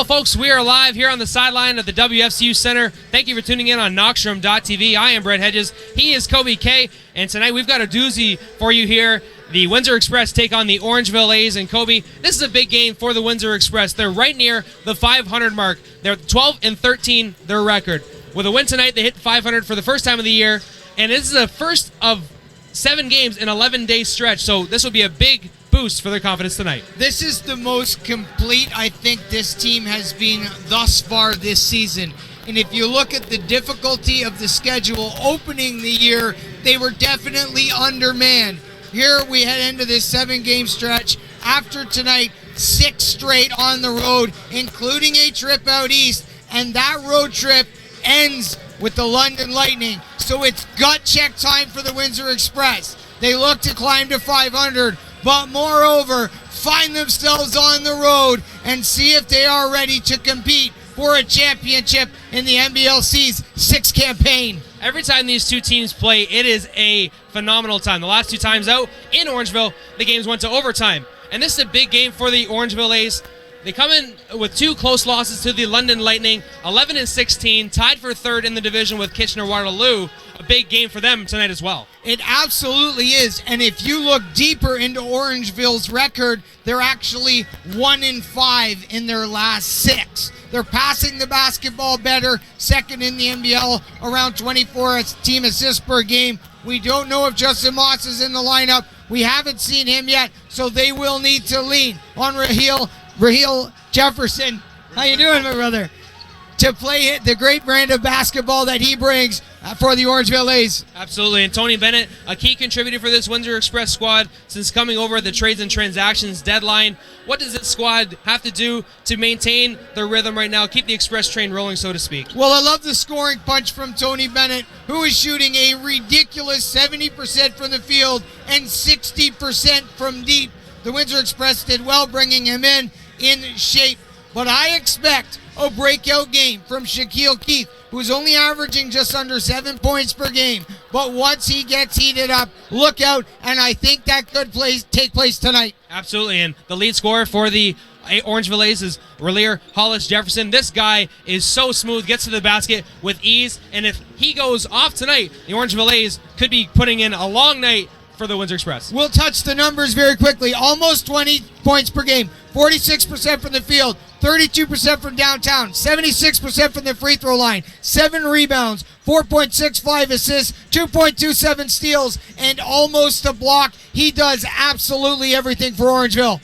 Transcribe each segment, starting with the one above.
Well, folks, we are live here on the sideline of the WFCU Center. Thank you for tuning in on Knoxroom.tv. I am Brett Hedges. He is Kobe K. And tonight we've got a doozy for you here. The Windsor Express take on the Orangeville A's. And Kobe, this is a big game for the Windsor Express. They're right near the 500 mark. They're 12-13, their record. With a win tonight, they hit 500 for the first time of the year. And this is the first of 7 games in 11-day stretch. So this will be a big boost for their confidence tonight. This is the most complete I think this team has been thus far this season. And if you look at the difficulty of the schedule opening the year, they were definitely undermanned. Here we head into this 7-game stretch. After tonight, 6 straight on the road, including a trip out east. And that road trip ends with the London Lightning. So it's gut check time for the Windsor Express. They look to climb to 500, but moreover, find themselves on the road and see if they are ready to compete for a championship in the NBLC's 6th campaign. Every time these two teams play, it is a phenomenal time. The last 2 times out in Orangeville, the games went to overtime. And this is a big game for the Orangeville A's. They come in with 2 close losses to the London Lightning, 11-16, tied for 3rd in the division with Kitchener-Waterloo. A big game for them tonight as well. It absolutely is. And if you look deeper into Orangeville's record, they're actually 1-5 in their last 6. They're passing the basketball better, 2nd in the NBL, around 24 team assists per game. We don't know if Justin Moss is in the lineup. We haven't seen him yet, so they will need to lean on Raheel Jefferson. How you doing, my brother? To play the great brand of basketball that he brings for the Orangeville A's. Absolutely, and Tony Bennett, a key contributor for this Windsor Express squad since coming over at the trades and transactions deadline. What does this squad have to do to maintain their rhythm right now, keep the Express train rolling, so to speak? Well, I love the scoring punch from Tony Bennett, who is shooting a ridiculous 70% from the field and 60% from deep. The Windsor Express did well bringing him in shape, but I expect a breakout game from Shaquille Keith, who's only averaging just under 7 points per game. But once he gets heated up, look out, and I think that could take place tonight. Absolutely, and the lead scorer for the Orangeville A's is Raheel Hollis Jefferson. This guy is so smooth, gets to the basket with ease, and if he goes off tonight, the Orangeville A's could be putting in a long night for the Windsor Express. We'll touch the numbers very quickly. Almost 20 points per game, 46% from the field, 32% from downtown, 76% from the free throw line, 7 rebounds, 4.65 assists, 2.27 steals, and almost a block. He does absolutely everything for Orangeville.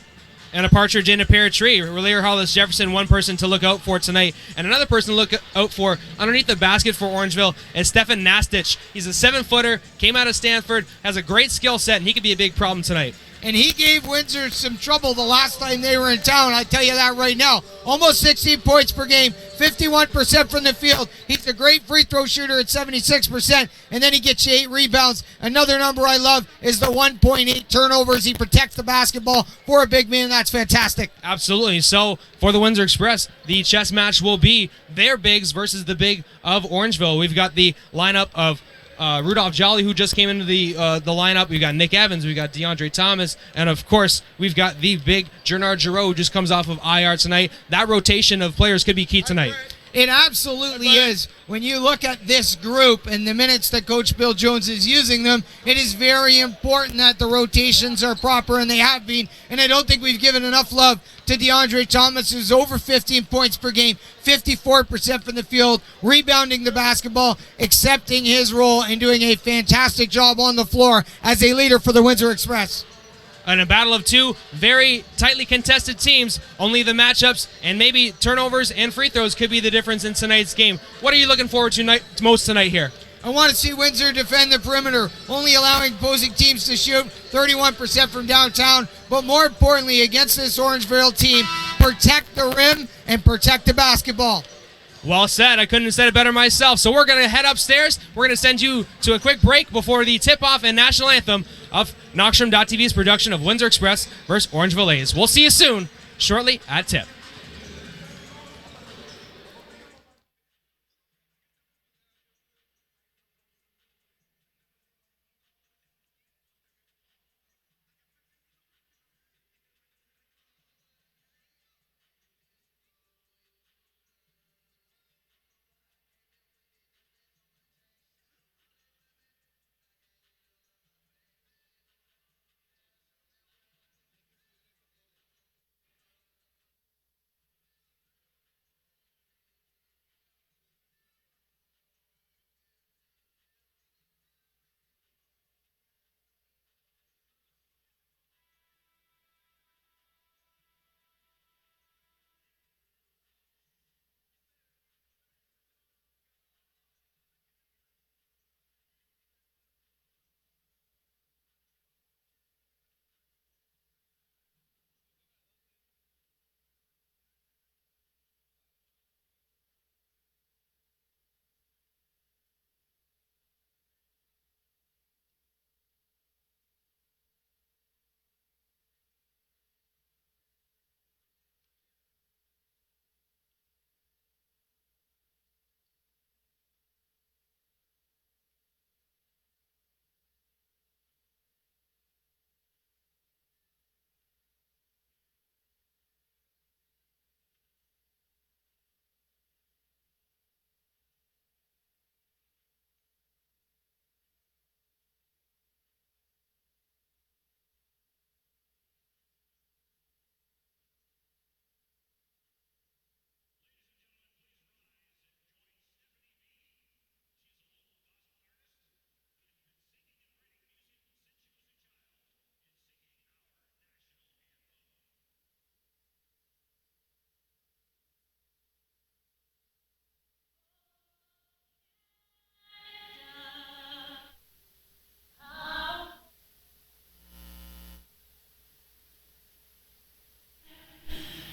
And a partridge in a pear tree. Raheel Hollis Jefferson, one person to look out for tonight. And another person to look out for underneath the basket for Orangeville is Stefan Nastich. He's a 7-footer, came out of Stanford, has a great skill set, and he could be a big problem tonight. And he gave Windsor some trouble the last time they were in town, I tell you that right now. Almost 16 points per game, 51% from the field. He's a great free throw shooter at 76%, and then he gets you 8 rebounds. Another number I love is the 1.8 turnovers. He protects the basketball for a big man. That's fantastic. Absolutely. So for the Windsor Express, the chess match will be their bigs versus the big of Orangeville. We've got the lineup of Rudolph Jolly, who just came into the lineup. We've got Nick Evans, we've got DeAndre Thomas, and of course, we've got the big Gernard Giroux, who just comes off of IR tonight. That rotation of players could be key tonight. It absolutely is. When you look at this group and the minutes that Coach Bill Jones is using them, it is very important that the rotations are proper, and they have been. And I don't think we've given enough love to DeAndre Thomas, who's over 15 points per game, 54% from the field, rebounding the basketball, accepting his role, and doing a fantastic job on the floor as a leader for the Windsor Express. And a battle of 2 very tightly contested teams. Only the matchups and maybe turnovers and free throws could be the difference in tonight's game. What are you looking forward to most tonight here? I want to see Windsor defend the perimeter, only allowing opposing teams to shoot 31% from downtown, but more importantly, against this Orangeville team, protect the rim and protect the basketball. Well said. I couldn't have said it better myself. So we're going to head upstairs. We're going to send you to a quick break before the tip-off and national anthem of Knoxroom.tv's production of Windsor Express versus Orangeville A's. We'll see you soon, shortly at tip.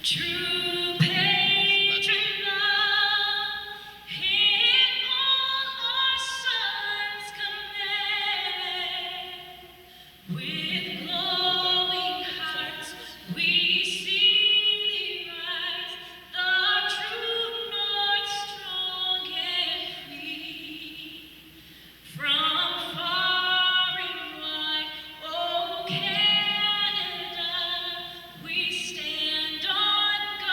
True patron love, in all our sons command. With glowing hearts we see thee rise, the true north strong and free. From far and wide, oh Canada, we stand on guard.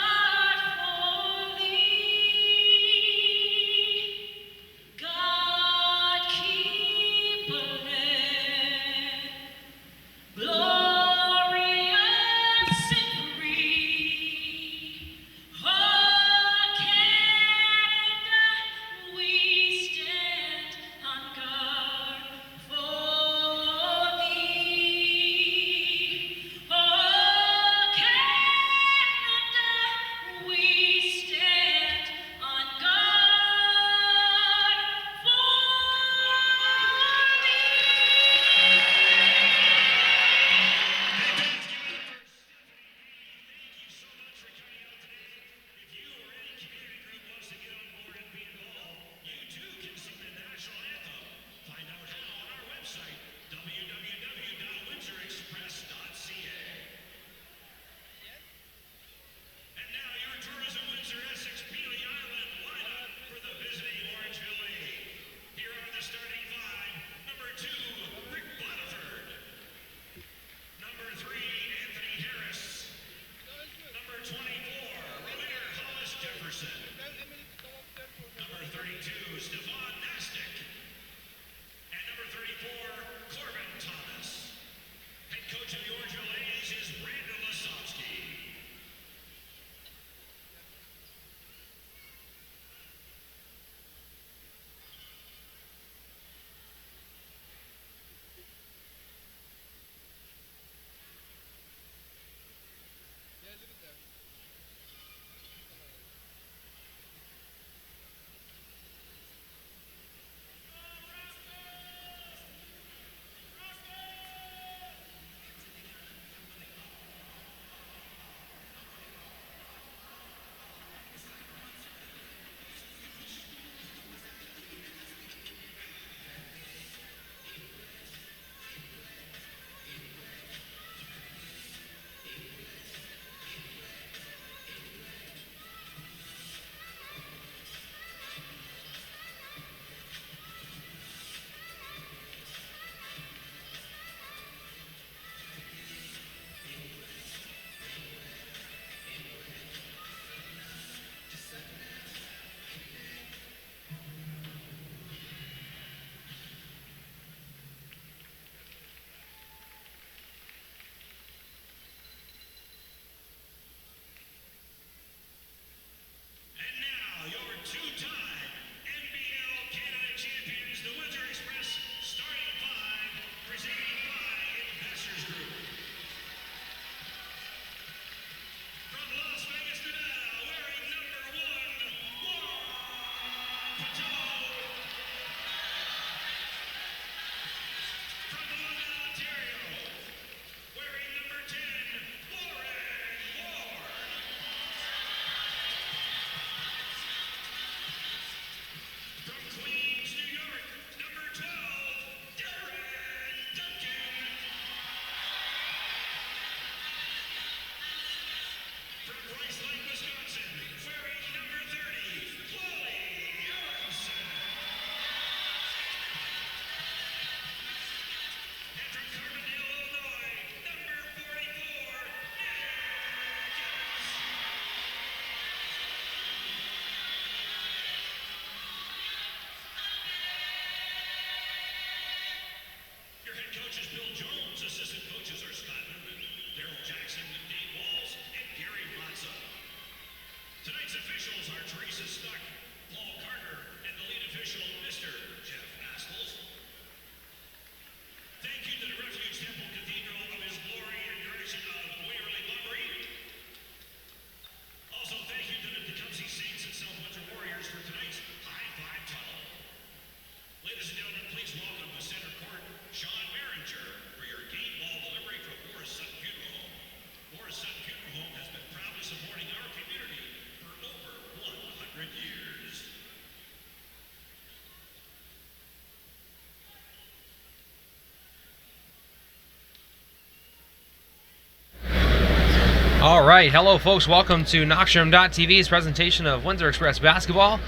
right, hello folks, welcome to Knoxroom.tv's presentation of Windsor Express basketball.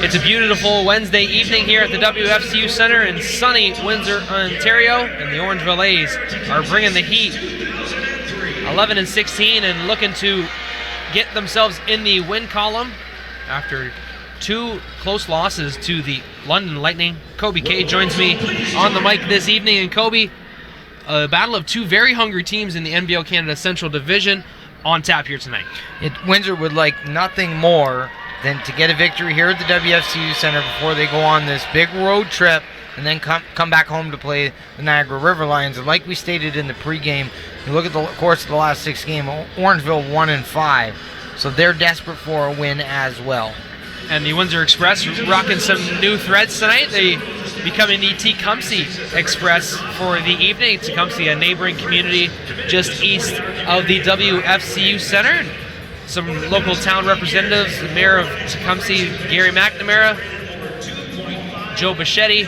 It's a beautiful Wednesday evening here at the WFCU Center in sunny Windsor, Ontario, and the Orangeville A's are bringing the heat 11-16 and looking to get themselves in the win column after 2 close losses to the London Lightning. Kobe K joins me on the mic this evening, and Kobe, a battle of 2 very hungry teams in the NBL Canada Central Division on tap here tonight. Windsor would like nothing more than to get a victory here at the WFCU Center before they go on this big road trip and then come back home to play the Niagara River Lions. And like we stated in the pregame, you look at the course of the last 6 games, Orangeville 1-5, so they're desperate for a win as well. And the Windsor Express rocking some new threads tonight. They becoming the Tecumseh Express for the evening. Tecumseh, a neighboring community just east of the WFCU Center. Some local town representatives, the mayor of Tecumseh, Gary McNamara, Joe Bichetti,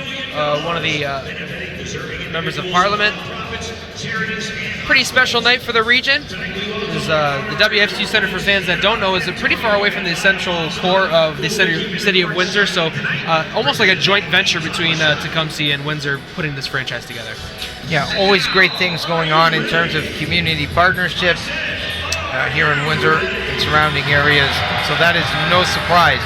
one of the members of Parliament. Pretty special night for the region. The WFCU Center, for fans that don't know, is pretty far away from the central core of the city of Windsor, so almost like a joint venture between Tecumseh and Windsor putting this franchise together. Yeah, always great things going on in terms of community partnership here in Windsor and surrounding areas, so that is no surprise.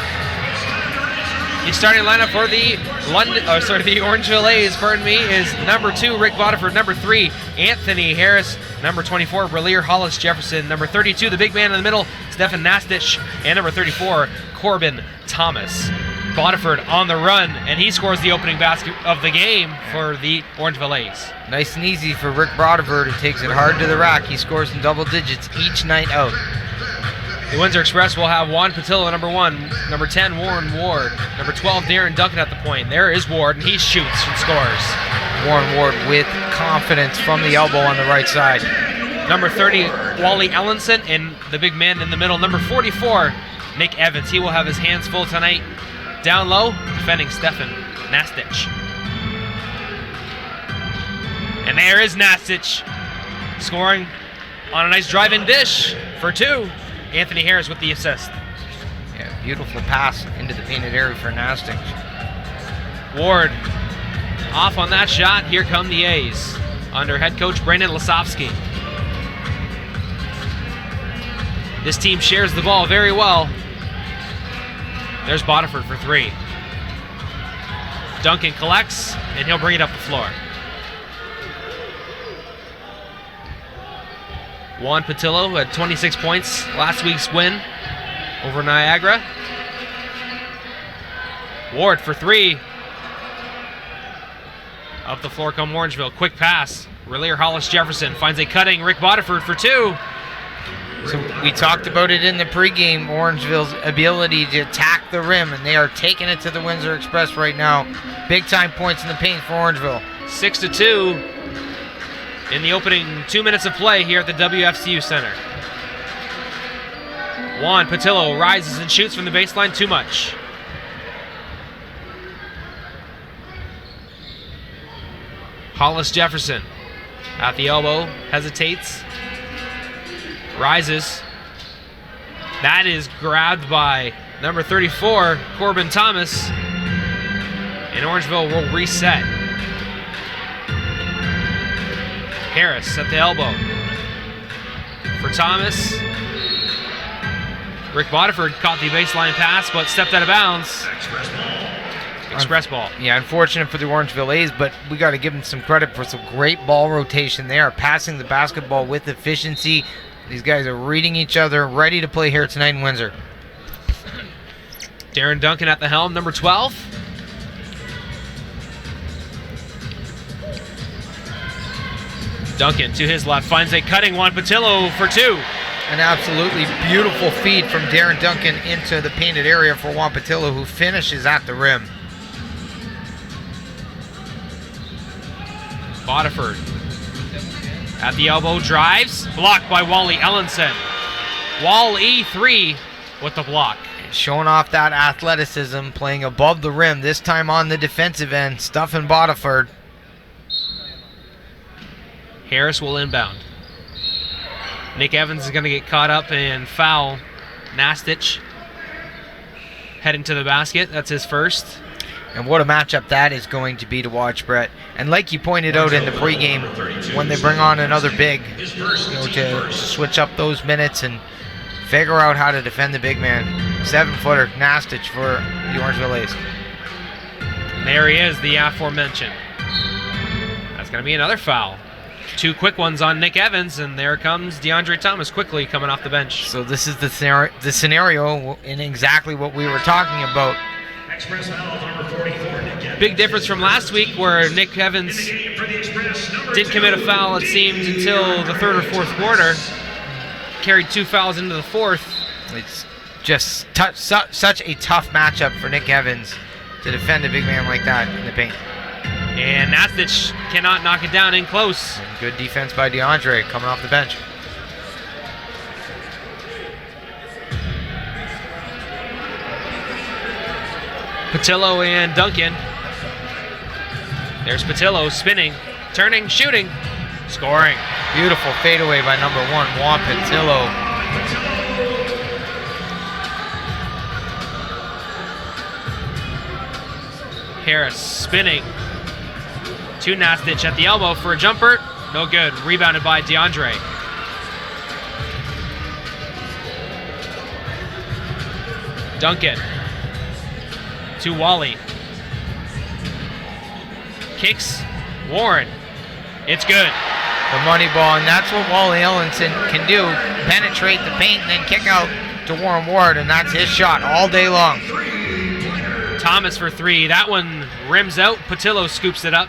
The starting lineup for the Orangeville A's, is number 2, Rick Bodiford, number 3, Anthony Harris, number 24, Relier Hollis Jefferson, number 32, the big man in the middle, Stefan Nastich, and number 34, Corbin Thomas. Bodiford on the run, and he scores the opening basket of the game for the Orangeville A's. Nice and easy for Rick Bodiford, who takes it hard to the rack. He scores in double digits each night out. The Windsor Express will have Juan Patillo, number 1, number 10, Warren Ward, number 12, Darren Duncan at the point. There is Ward, and he shoots and scores. Warren Ward with confidence from the elbow on the right side. Number 30, Wally Ellenson, and the big man in the middle, number 44, Nick Evans. He will have his hands full tonight. Down low, defending Stefan Nastich. And there is Nastich, scoring on a nice drive-in dish for 2. Anthony Harris with the assist. Yeah, beautiful pass into the painted area for Nastich. Ward off on that shot. Here come the A's under head coach Brandon Lasovsky. This team shares the ball very well. There's Bodiford for 3. Duncan collects, and he'll bring it up the floor. Juan Patillo, who had 26 points last week's win over Niagara. Ward for 3. Up the floor come Orangeville. Quick pass. Relier Hollis Jefferson finds a cutting Rick Bodiford for 2. So we talked about it in the pregame, Orangeville's ability to attack the rim, and they are taking it to the Windsor Express right now. Big time points in the paint for Orangeville. 6-2 in the opening 2 minutes of play here at the WFCU Center. Juan Patillo rises and shoots from the baseline, too much. Hollis Jefferson at the elbow, hesitates, rises. That is grabbed by number 34, Corbin Thomas, and Orangeville will reset. Harris at the elbow for Thomas. Rick Bodiford caught the baseline pass, but stepped out of bounds. Express ball. Yeah, unfortunate for the Orangeville A's, but we got to give them some credit for some great ball rotation. They are passing the basketball with efficiency. These guys are reading each other, ready to play here tonight in Windsor. Darren Duncan at the helm, number 12. Duncan to his left finds a cutting Juan Patillo for 2. An absolutely beautiful feed from Darren Duncan into the painted area for Juan Patillo, who finishes at the rim. Bodiford at the elbow, drives, blocked by Wally Ellenson. Wall 3 with the block. Showing off that athleticism, playing above the rim, this time on the defensive end, Stefan Bodiford. Harris will inbound. Nick Evans is going to get caught up and foul Nastich. Heading to the basket. That's his first. And what a matchup that is going to be to watch, Brett. And like you pointed out in the pregame, when they bring on another big, to switch up those minutes and figure out how to defend the big man. 7-footer, Nastich for the Orangeville A's. There he is, the aforementioned. That's going to be another foul. 2 quick ones on Nick Evans, and there comes DeAndre Thomas quickly coming off the bench. So this is the scenario in exactly what we were talking about. Big difference from last week where Nick Evans didn't commit a foul, it seemed, until the 3rd or 4th quarter. Carried 2 fouls into the 4th. It's just such a tough matchup for Nick Evans to defend a big man like that in the paint. And Nastich cannot knock it down in close. And good defense by DeAndre coming off the bench. Patillo and Duncan. There's Patillo spinning, turning, shooting, scoring. Beautiful fadeaway by number 1, Juan Patillo. Harris spinning. To Nastich at the elbow for a jumper. No good. Rebounded by DeAndre. Duncan. To Wally. Kicks. Warren. It's good. The money ball, and that's what Wally Ellenson can do. Penetrate the paint and then kick out to Warren Ward, and that's his shot all day long. Thomas for 3. That one rims out. Patillo scoops it up.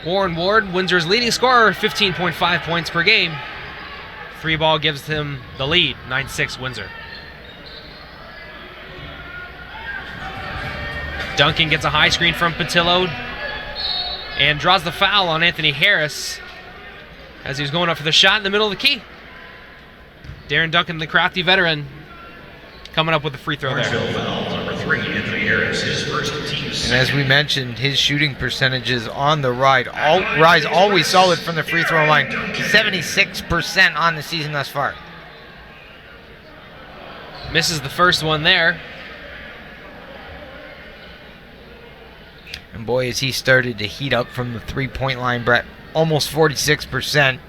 Warren Ward, Windsor's leading scorer, 15.5 points per game. 3 ball gives him the lead, 9-6 Windsor. Duncan gets a high screen from Patillo and draws the foul on Anthony Harris as he was going up for the shot in the middle of the key. Darren Duncan, the crafty veteran, coming up with the free throw there. Number 3, Anthony Harris, his first team. And as we mentioned, his shooting percentages on the rise always solid from the free throw line. 76% on the season thus far. Misses the first one there. And boy, has he started to heat up from the three-point line, Brett. Almost 46%.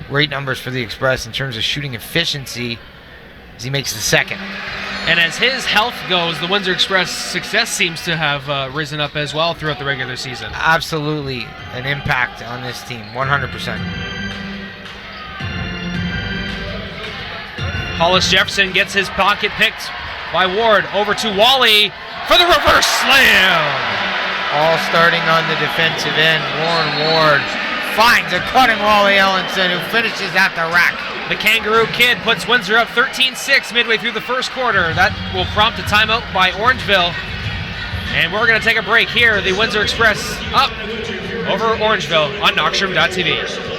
Great numbers for the Express in terms of shooting efficiency as he makes the second. And as his health goes, the Windsor Express success seems to have risen up as well throughout the regular season. Absolutely an impact on this team, 100%. Hollis Jefferson gets his pocket picked by Ward. Over to Wally for the reverse slam. All starting on the defensive end. Warren Ward finds a cutting Wally Ellenson, who finishes at the rack. The Kangaroo Kid puts Windsor up 13-6 midway through the first quarter. That will prompt a timeout by Orangeville. And we're going to take a break here. The Windsor Express up over Orangeville on Knoxroom.tv.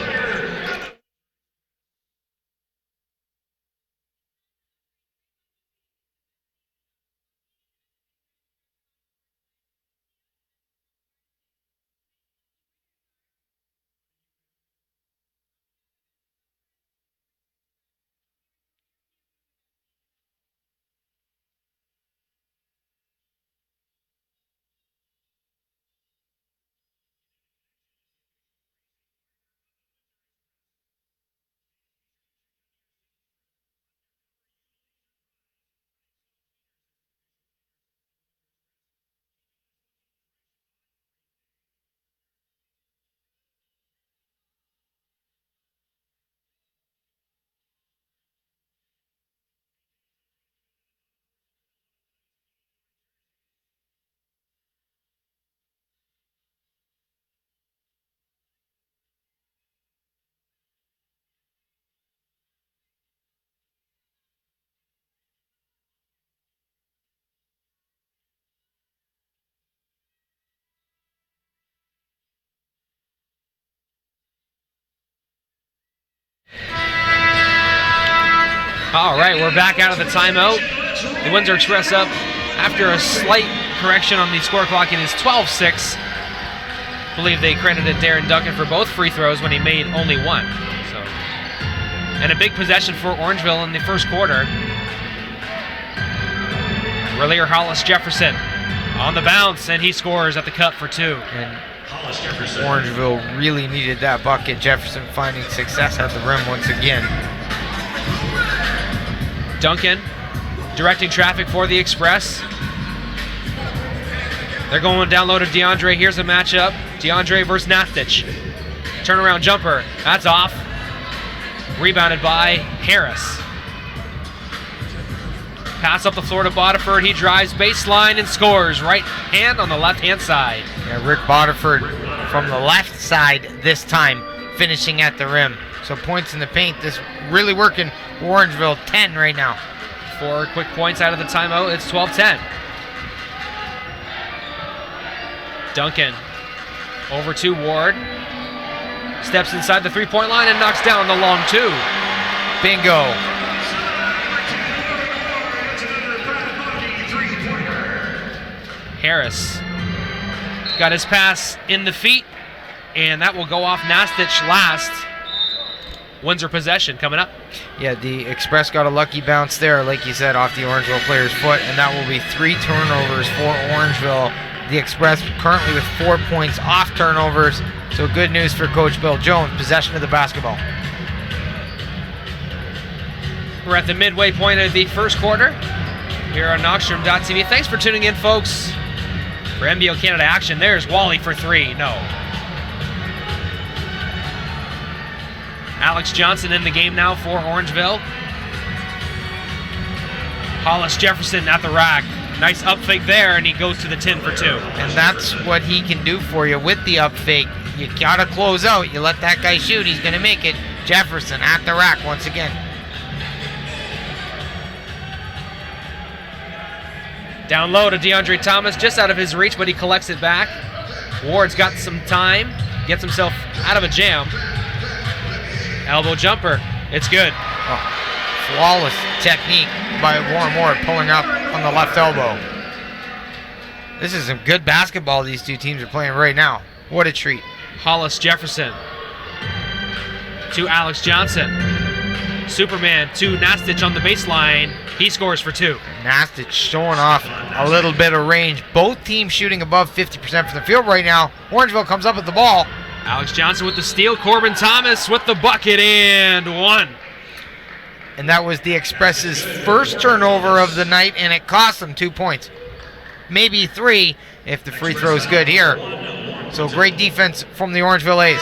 All right, we're back out of the timeout. The Windsor Express up after a slight correction on the score clock. It is 12-6. I believe they credited Darren Duncan for both free throws when he made only one. So And a big possession for Orangeville in the first quarter. Relayer Hollis Jefferson on the bounce, and he scores at the cup for 2. And Orangeville really needed that bucket. Jefferson finding success at the rim once again. Duncan directing traffic for the Express. They're going down low to DeAndre. Here's a matchup. DeAndre versus Nastich. Turnaround jumper. That's off. Rebounded by Harris. Pass up the floor to Bodiford. He drives baseline and scores. Right hand on the left-hand side. Yeah, Rick Bodiford from the left side this time, finishing at the rim. So points in the paint. This really working. Orangeville 10 right now. 4 quick points out of the timeout. It's 12-10. Duncan over to Ward. Steps inside the three-point line and knocks down the long 2. Bingo. Harris got his pass in the feet, and that will go off Nastich last. Windsor possession coming up. Yeah, the Express got a lucky bounce there, like you said, off the Orangeville player's foot, and that will be 3 turnovers for Orangeville. The Express currently with 4 points off turnovers, so good news for Coach Bill Jones. Possession of the basketball. We're at the midway point of the first quarter here on Knoxstrom.tv. Thanks for tuning in, folks. For NBO Canada action, there's Wally for 3. No. Alex Johnson in the game now for Orangeville. Hollis Jefferson at the rack. Nice up fake there, and he goes to the tin for 2. And that's what he can do for you with the up fake. You gotta close out. You let that guy shoot, he's gonna make it. Jefferson at the rack once again. Down low to DeAndre Thomas, just out of his reach, but he collects it back. Ward's got some time, gets himself out of a jam. Elbow jumper, it's good. Oh, flawless technique by Warren Ward, pulling up on the left elbow. This is some good basketball these two teams are playing right now. What a treat. Hollis Jefferson to Alex Johnson. Superman to Nastich on the baseline. He scores for 2. Nastich showing off a little bit of range. Both teams shooting above 50% from the field right now. Orangeville comes up with the ball. Alex Johnson with the steal. Corbin Thomas with the bucket and 1. And that was the Express's first turnover of the night, and it cost them 2 points. Maybe 3 if the free throw is good here. So great defense from the Orangeville A's.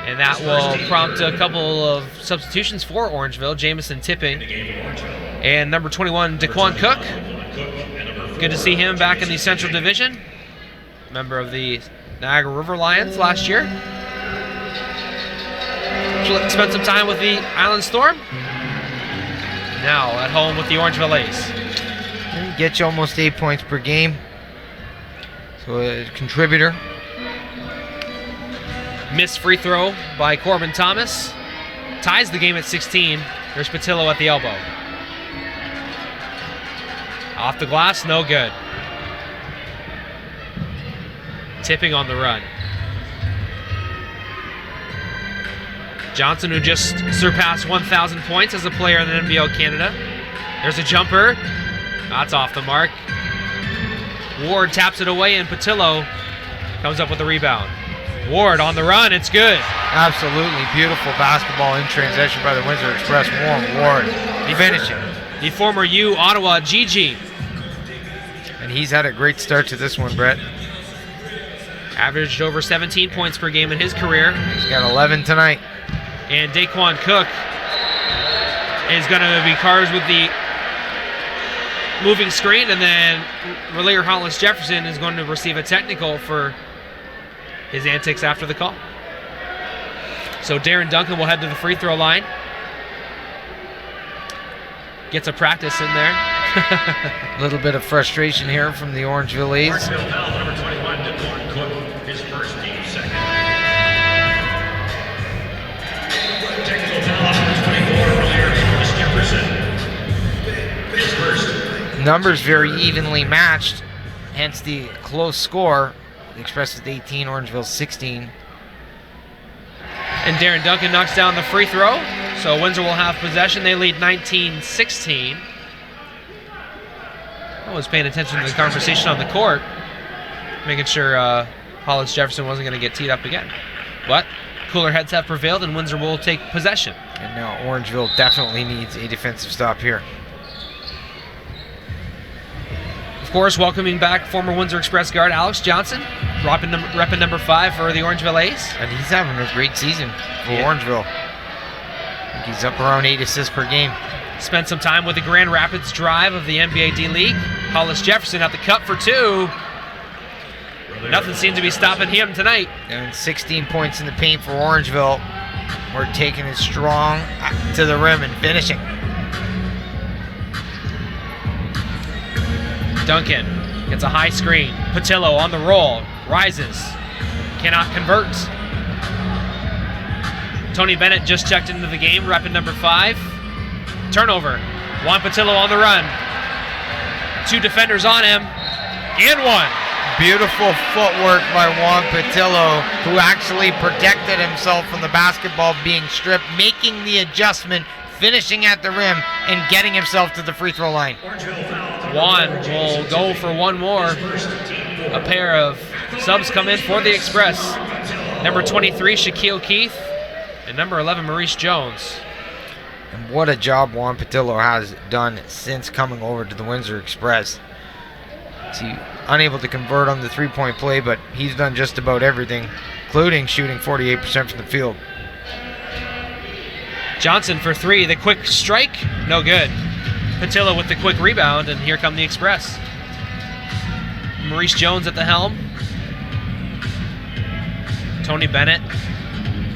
And that will prompt a couple of substitutions for Orangeville. Jamison Tipping and number 21, Daquan Cook. Good to see him back in the Central Division. Member of the Niagara River Lions last year. Spent some time with the Island Storm. Now at home with the Orangeville A's. Gets you almost 8 points per game. So a contributor. Missed free throw by Corbin Thomas. Ties the game at 16. There's Patillo at the elbow. Off the glass, no good. Tipping on the run. Johnson, who just surpassed 1,000 points as a player in the NBL Canada. There's a jumper. That's off the mark. Ward taps it away, and Patillo comes up with the rebound. Ward on the run, it's good. Absolutely beautiful basketball in transition by the Windsor Express. Warren Ward finishing. The former U Ottawa GG. And he's had a great start to this one, Brett. Averaged over 17 points per game in his career. He's got 11 tonight. And Daquan Cook is going to be charged with the moving screen, and then relayer Hollis Jefferson is going to receive a technical for his antics after the call. So Darren Duncan will head to the free throw line. Gets a practice in there. A little bit of frustration here from the Orangeville A's. Orangeville foul, number 21, Daquan Cook, his first team second. Technical foul, number 24, relayer Hollis Jefferson, his first. Numbers very evenly matched, hence the close score. The Express is 18, Orangeville 16. And Darren Duncan knocks down the free throw. So Windsor will have possession. They lead 19-16. I was paying attention to the conversation on the court, making sure Hollis Jefferson wasn't going to get teed up again. But cooler heads have prevailed, and Windsor will take possession. And now Orangeville definitely needs a defensive stop here. Of course, welcoming back former Windsor Express guard Alex Johnson, repping number 5 for the Orangeville A's. And he's having a great season for Orangeville. I think he's up around 8 assists per game. Spent some time with the Grand Rapids drive of the NBA D-League. Hollis Jefferson at the cup for 2. Nothing seems to be stopping him tonight. And 16 points in the paint for Orangeville. We're taking it strong to the rim and finishing. Duncan gets a high screen. Patillo on the roll. Rises. Cannot convert. Tony Bennett just checked into the game, repping number 5. Turnover. Juan Patillo on the run. 2 defenders on him. And 1. Beautiful footwork by Juan Patillo, who actually protected himself from the basketball being stripped, making the adjustment, finishing at the rim, and getting himself to the free throw line. Juan will go for 1 more. A pair of subs come in for the Express. Number 23, Shaquille Keith, and number 11, Maurice Jones. And what a job Juan Patillo has done since coming over to the Windsor Express. He's unable to convert on the three-point play, but he's done just about everything, including shooting 48% from the field. Johnson for 3, the quick strike, no good. Patillo with the quick rebound, and here come the Express. Maurice Jones at the helm. Tony Bennett.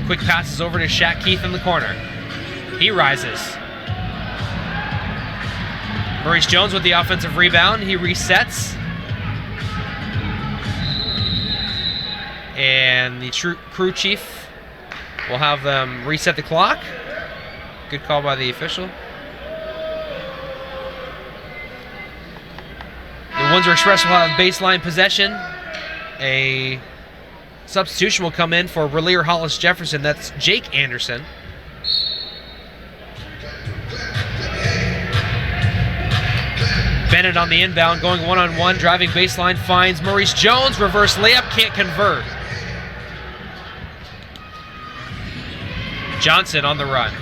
Quick passes over to Shaq Keith in the corner. He rises. Maurice Jones with the offensive rebound. He resets. And the crew chief will have them reset the clock. Good call by the official. The Windsor Express will have baseline possession. A substitution will come in for reliever Hollis Jefferson. That's Jake Anderson. Bennett on the inbound, going one-on-one, driving baseline, finds Maurice Jones. Reverse layup, can't convert. Johnson on the run.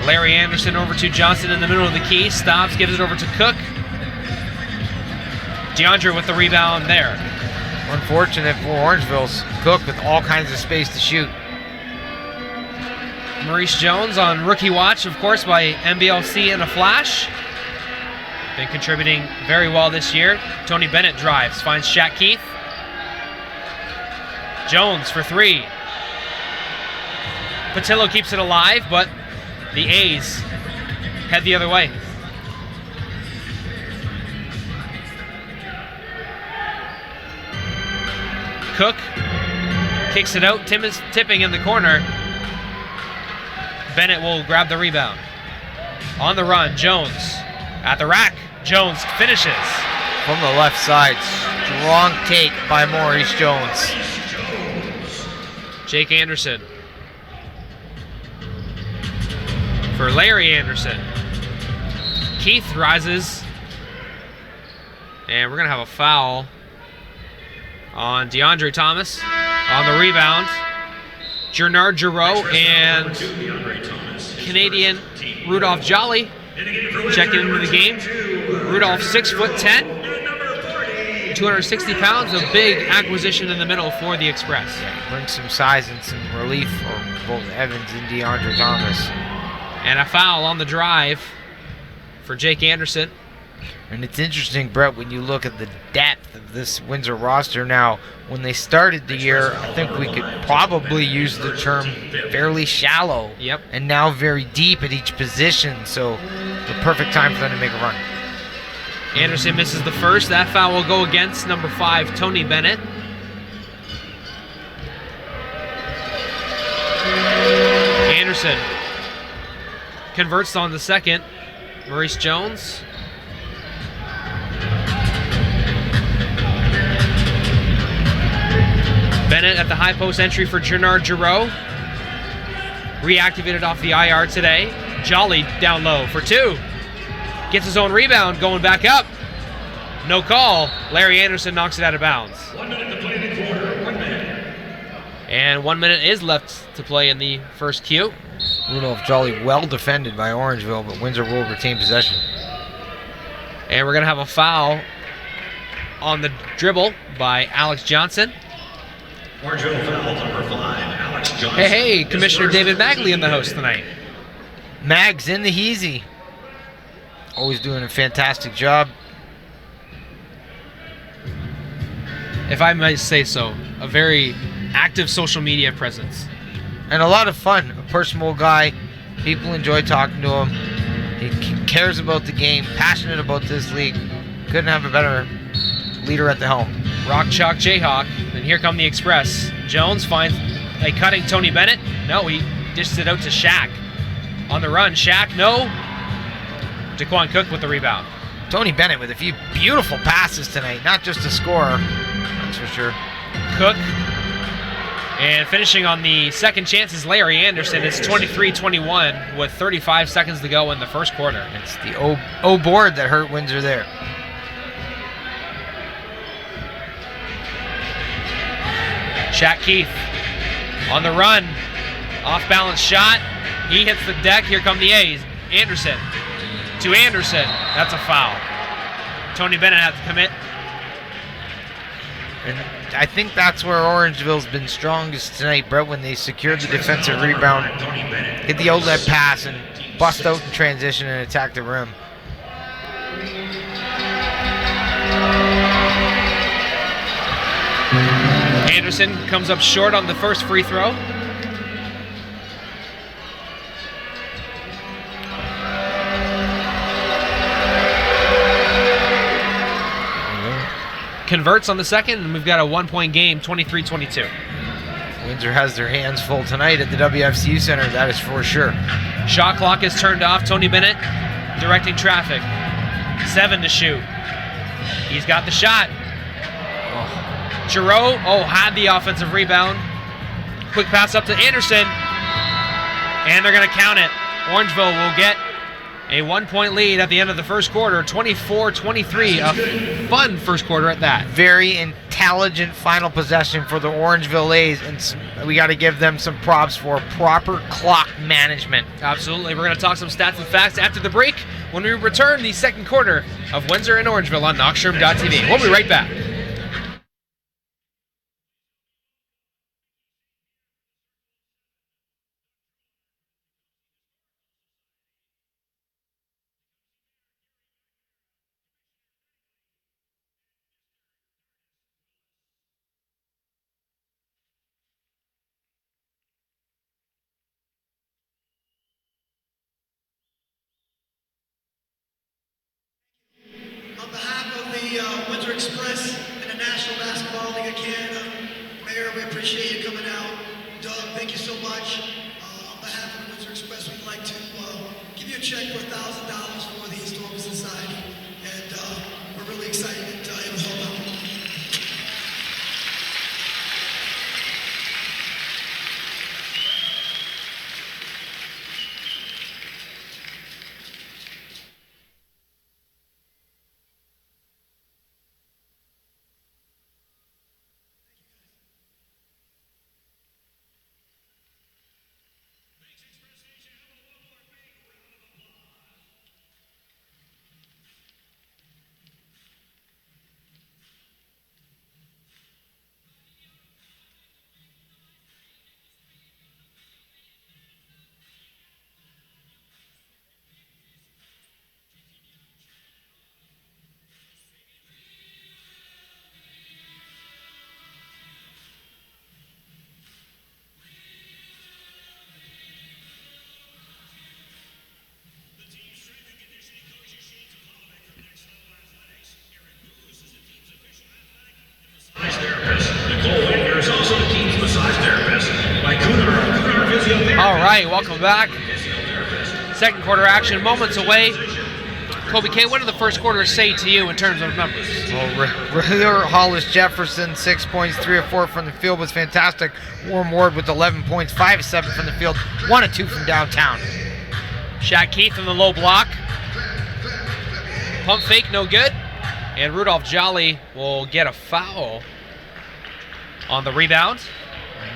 Larry Anderson over to Johnson in the middle of the key. Stops, gives it over to Cook. DeAndre with the rebound there. Unfortunate for Orangeville's Cook with all kinds of space to shoot. Maurice Jones on rookie watch, of course, by MBLC and a flash. Been contributing very well this year. Tony Bennett drives, finds Shaq Keith. Jones for 3. Patillo keeps it alive, but the A's head the other way. Cook kicks it out. Tim is tipping in the corner. Bennett will grab the rebound. On the run, Jones at the rack. Jones finishes. From the left side, strong take by Maurice Jones. Jake Anderson for Larry Anderson. Keith rises. And we're going to have a foul on DeAndre Thomas on the rebound. Gernard Giroux and Canadian Rudolph Jolly checking into the game. Rudolph 6'10", 260 pounds, a big acquisition in the middle for the Express. Yeah, he brings some size and some relief for both Evans and DeAndre Thomas. And a foul on the drive for Jake Anderson. And it's interesting, Brett, when you look at the depth of this Windsor roster now. When they started the year, I think we could probably use the term fairly shallow. Yep. And now very deep at each position, so the perfect time for them to make a run. Anderson misses the first. That foul will go against number 5, Tony Bennett. Anderson converts on the second. Maurice Jones. Bennett at the high post entry for Gennard Giroux. Reactivated off the IR today. Jolly down low for 2. Gets his own rebound, going back up. No call. Larry Anderson knocks it out of bounds. 1 minute to play the quarter. 1 minute. And 1 minute is left to play in the first Q. Rudolph Jolly well defended by Orangeville, but Windsor will retain possession. And we're going to have a foul on the dribble by Alex Johnson. Orangeville foul number 5, Alex Johnson. Hey, Commissioner David Magley in the host tonight. Mags in the heezy. Always doing a fantastic job. If I might say so, a very active social media presence. And a lot of fun. A personable guy. People enjoy talking to him. He cares about the game, passionate about this league. Couldn't have a better leader at the helm. Rock Chalk Jayhawk. Then here come the Express. Jones finds a cutting Tony Bennett. No, he dishes it out to Shaq. On the run, Shaq, no. Jaquan Cook with the rebound. Tony Bennett with a few beautiful passes tonight. Not just a scorer, that's for sure. Cook. And finishing on the second chance is Larry Anderson. It's 23-21 with 35 seconds to go in the first quarter. It's the O board that hurt Windsor there. Shaq Keith on the run. Off balance shot. He hits the deck. Here come the A's. Anderson to Anderson. That's a foul. Tony Bennett has to commit. And I think that's where Orangeville's been strongest tonight, Brett, when they secured the defensive rebound, hit the outlet pass, and bust out in transition and attack the rim. Anderson comes up short on the first free throw. Converts on the second, and we've got a 1-point game, 23-22. Windsor has their hands full tonight at the WFCU Center, that is for sure. Shot clock is turned off. Tony Bennett directing traffic. 7 to shoot. He's got the shot. Giroux, had the offensive rebound. Quick pass up to Anderson. And they're going to count it. Orangeville will get a 1-point lead at the end of the first quarter, 24-23. A fun first quarter at that. Very intelligent final possession for the Orangeville A's, and we got to give them some props for proper clock management. Absolutely. We're going to talk some stats and facts after the break when we return the second quarter of Windsor and Orangeville on Knoxroom.tv. We'll be right back. On behalf of the Windsor Express and the National Basketball League of Canada, Mayor, we appreciate you coming out. Doug, thank you so much. On behalf of the Windsor Express, we'd like to give you a check for $1,000 for the Historical Society, and we're really excited to able to help out. All right, welcome back. Second quarter action, moments away Kobe K, what did the first quarter say to you in terms of numbers? Well, Hollis Jefferson, 6 points, 3 of 4 from the field was fantastic. Warren Ward with 11 points, 5 of 7 from the field, 1 of 2 from downtown. Shaq Keith in the low block. Pump fake, no good. And Rudolph Jolly will get a foul on the rebound.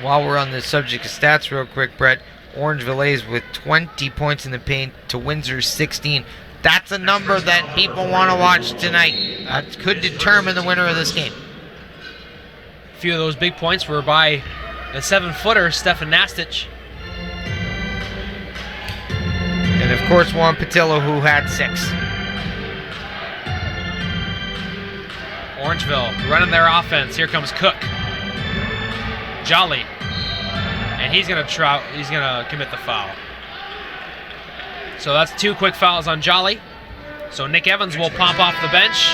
While we're on the subject of stats real quick, Brett, Orangeville A's with 20 points in the paint to Windsor's 16. That's a number that people want to watch tonight. That could determine the winner of this game. A few of those big points were by the 7-footer, Stefan Nastich. And of course, Juan Patillo, who had 6. Orangeville running their offense. Here comes Cook. Jolly. And he's gonna commit the foul. So that's 2 quick fouls on Jolly. So Nick Evans will pop off the bench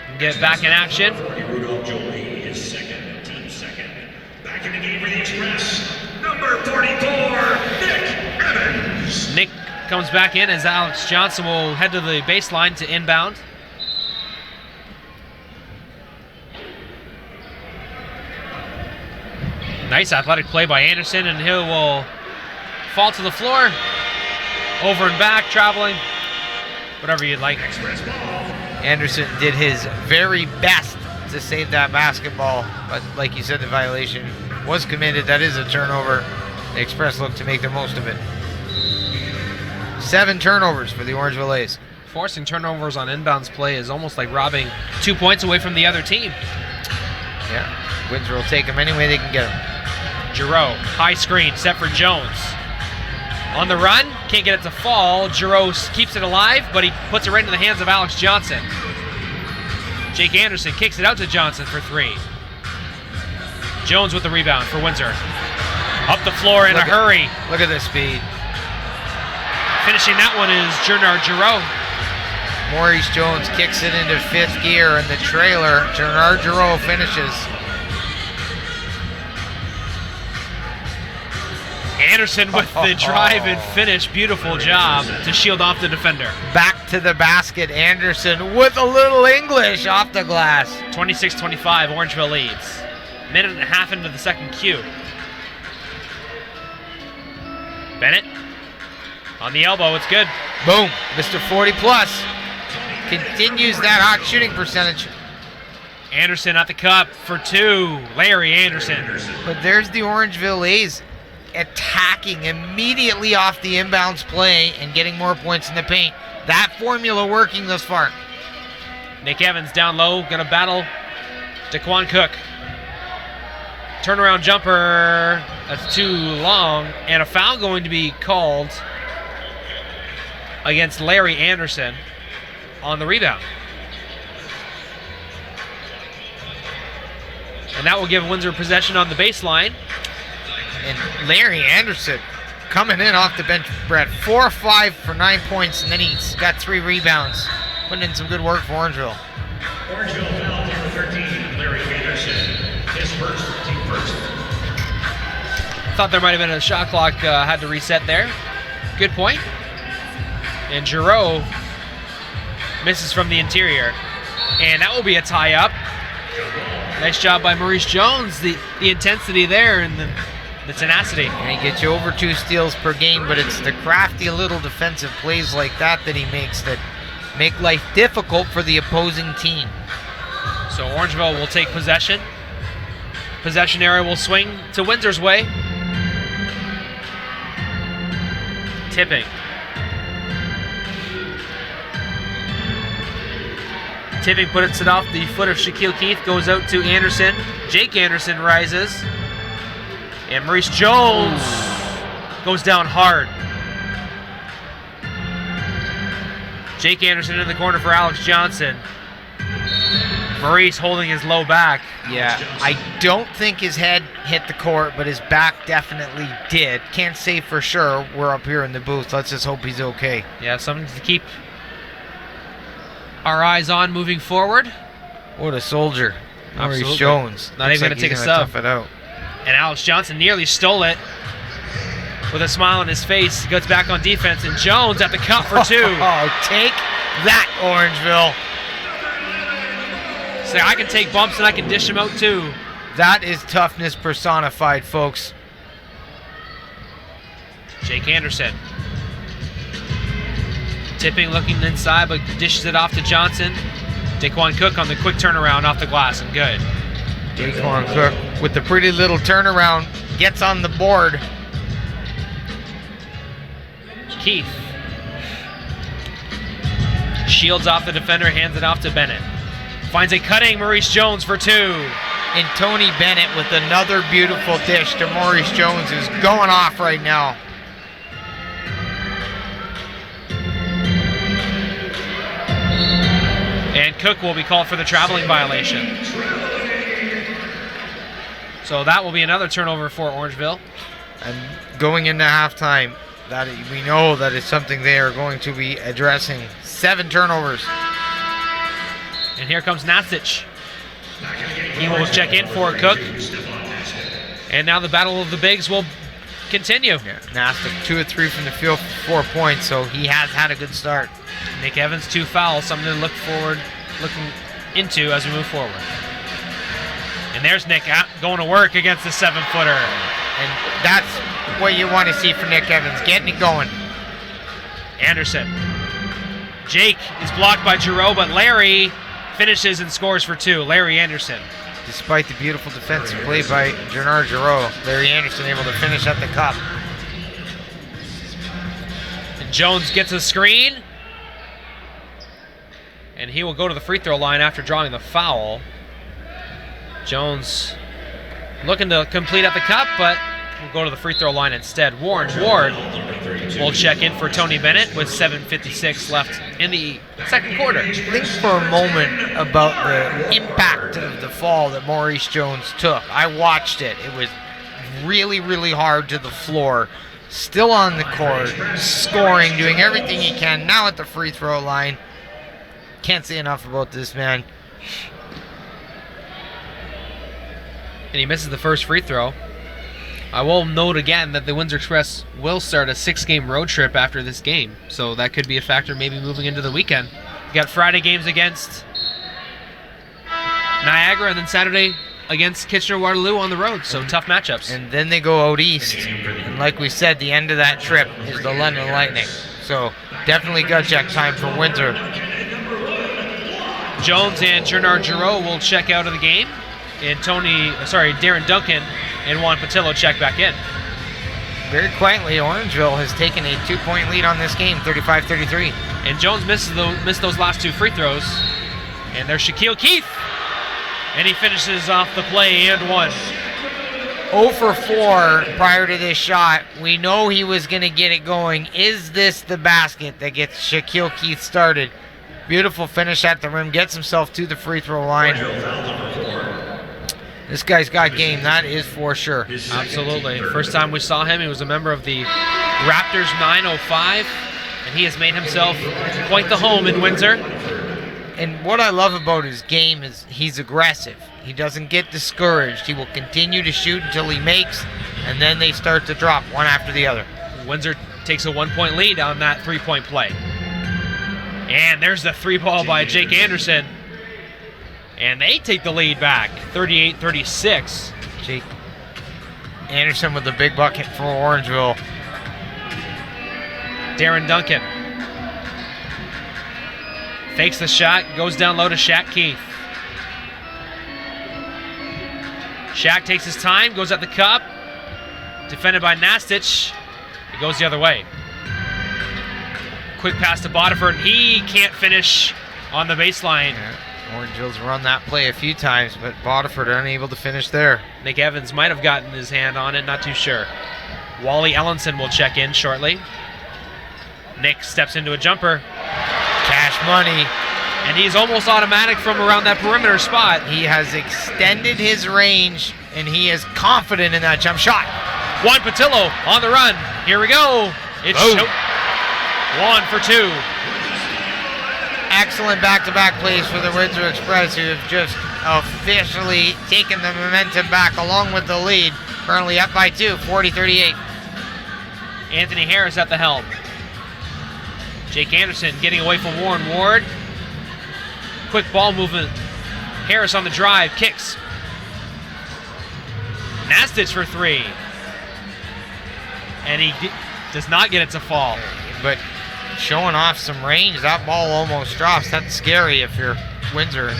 and get back in action. Rudolph Jolie is second, team second. Back in the game for the Express, number 44, Nick Evans. Nick comes back in as Alex Johnson will head to the baseline to inbound. Nice athletic play by Anderson, and he will fall to the floor. Over and back, traveling, whatever you'd like. Anderson did his very best to save that basketball, but like you said, the violation was committed. That is a turnover. The Express looked to make the most of it. 7 turnovers for the Orangeville A's. Forcing turnovers on inbounds play is almost like robbing 2 points away from the other team. Yeah, Windsor will take them any way they can get them. Giroux, high screen, set for Jones. On the run, can't get it to fall. Giroux keeps it alive, but he puts it right into the hands of Alex Johnson. Jake Anderson kicks it out to Johnson for 3. Jones with the rebound for Windsor. Up the floor in a hurry. Look at the speed. Finishing that one is Gernard Giroux. Maurice Jones kicks it into 5th gear, and the trailer, Gernard Giroux, finishes. Anderson with the drive and finish. Beautiful job to shield off the defender. Back to the basket, Anderson with a little English off the glass. 26-25, Orangeville leads. Minute and a half into the second Q. Bennett on the elbow, it's good. Boom, Mr. 40 plus. Continues that hot shooting percentage. Anderson at the cup for 2. Larry Anderson. But there's the Orangeville A's attacking immediately off the inbounds play and getting more points in the paint. That formula working thus far. Nick Evans down low, gonna battle Daquan Cook. Turnaround jumper, that's too long, and a foul going to be called against Larry Anderson on the rebound. And that will give Windsor possession on the baseline. And Larry Anderson coming in off the bench, Brett. 4 of 5 for 9 points, and then he's got 3 rebounds. Putting in some good work for Orangeville. Orangeville foul number 13, Larry Anderson. His first, team first. Thought there might have been a shot clock had to reset there. Good point. And Giroux misses from the interior. And that will be a tie-up. Nice job by Maurice Jones. The intensity there and the tenacity. And he gets you over 2 steals per game, but it's the crafty little defensive plays like that he makes that make life difficult for the opposing team. So Orangeville will take possession. Possession area will swing to Windsor's way. Tipping. Tipping puts it off the foot of Shaquille Keith, goes out to Anderson. Jake Anderson rises. And Maurice Jones goes down hard. Jake Anderson in the corner for Alex Johnson. Maurice holding his low back. Yeah, I don't think his head hit the court, but his back definitely did. Can't say for sure. We're up here in the booth. Let's just hope he's okay. Yeah, something to keep our eyes on moving forward. What a soldier. Maurice Absolutely. Jones. Not Looks even like gonna take he's a gonna sub. tough it out. And Alex Johnson nearly stole it. With a smile on his face, he goes back on defense, and Jones at the cup for 2. Oh, take that, Orangeville. Say, I can take bumps and I can dish them out too. That is toughness personified, folks. Jake Anderson. Tipping, looking inside, but dishes it off to Johnson. Daquan Cook on the quick turnaround off the glass, and good. Daquan Cook with the pretty little turnaround gets on the board. Keith. Shields off the defender, hands it off to Bennett. Finds a cutting Maurice Jones for 2. And Tony Bennett with another beautiful dish to Maurice Jones, who's going off right now. And Cook will be called for the traveling violation. So that will be another turnover for Orangeville. And going into halftime, that we know that is something they are going to be addressing. 7 turnovers. And here comes Nastich. He will check in for Cook. And now the battle of the bigs will continue. Yeah, Nastich 2 of 3 from the field for 4 points, so he has had a good start. Nick Evans 2 fouls, something to looking into as we move forward. And there's Nick going to work against the 7-footer. And that's what you want to see for Nick Evans, getting it going. Anderson. Jake is blocked by Giroux, but Larry finishes and scores for 2. Larry Anderson. Despite the beautiful defensive play by Gennard Giroux, Larry Anderson able to finish at the cup. And Jones gets a screen. And he will go to the free throw line after drawing the foul. Jones looking to complete at the cup, but will go to the free throw line instead. Warren Ward will check in for Tony Bennett with 7:56 left in the second quarter. Think for a moment about the impact of the fall that Maurice Jones took. I watched it. It was really, really hard to the floor. Still on the court, scoring, doing everything he can. Now at the free throw line. Can't say enough about this man. And he misses the first free throw. I will note again that the Windsor Express will start a 6-game road trip after this game. So that could be a factor maybe moving into the weekend. You got Friday games against Niagara and then Saturday against Kitchener-Waterloo on the road. So tough matchups. And then they go out east. And like we said, the end of that trip is the London Lightning. So definitely gut check time for Windsor. Jones and Gennard Giroux will check out of the game. And Darren Duncan and Juan Patillo check back in. Very quietly, Orangeville has taken a 2-point lead on this game, 35-33. And Jones missed those last 2 free throws. And there's Shaquille Keith. And he finishes off the play and 1. 0 for 4 prior to this shot. We know he was going to get it going. Is this the basket that gets Shaquille Keith started? Beautiful finish at the rim. Gets himself to the free throw line. This guy's got game, that is for sure. Absolutely. First time we saw him, he was a member of the Raptors 905, and he has made himself quite the home in Windsor. And what I love about his game is he's aggressive. He doesn't get discouraged. He will continue to shoot until he makes, and then they start to drop one after the other. Windsor takes a 1-point lead on that 3-point play. And there's the 3-ball by Jake Anderson. And they take the lead back, 38-36. Jake Anderson with the big bucket for Orangeville. Darren Duncan fakes the shot, goes down low to Shaq Keith. Shaq takes his time, goes at the cup. Defended by Nastich. It goes the other way. Quick pass to Bodiford. He can't finish on the baseline. Yeah. Orangeville's run that play a few times, but Bodiford unable to finish there. Nick Evans might have gotten his hand on it, not too sure. Wally Ellenson will check in shortly. Nick steps into a jumper. Cash money. And he's almost automatic from around that perimeter spot. He has extended his range, and he is confident in that jump shot. Juan Patillo on the run. Here we go. It's Juan for 2. Excellent back-to-back plays for the Windsor Express, who have just officially taken the momentum back along with the lead. Currently up by 2, 40-38. Anthony Harris at the helm. Jake Anderson getting away from Warren Ward. Quick ball movement. Harris on the drive, kicks. Nastich for three. And he does not get it to fall. But showing off some range, that ball almost drops. That's scary if you're Windsor.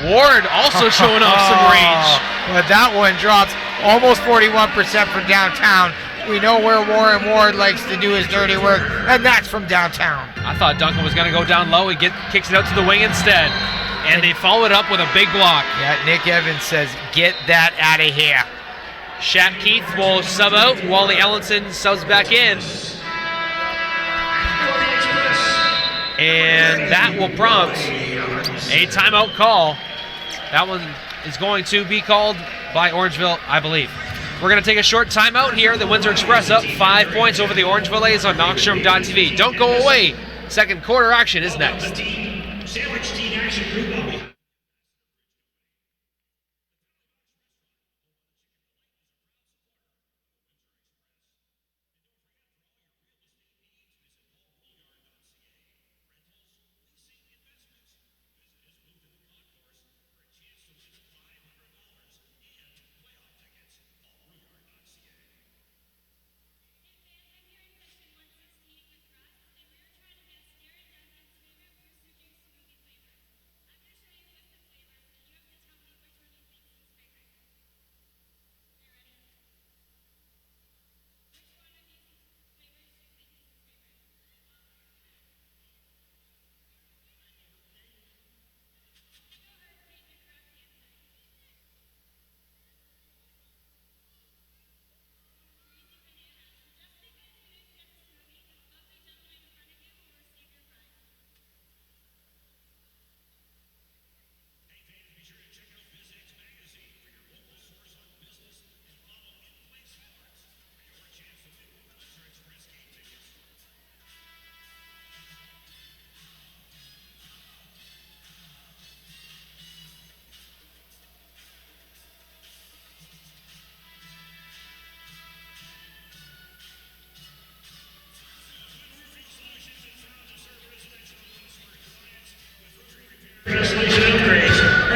Ward also showing off some range. But that one drops almost 41% from downtown. We know where Warren Ward likes to do his dirty work, and that's from downtown. I thought Duncan was going to go down low. He kicks it out to the wing instead. And they follow it up with a big block. Yeah, Nick Evans says, get that out of here. Shap Keith will sub out. Wally Ellenson subs back in. And that will prompt a timeout call. That one is going to be called by Orangeville, I believe. We're going to take a short timeout here. The Windsor Express up 5 points over the Orangeville A's on Knoxstrom.tv. Don't go away. Second quarter action is next. Sandwich team action group will be.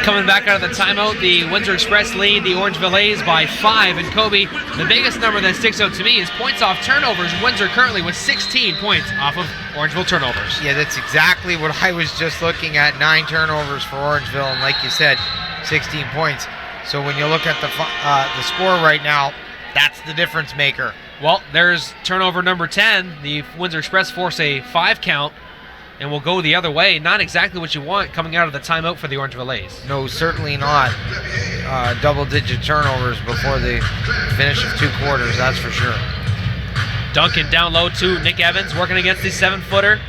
Coming back out of the timeout, the Windsor Express lead the Orangeville A's by 5. And Kobe, the biggest number that sticks out to me is points off turnovers. Windsor currently with 16 points off of Orangeville turnovers. Yeah, that's exactly what I was just looking at. 9 turnovers for Orangeville, and like you said, 16 points. So when you look at the score right now, that's the difference maker. Well, there's turnover number 10. The Windsor Express force a 5 count and will go the other way. Not exactly what you want coming out of the timeout for the Orangeville A's. No, certainly not. Double-digit turnovers before the finish of 2 quarters, that's for sure. Duncan down low to Nick Evans, working against the 7-footer.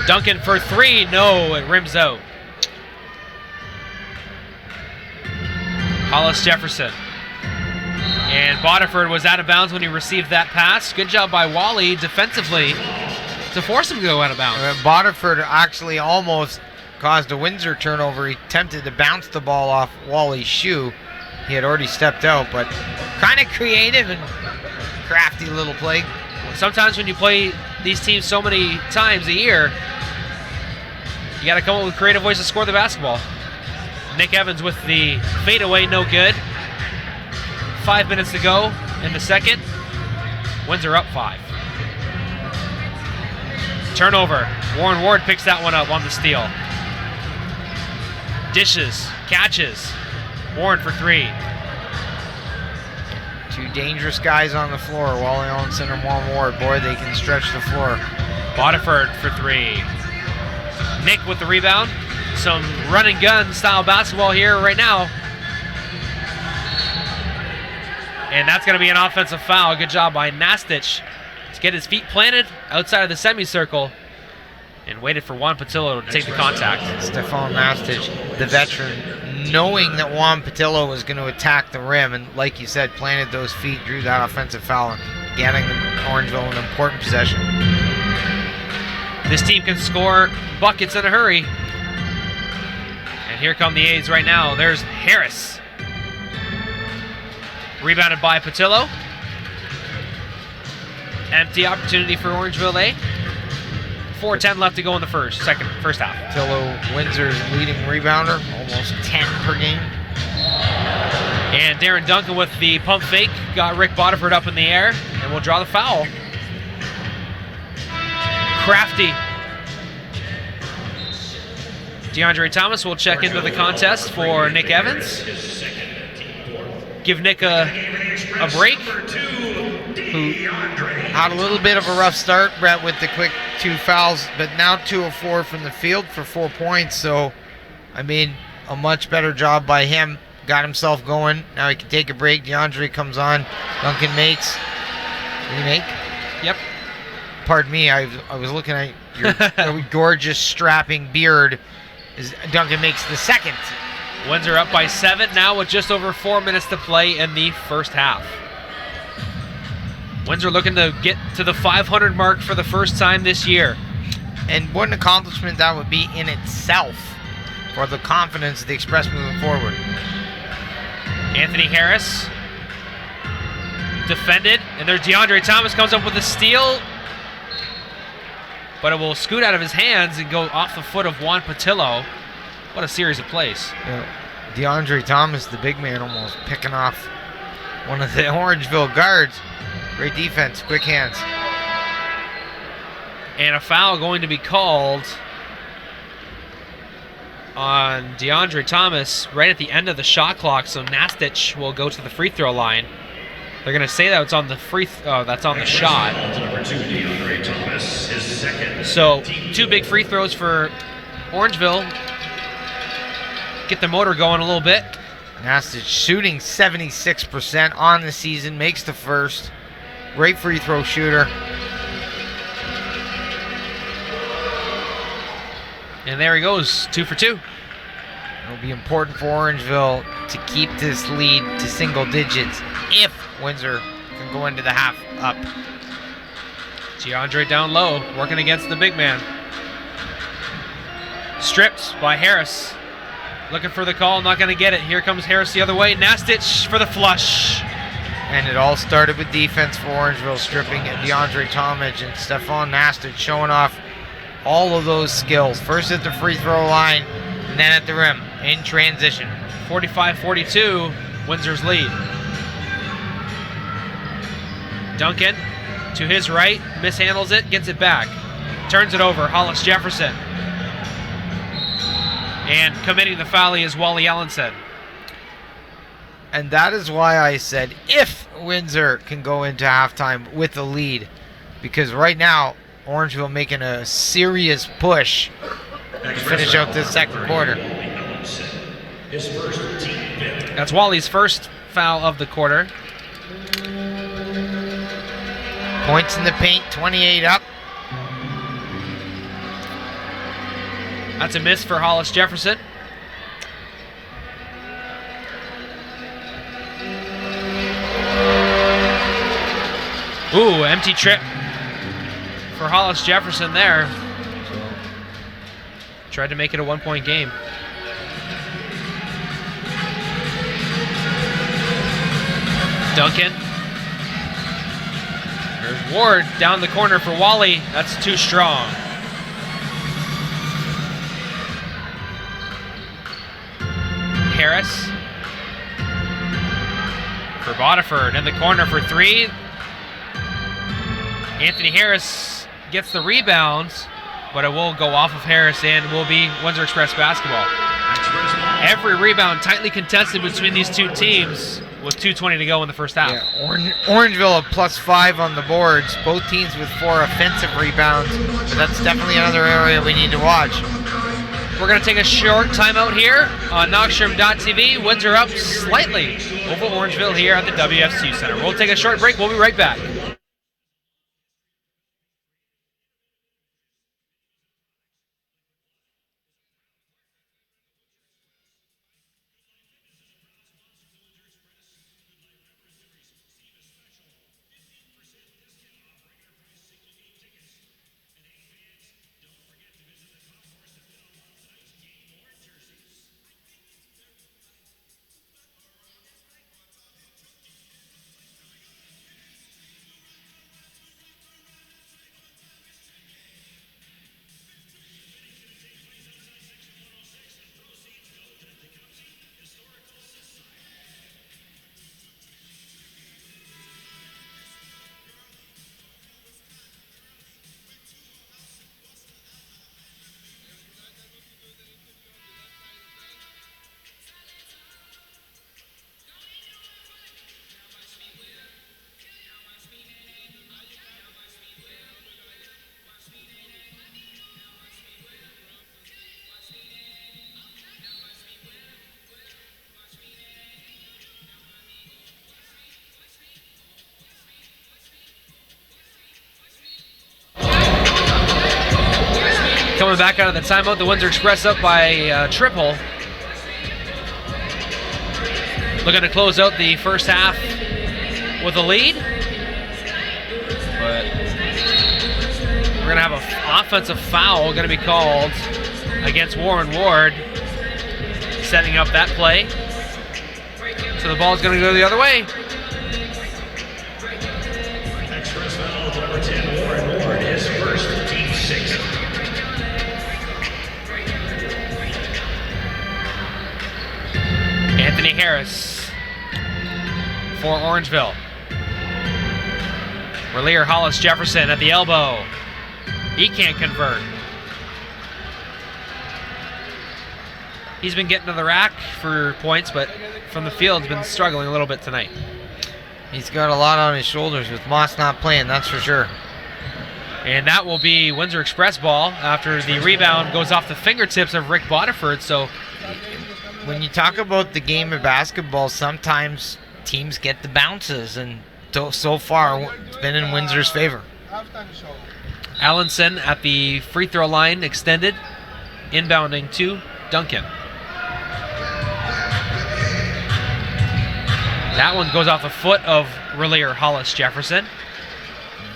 Duncan for 3, no, it rims out. Hollis Jefferson. And Bodiford was out of bounds when he received that pass. Good job by Wally defensively to force him to go out of bounds. Bodiford actually almost caused a Windsor turnover. He attempted to bounce the ball off Wally's shoe. He had already stepped out, but kind of creative and crafty little play. Sometimes when you play these teams so many times a year, you got to come up with creative ways to score the basketball. Nick Evans with the fadeaway, no good. 5 minutes to go in the second. Windsor up 5. Turnover. Warren Ward picks that one up on the steal. Dishes, catches. Warren for 3. 2 dangerous guys on the floor, Wally Ellenson and Warren Ward. Boy, they can stretch the floor. Bodiford for 3. Nick with the rebound. Some run and gun style basketball here right now. And that's going to be an offensive foul. Good job by Nastich to get his feet planted outside of the semicircle and waited for Juan Patillo to take the contact. Stefan Nastich, the veteran, knowing that Juan Patillo was going to attack the rim, and like you said, planted those feet, drew that offensive foul, and getting Orangeville an important possession. This team can score buckets in a hurry. And here come the A's right now. There's Harris. Rebounded by Patillo. Empty opportunity for Orangeville A. 4:10 left to go in the first half. Tillo, Windsor's leading rebounder, almost 10 per game. And Darren Duncan with the pump fake got Rick Bodiford up in the air and will draw the foul. Crafty. DeAndre Thomas will check into the contest for Nick Evans. Give Nick a break. Who had a little bit of a rough start, Brett, with the quick 2 fouls, but now 2 of 4 from the field for 4 points. So, I mean, a much better job by him. Got himself going. Now he can take a break. DeAndre comes on. Duncan makes. Did he make? Yep. Pardon me, I was looking at your gorgeous strapping beard. Duncan makes the second. Windsor up by 7 now with just over 4 minutes to play in the first half. Windsor looking to get to the 500 mark for the first time this year. And what an accomplishment that would be in itself for the confidence of the Express moving forward. Anthony Harris defended, and there DeAndre Thomas comes up with a steal, but it will scoot out of his hands and go off the foot of Juan Patillo. What a series of plays. DeAndre Thomas, the big man, almost picking off one of the Orangeville guards. Great defense, quick hands. And a foul going to be called on DeAndre Thomas right at the end of the shot clock, so Nastich will go to the free throw line. They're going to say that it's on the that's on the shot. Number 2, DeAndre Thomas, his second. So 2 big free throws for Orangeville. Get the motor going a little bit. Nastich shooting 76% on the season, makes the first. Great free throw shooter. And there he goes, 2 for 2. It'll be important for Orangeville to keep this lead to single digits if Windsor can go into the half up. DeAndre down low, working against the big man. Stripped by Harris. Looking for the call, not going to get it. Here comes Harris the other way. Nastich for the flush. And it all started with defense for Orangeville, stripping DeAndre Talmadge and Stephon Nastich showing off all of those skills. First at the free throw line, and then at the rim in transition. 45-42, Windsor's lead. Duncan to his right, mishandles it, gets it back. Turns it over, Hollis Jefferson. And committing the foul is Wally Allenson. And that is why I said if Windsor can go into halftime with the lead, because right now Orangeville making a serious push to finish out this second quarter. His first team fifth. That's Wally's first foul of the quarter. Points in the paint, 28 up. That's a miss for Hollis Jefferson. Ooh, empty trip for Hollis Jefferson there. Tried to make it a 1-point game. Duncan. There's Ward down the corner for Wally. That's too strong. Harris for Bodiford in the corner for 3. Anthony Harris gets the rebounds, but it will go off of Harris and will be Windsor Express basketball. Every rebound tightly contested between these two teams with 2:20 to go in the first half. Yeah, Orangeville a +5 on the boards. Both teams with 4 offensive rebounds. But that's definitely another area we need to watch. We're going to take a short timeout here on Knoxstrom.tv. Windsor up slightly over Orangeville here at the WFCU Center. We'll take a short break. We'll be right back. Coming back out of the timeout, the Windsor Express up by triple. Looking to close out the first half with a lead. But we're going to have an offensive foul going to be called against Warren Ward, setting up that play. So the ball's going to go the other way. Express foul, number 10, Warren Ward, his first, team 6. Anthony Harris for Orangeville. Relier Hollis Jefferson at the elbow. He can't convert. He's been getting to the rack for points, but from the field has been struggling a little bit tonight. He's got a lot on his shoulders with Moss not playing, that's for sure. And that will be Windsor Express ball after the rebound goes off the fingertips of Rick Bodiford. So when you talk about the game of basketball, sometimes teams get the bounces, and so far it's been in Windsor's favor. Allenson at the free throw line extended, inbounding to Duncan. That one goes off the foot of Relier Hollis Jefferson.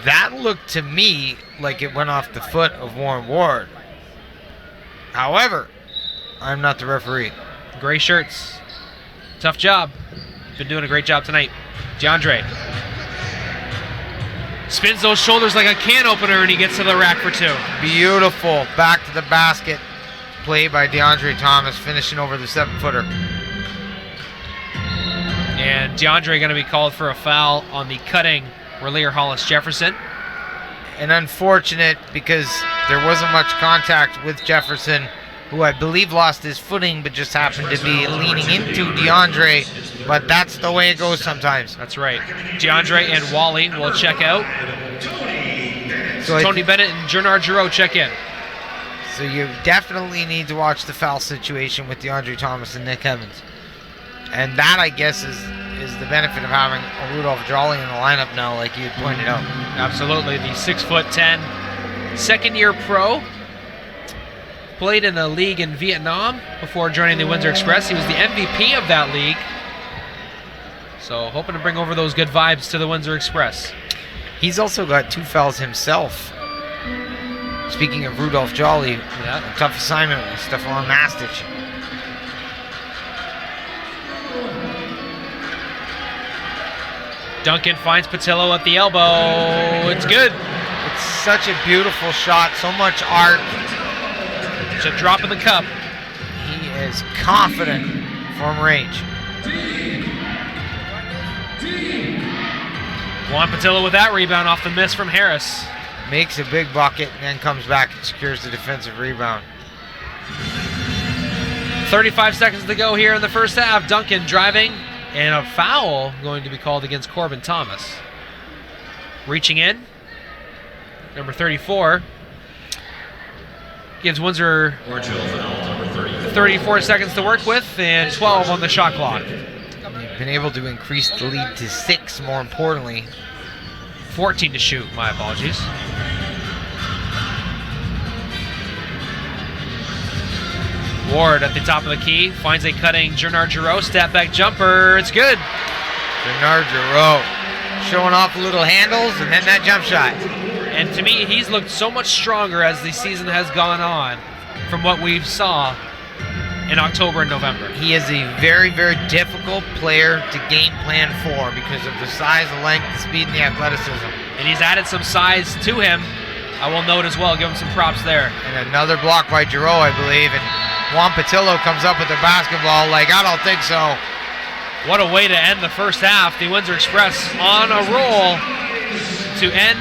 That looked to me like it went off the foot of Warren Ward. However, I'm not the referee. Gray shirts. Tough job. Been doing a great job tonight. DeAndre spins those shoulders like a can opener, and he gets to the rack for 2. Beautiful back to the basket play by DeAndre Thomas, finishing over the 7-footer. And DeAndre going to be called for a foul on the cutting Relier Hollis Jefferson. And unfortunate because there wasn't much contact with Jefferson, who I believe lost his footing but just happened to be leaning into DeAndre. But that's the way it goes sometimes. That's right. DeAndre and Wally will check out. So Tony Bennett and Gernard Giroux check in. So you definitely need to watch the foul situation with DeAndre Thomas and Nick Evans. And that, I guess, is the benefit of having a Rudolph Jolly in the lineup now, like you had pointed out. Absolutely. The 6'10", second-year pro. Played in a league in Vietnam before joining the Windsor Express. He was the MVP of that league. So hoping to bring over those good vibes to the Windsor Express. He's also got 2 fouls himself. Speaking of Rudolph Jolly, a tough assignment with Stefan Mastic. Duncan finds Patillo at the elbow. It's good. It's such a beautiful shot, so much art. It's a drop in the cup. He is confident from range. Juan Patillo with that rebound off the miss from Harris. Makes a big bucket and then comes back and secures the defensive rebound. 35 seconds to go here in the first half. Duncan driving, and a foul going to be called against Corbin Thomas. Reaching in, number 34. Gives Windsor 34 seconds to work with and 12 on the shot clock. They've been able to increase the lead to 6, more importantly. 14 to shoot, my apologies. Ward at the top of the key, finds a cutting Gernard Giroux, step back jumper, it's good. Gernard Giroux showing off little handles and then that jump shot. And to me, he's looked so much stronger as the season has gone on from what we saw in October and November. He is a very, very difficult player to game plan for because of the size, the length, the speed, and the athleticism. And he's added some size to him. I will note as well, give him some props there. And another block by Giroux, I believe. And Juan Patillo comes up with the basketball like, I don't think so. What a way to end the first half. The Windsor Express on a roll to end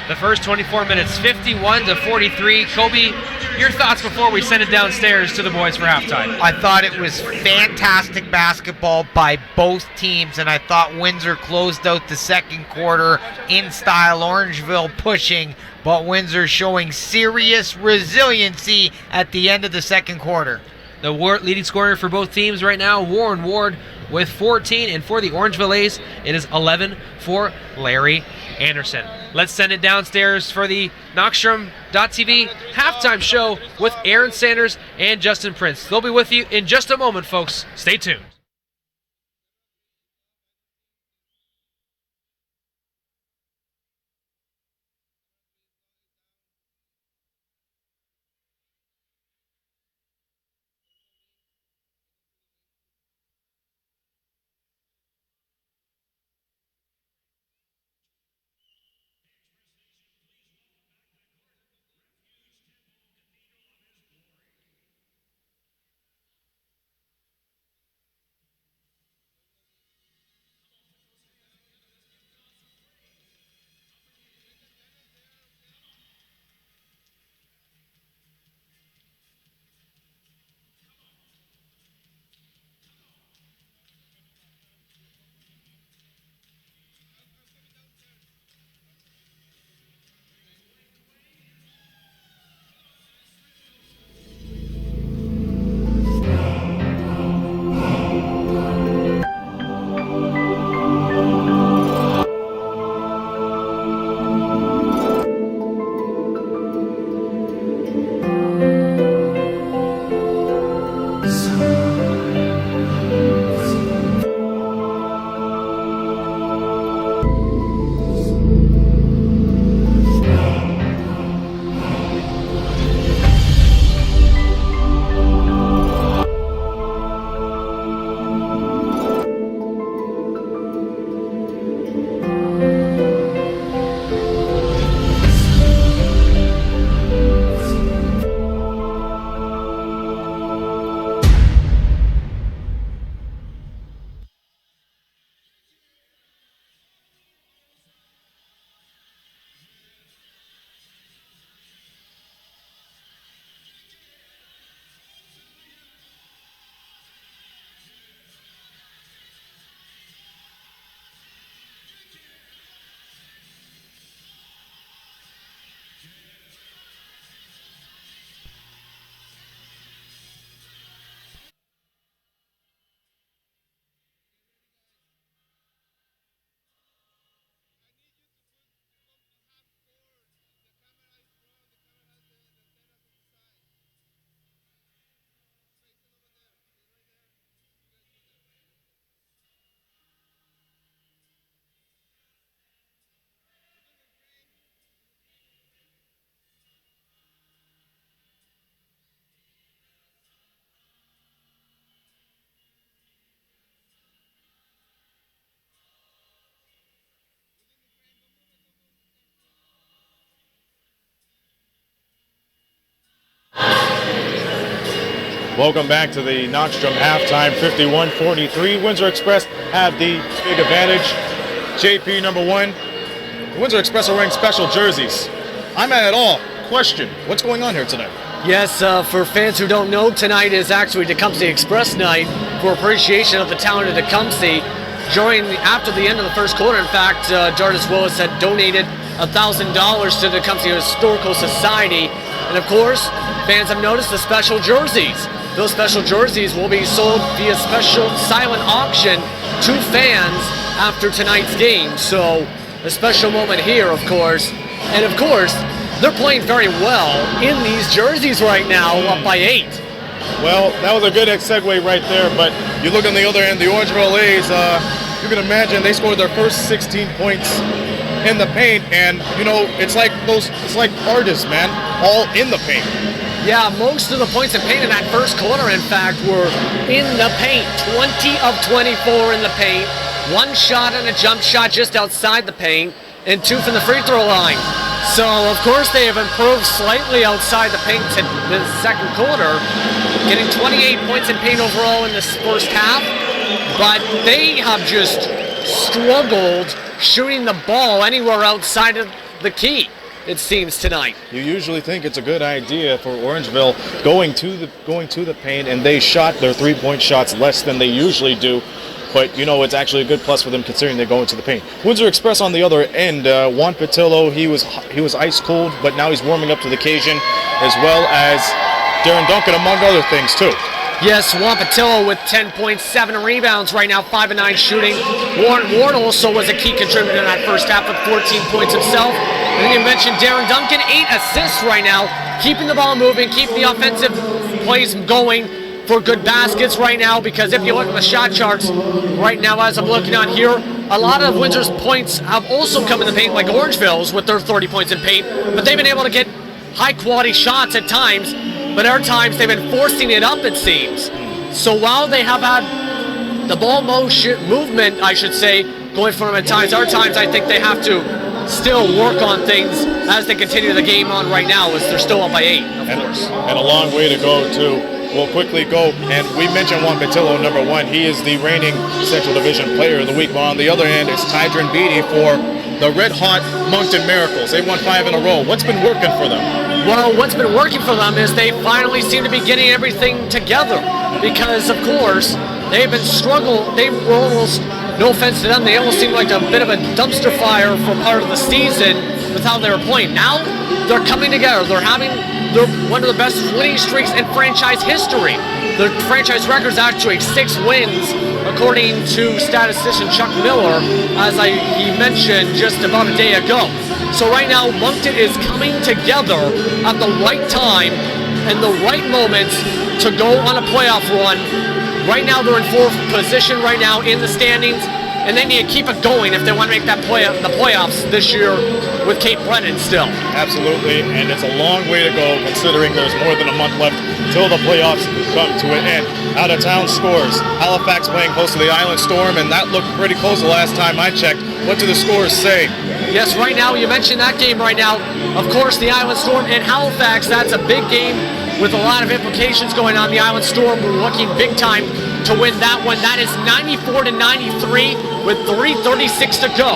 the first 24 minutes, 51-43. Kobe, your thoughts before we send it downstairs to the boys for halftime? I thought it was fantastic basketball by both teams, and I thought Windsor closed out the second quarter in style. Orangeville pushing, but Windsor showing serious resiliency at the end of the second quarter. The leading scorer for both teams right now, Warren Ward, with 14. And for the Orangeville A's, it is 11 for Larry Anderson. Let's send it downstairs for the Knockstrom.tv halftime show with Aaron Sanders and Justin Prince. They'll be with you in just a moment, folks. Stay tuned. Welcome back to the Knockstrom halftime, 51-43. Windsor Express have the big advantage. JP number one. The Windsor Express are wearing special jerseys. I'm at all. Question, what's going on here tonight? Yes, for fans who don't know, tonight is actually Tecumseh Express night for appreciation of the talent of Tecumseh. After the end of the first quarter, in fact, Jardis Willis had donated $1,000 to the Tecumseh Historical Society. And of course, fans have noticed the special jerseys. Those special jerseys will be sold via special silent auction to fans after tonight's game. So, a special moment here, of course. And of course, they're playing very well in these jerseys right now, up by 8. Well, that was a good segue right there, but you look on the other end, the Orangeville A's, you can imagine they scored their first 16 points in the paint, and you know, it's like artists, man, all in the paint. Yeah, most of the points in paint in that first quarter, in fact, were in the paint. 20 of 24 in the paint, 1 shot and a jump shot just outside the paint, and 2 from the free throw line. So, of course, they have improved slightly outside the paint in the second quarter, getting 28 points in paint overall in this first half, but they have just struggled shooting the ball anywhere outside of the key, it seems, tonight. You usually think it's a good idea for Orangeville going to the paint, and they shot their 3-point shots less than they usually do. But, you know, it's actually a good plus for them considering they're going to the paint. Windsor Express on the other end, Juan Patillo, he was ice cold, but now he's warming up to the occasion, as well as Darren Duncan, among other things, too. Yes, Wampatillo with 10.7 rebounds right now, 5 of 9 shooting. Warren Ward also was a key contributor in that first half with 14 points himself. And then you mentioned Darren Duncan, 8 assists right now, keeping the ball moving, keeping the offensive plays going for good baskets right now, because if you look at the shot charts right now as I'm looking on here, a lot of Windsor's points have also come in the paint, like Orangeville's with their 30 points in paint, but they've been able to get high quality shots at times, but other times they've been forcing it up, it seems. So while they have had the ball movement, I should say, going for them at times, other times I think they have to still work on things as they continue the game on right now, as they're still up by 8, of course. And a long way to go, too. We'll quickly go, and we mentioned Juan Patillo, number 1. He is the reigning Central Division Player of the Week. But on the other hand, it's Tydron Beatty for the red-hot Moncton Miracles. They won 5 in a row. What's been working for them? Well, what's been working for them is they finally seem to be getting everything together, because, of course, they've been struggling. They were almost, no offense to them, they almost seemed like a bit of a dumpster fire for part of the season with how they were playing. Now they're coming together. They're one of the best winning streaks in franchise history. The franchise record is actually 6 wins, according to statistician Chuck Miller, as he mentioned just about a day ago. So right now, Moncton is coming together at the right time and the right moments to go on a playoff run. Right now, they're in 4th position right now in the standings, and they need to keep it going if they want to make that the playoffs this year with Cape Breton still. Absolutely, and it's a long way to go considering there's more than a month left till the playoffs come to an end. Out of town scores. Halifax playing close to the Island Storm, and that looked pretty close the last time I checked. What do the scores say? Yes, right now, you mentioned that game right now. Of course, the Island Storm and Halifax, that's a big game with a lot of implications going on. The Island Storm were looking big time to win that one. That is 94-93 with 3:36 to go.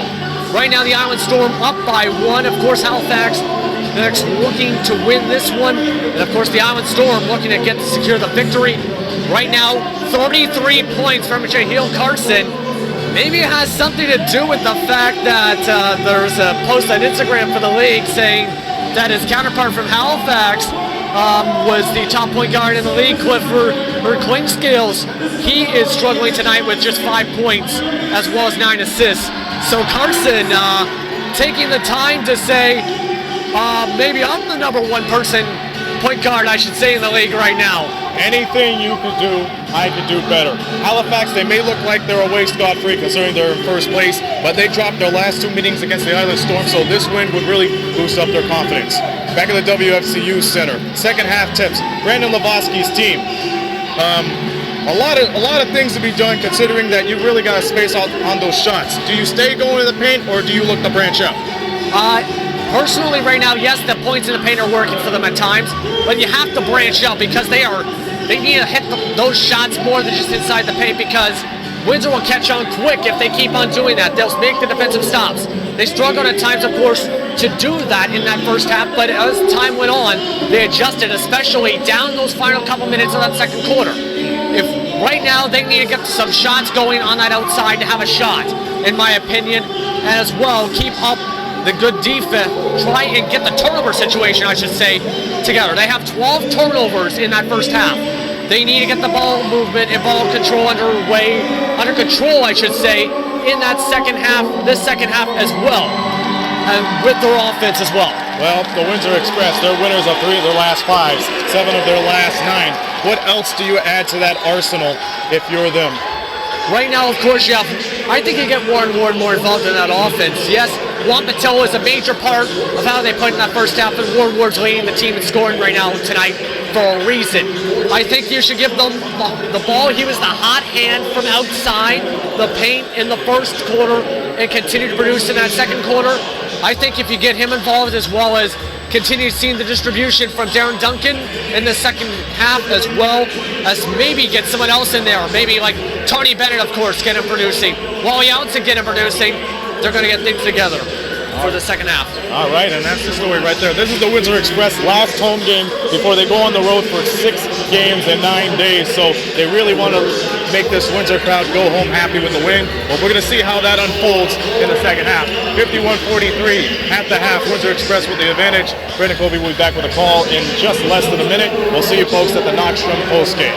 Right now, the Island Storm up by 1. Of course, Halifax next looking to win this one. And of course, the Island Storm looking to secure the victory. Right now, 33 points from Jaheel Carson. Maybe it has something to do with the fact that there's a post on Instagram for the league saying that his counterpart from Halifax was the top point guard in the league, Clifford Klingscales. He is struggling tonight with just 5 points as well as 9 assists. So Carson taking the time to say, maybe I'm the number 1 person, point guard I should say, in the league right now. Anything you could do, I could do better. Halifax, they may look like they're away scot-free considering they're in first place, but they dropped their last 2 meetings against the Island Storm, so this win would really boost up their confidence. Back at the WFCU Center, second half tips. Brandon Lavoski's team. A lot of things to be done considering that you really got to space out on those shots. Do you stay going to the paint or do you look to branch out? Personally, right now, yes, the points in the paint are working for them at times, but you have to branch out because they need to hit those shots more than just inside the paint, because Windsor will catch on quick if they keep on doing that. They'll make the defensive stops. They struggled at times, of course, to do that in that first half, but as time went on, they adjusted, especially down those final couple minutes of that second quarter. If right now they need to get some shots going on that outside to have a shot, in my opinion, and as well keep up the good defense, try and get the turnover situation, I should say, together. They have 12 turnovers in that first half. They need to get the ball movement and ball control under control, I should say, in that second half, this second half as well, and with their offense as well. Well, the Windsor Express, they're winners of 3 of their last 5, 7 of their last 9. What else do you add to that arsenal if you're them? Right now, of course, I think you get Warren Ward more involved in that offense. Yes, Juan Patillo is a major part of how they played in that first half, and Warren Ward's leading the team in scoring right now tonight for a reason. I think you should give them the ball. He was the hot hand from outside the paint in the first quarter and continue to produce in that second quarter. I think if you get him involved, as well as continue seeing the distribution from Darren Duncan in the second half, as well as maybe get someone else in there, maybe like Tony Bennett, of course, get him producing. Wally Ounson get him producing. They're going to get things together for the second half. All right, and that's the story right there. This is the Windsor Express last home game before they go on the road for 6 games in 9 days. So they really want to make this Windsor crowd go home happy with the win. But we're going to see how that unfolds in the second half. 51-43 at the half. Windsor Express with the advantage. Brendan Colby will be back with a call in just less than a minute. We'll see you folks at the Knoxstrom post game.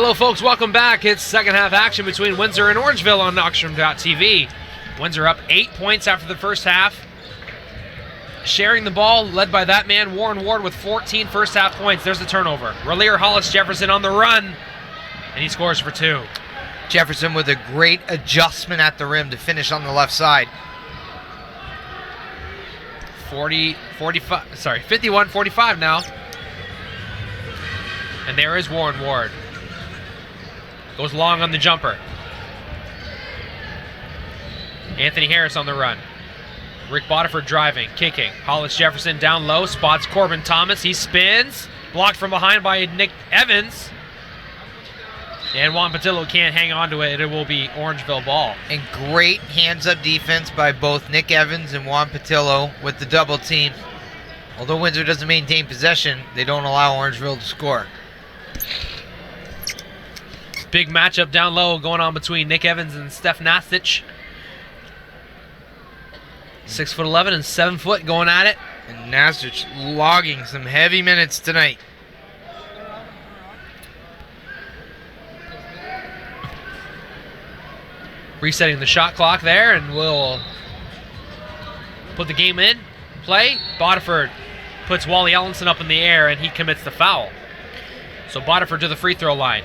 Hello, folks. Welcome back. It's second half action between Windsor and Orangeville on Knoxroom.tv. Windsor up 8 points after the first half. Sharing the ball, led by that man, Warren Ward, with 14 first half points. There's the turnover. Relier Hollis Jefferson on the run, and he scores for 2. Jefferson with a great adjustment at the rim to finish on the left side. 51-45 now. And there is Warren Ward. Goes long on the jumper. Anthony Harris on the run. Rick Bodiford driving, kicking. Hollis Jefferson down low, spots Corbin Thomas. He spins. Blocked from behind by Nick Evans. And Juan Patillo can't hang on to it. It will be Orangeville ball. And great hands-up defense by both Nick Evans and Juan Patillo with the double team. Although Windsor doesn't maintain possession, they don't allow Orangeville to score. Big matchup down low going on between Nick Evans and Steph Nastich. 6'11" and 7 foot going at it. And Nastich logging some heavy minutes tonight. Resetting the shot clock there, and we'll put the game in play. Bodiford puts Wally Ellenson up in the air, and he commits the foul. So Bodiford to the free throw line.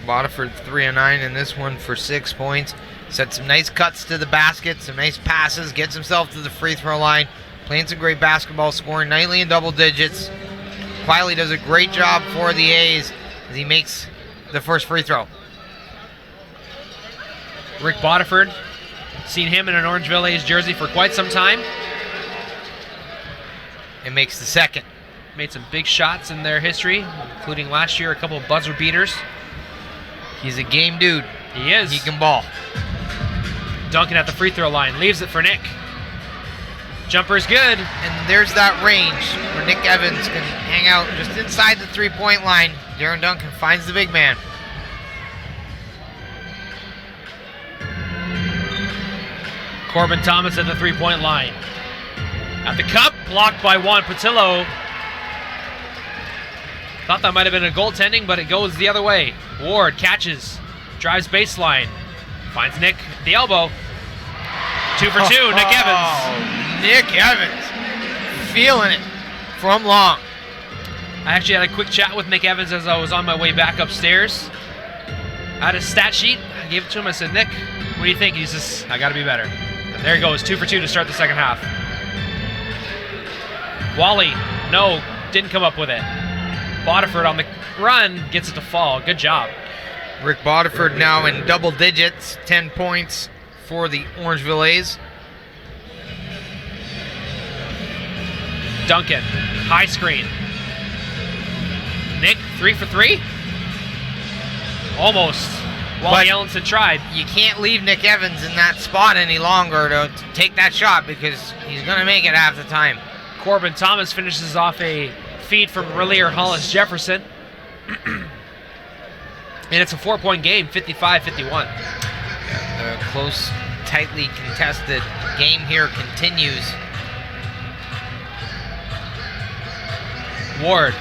Bodiford 3 of 9 in this one for 6 points. Set some nice cuts to the basket, some nice passes, gets himself to the free throw line. Playing some great basketball, scoring nightly in double digits. Quiley does a great job for the A's as he makes the first free throw. Rick Bodiford, seen him in an Orangeville A's jersey for quite some time. And makes the second. Made some big shots in their history, including last year a couple of buzzer beaters. He's a game dude. He is. He can ball. Duncan at the free throw line, leaves it for Nick. Jumper's good. And there's that range where Nick Evans can hang out just inside the three-point line. Darren Duncan finds the big man. Corbin Thomas at the three-point line. At the cup, blocked by Juan Patillo. Thought that might have been a goaltending, but it goes the other way. Ward catches, drives baseline, finds Nick at the elbow. 2 for 2, Nick Evans. Nick Evans feeling it from long. I actually had a quick chat with Nick Evans as I was on my way back upstairs. I had a stat sheet. I gave it to him. I said, Nick, what do you think? He says, I got to be better. And there he goes, 2 for 2 to start the second half. Wally, no, didn't come up with it. Bodiford on the run, gets it to fall. Good job. Rick Bodiford now in double digits, 10 points for the Orangeville A's. Duncan, high screen. Nick, 3 for 3? Almost. Wally Ellenson tried. You can't leave Nick Evans in that spot any longer to take that shot because he's going to make it half the time. Corbin Thomas finishes off a feed from Relier Hollis Jefferson. And it's a 4-point game, 55-51. The close, tightly contested game here continues. Ward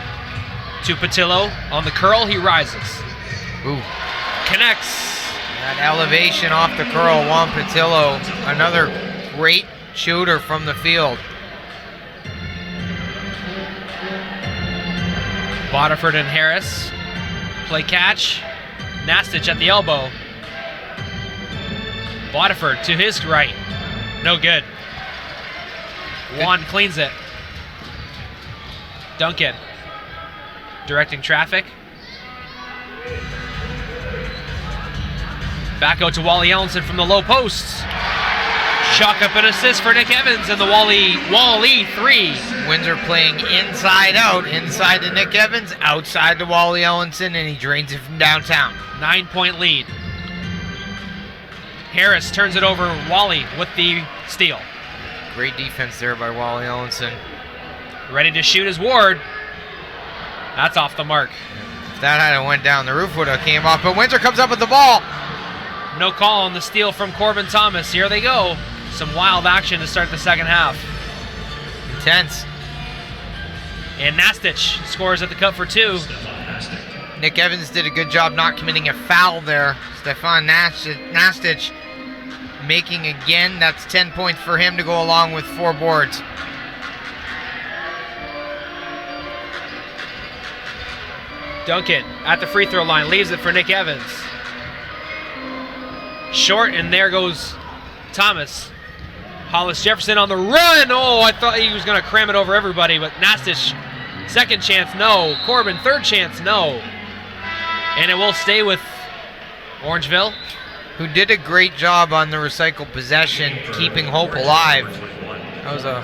to Patillo. On the curl, he rises. Ooh. Connects. That elevation off the curl, Juan Patillo, another great shooter from the field. Bodiford and Harris play catch. Nastich at the elbow. Bodiford to his right. No good. Juan cleans it. Duncan directing traffic. Back out to Wally Ellenson from the low post. Chalk up an assist for Nick Evans and the Wally 3. Windsor playing inside out, inside to Nick Evans, outside to Wally Ellenson, and he drains it from downtown. 9-point lead. Harris turns it over. Wally with the steal. Great defense there by Wally Ellenson. Ready to shoot is Ward. That's off the mark. If that hadn't went down, the roof would have came off, but Windsor comes up with the ball. No call on the steal from Corbin Thomas. Here they go. Some wild action to start the second half. Intense. And Nastich scores at the cup for 2. Nick Evans did a good job not committing a foul there. Stefan Nastic making again. That's 10 points for him to go along with 4 boards. Duncan at the free throw line, leaves it for Nick Evans. Short, and there goes Thomas. Hollis Jefferson on the run. Oh, I thought he was going to cram it over everybody, but Nastich, second chance, no. Corbin, third chance, no. And it will stay with Orangeville, who did a great job on the recycled possession, keeping hope alive. That was a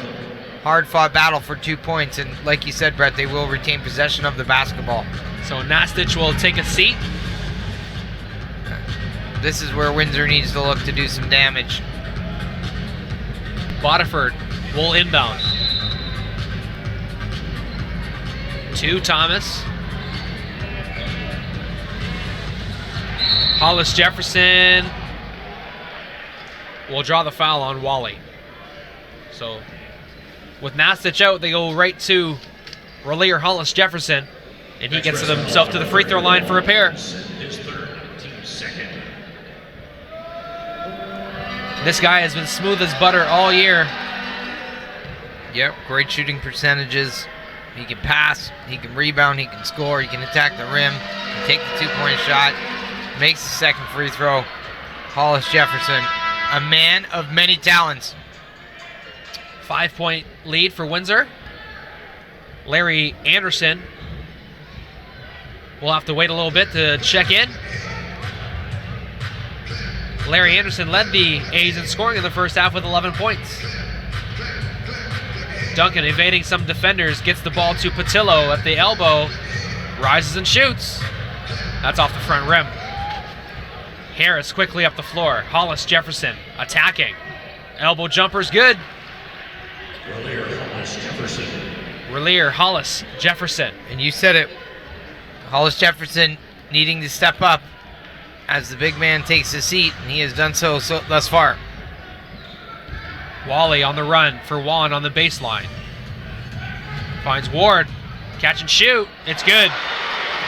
hard-fought battle for 2 points, and like you said, Brett, they will retain possession of the basketball. So Nastich will take a seat. This is where Windsor needs to look to do some damage. Bodiford will inbound. To Thomas. Hollis Jefferson will draw the foul on Wally. So with Nastich out, they go right to Relier Hollis Jefferson, and he gets himself to the free throw line for a pair. This guy has been smooth as butter all year. Yep, great shooting percentages. He can pass, he can rebound, he can score, he can attack the rim, he can take the 2-point shot, makes the second free throw. Hollis Jefferson, a man of many talents. 5-point lead for Windsor. Larry Anderson will have to wait a little bit to check in. Larry Anderson led the A's in scoring in the first half with 11 points. Duncan evading some defenders, gets the ball to Patillo at the elbow, rises and shoots. That's off the front rim. Harris quickly up the floor. Hollis Jefferson attacking. Elbow jumper's good. Relier Hollis Jefferson. And you said it, Hollis Jefferson needing to step up as the big man takes his seat, and he has done so thus far. Wally on the run for Juan on the baseline. Finds Ward. Catch and shoot. It's good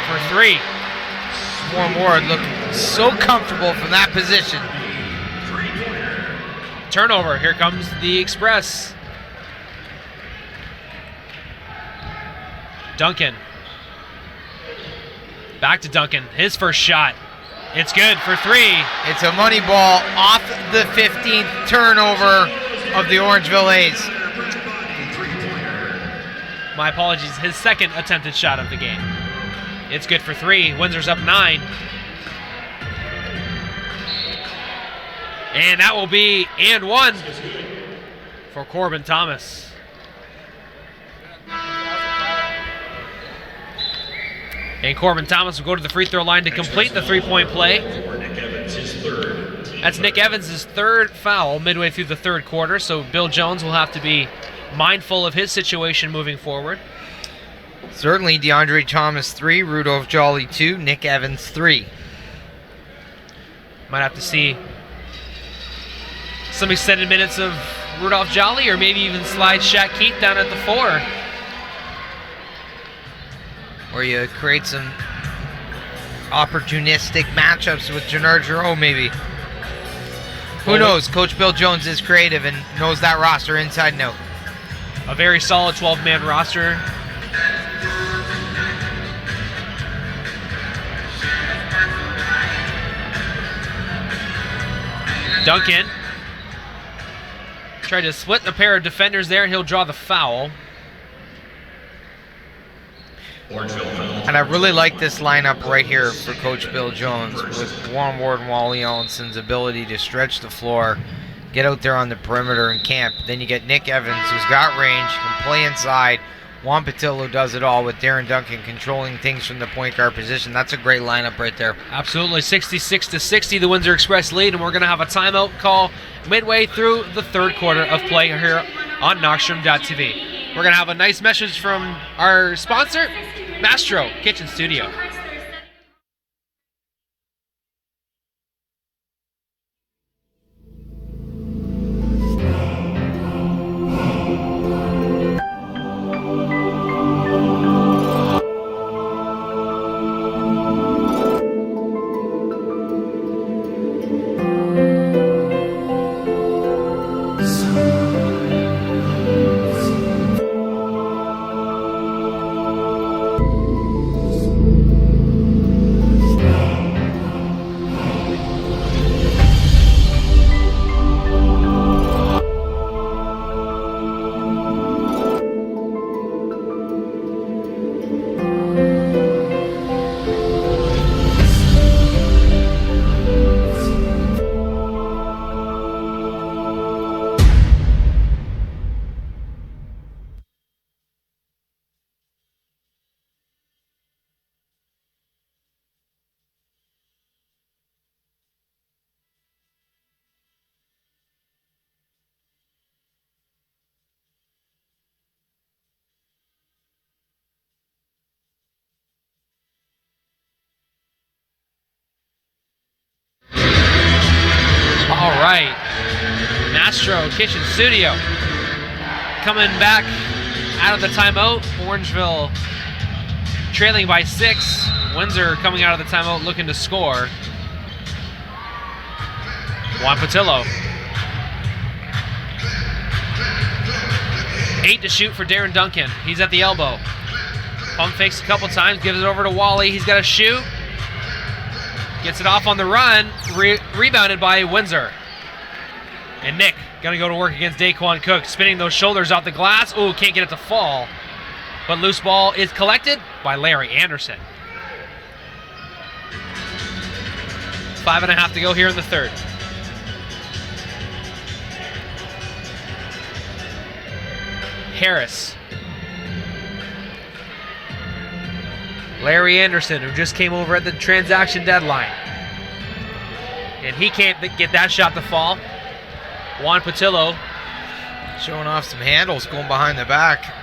for 3. Warren Ward looked so comfortable from that position. Turnover. Here comes the Express. Duncan. Back to Duncan. His first shot. It's good for 3. It's a money ball off the 15th turnover of the Orangeville A's. My apologies. His second attempted shot of the game. It's good for 3. Windsor's up 9. And that will be and 1 for Corbin Thomas. And Corbin Thomas will go to the free throw line to complete the 3-point play. That's Nick Evans' third foul midway through the third quarter, so Bill Jones will have to be mindful of his situation moving forward. Certainly DeAndre Thomas 3, Rudolph Jolly 2, Nick Evans 3. Might have to see some extended minutes of Rudolph Jolly, or maybe even slide Shaq Keith down at the 4. Or you create some opportunistic matchups with Jannard Giroux, maybe. Who knows? Coach Bill Jones is creative and knows that roster inside and out. A very solid 12-man roster. Duncan tried to split a pair of defenders there, and he'll draw the foul. And I really like this lineup right here for Coach Bill Jones with Juan Ward and Wally Ellenson's ability to stretch the floor, get out there on the perimeter and camp. Then you get Nick Evans, who's got range, can play inside. Juan Patillo does it all with Darren Duncan controlling things from the point guard position. That's a great lineup right there. Absolutely. 66-60, the Windsor Express lead, and we're going to have a timeout call midway through the third quarter of play here on Knoxstrom.tv. We're going to have a nice message from our sponsor, Mastro Kitchen Studio. right. Mastro Kitchen Studio coming back out of the timeout. Orangeville trailing by 6. Windsor coming out of the timeout looking to score. Juan Patillo. 8 to shoot for Darren Duncan. He's at the elbow. Pump fakes a couple times, gives it over to Wally. He's got to shoot. Gets it off on the run. Rebounded by Windsor. And Nick gonna go to work against Daquan Cook, spinning those shoulders off the glass. Ooh, can't get it to fall. But loose ball is collected by Larry Anderson. 5.5 to go here in the third. Harris. Larry Anderson, who just came over at the transaction deadline. And he can't get that shot to fall. Juan Patillo. Showing off some handles, going behind the back.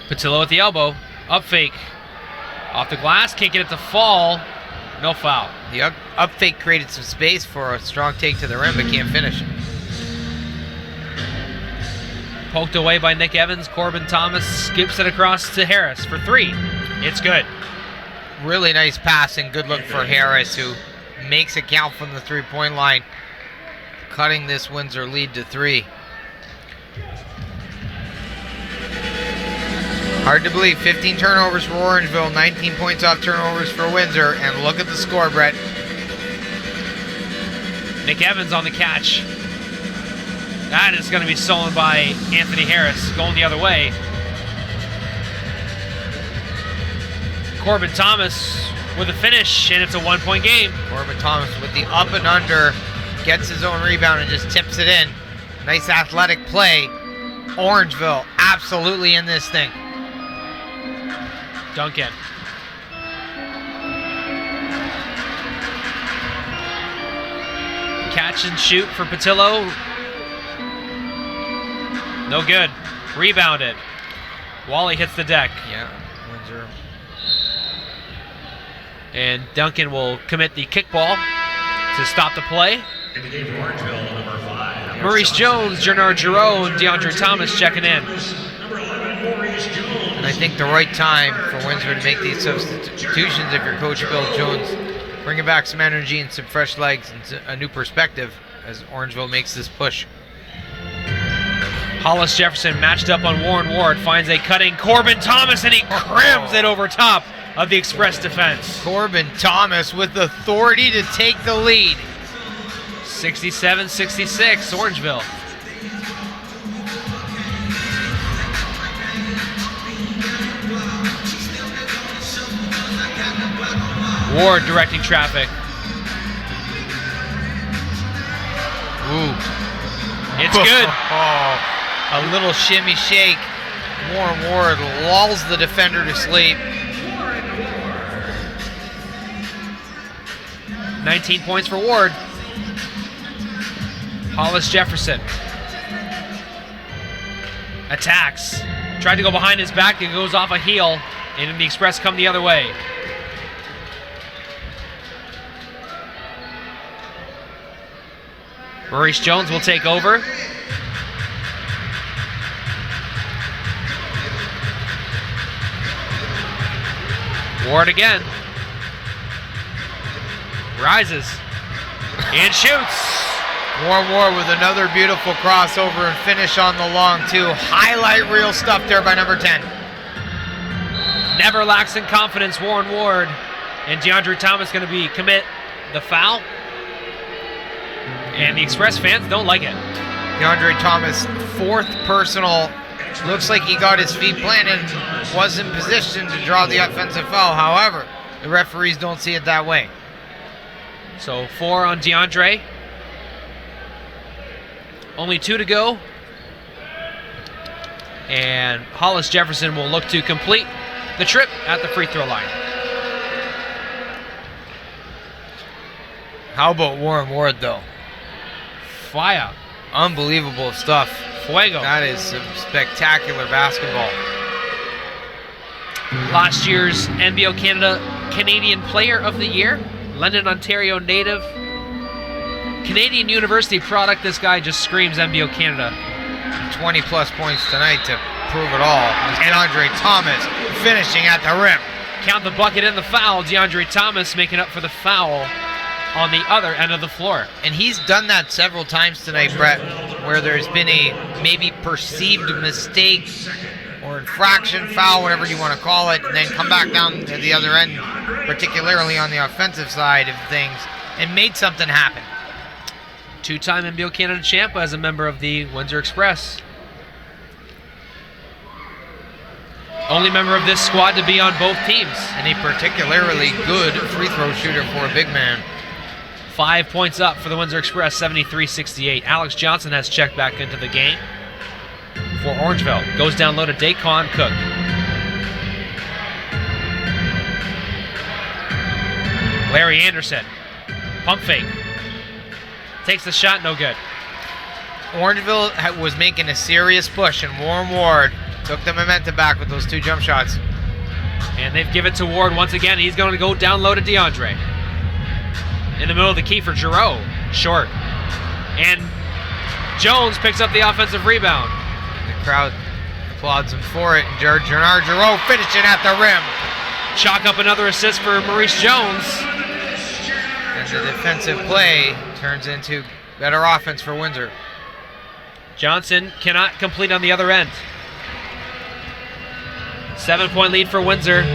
Patillo at the elbow. Up fake. Off the glass, can't get it to fall. No foul. The up fake created some space for a strong take to the rim, but can't finish. Poked away by Nick Evans. Corbin Thomas skips it across to Harris for 3. It's good. Really nice passing. Good look for Harris, who makes it count from the three-point line, cutting this Windsor lead to 3. Hard to believe. 15 turnovers for Orangeville, 19 points off turnovers for Windsor, and look at the score, Brett. Nick Evans on the catch. That is going to be stolen by Anthony Harris, going the other way. Corbin Thomas with a finish, and it's a 1-point game. Corbin Thomas with the up and under, gets his own rebound and just tips it in. Nice athletic play. Orangeville absolutely in this thing. Duncan. Catch and shoot for Patillo. No good. Rebounded. Wally hits the deck. Yeah, Windsor. And Duncan will commit the kickball to stop the play. In the game for Orangeville, number 5. Maurice Jones, Jernard Giroux, and DeAndre Thomas checking in. Number 11, Maurice Jones. And I think the right time for Windsor to make these substitutions if you're Coach Bill Jones. Bringing back some energy and some fresh legs and a new perspective as Orangeville makes this push. Hollis Jefferson matched up on Warren Ward, finds a cutting Corbin Thomas, and he crams it over top of the Express defense. Corbin Thomas with authority to take the lead. 67-66, Orangeville. Ward directing traffic. Ooh. It's good. A little shimmy shake. Warren Ward lulls the defender to sleep. 19 points for Ward. Hollis Jefferson attacks. Tried to go behind his back, and goes off a heel, and the Express come the other way. Maurice Jones will take over. Ward again. Rises and shoots. Warren Ward with another beautiful crossover and finish on the long two. Highlight reel stuff there by number 10. Never lacks in confidence, Warren Ward. And DeAndre Thomas going to commit the foul. And the Express fans don't like it. DeAndre Thomas, 4th personal. Looks like he got his feet planted, was in position to draw the offensive foul. However, the referees don't see it that way. So 4 on DeAndre. Only 2 to go. And Hollis Jefferson will look to complete the trip at the free throw line. How about Warren Ward, though? Fire. Unbelievable stuff. Fuego. That is some spectacular basketball. Last year's NBO Canada Canadian Player of the Year, London, Ontario native, Canadian University product. This guy just screams NBO Canada. 20-plus points tonight to prove it all. DeAndre Thomas finishing at the rim. Count the bucket and the foul. DeAndre Thomas making up for the foul on the other end of the floor. And he's done that several times tonight, Brett, where there's been a maybe perceived mistake or infraction, foul, whatever you want to call it, and then come back down to the other end, particularly on the offensive side of things, and made something happen. Two-time NBO Canada champ as a member of the Windsor Express. Only member of this squad to be on both teams. And a particularly good free throw shooter for a big man. 5 points up for the Windsor Express, 73-68. Alex Johnson has checked back into the game for Orangeville. Goes down low to Daquan Cook. Larry Anderson. Pump fake. Takes the shot, no good. Orangeville was making a serious push, and Warren Ward took the momentum back with those 2 jump shots. And they've given it to Ward once again. He's going to go down low to DeAndre. In the middle of the key for Giroux. Short. And Jones picks up the offensive rebound. The crowd applauds him for it. And Gennard Giroux finishing at the rim. Chalk up another assist for Maurice Jones. And the defensive play turns into better offense for Windsor. Johnson cannot complete on the other end. 7-point lead for Windsor. 1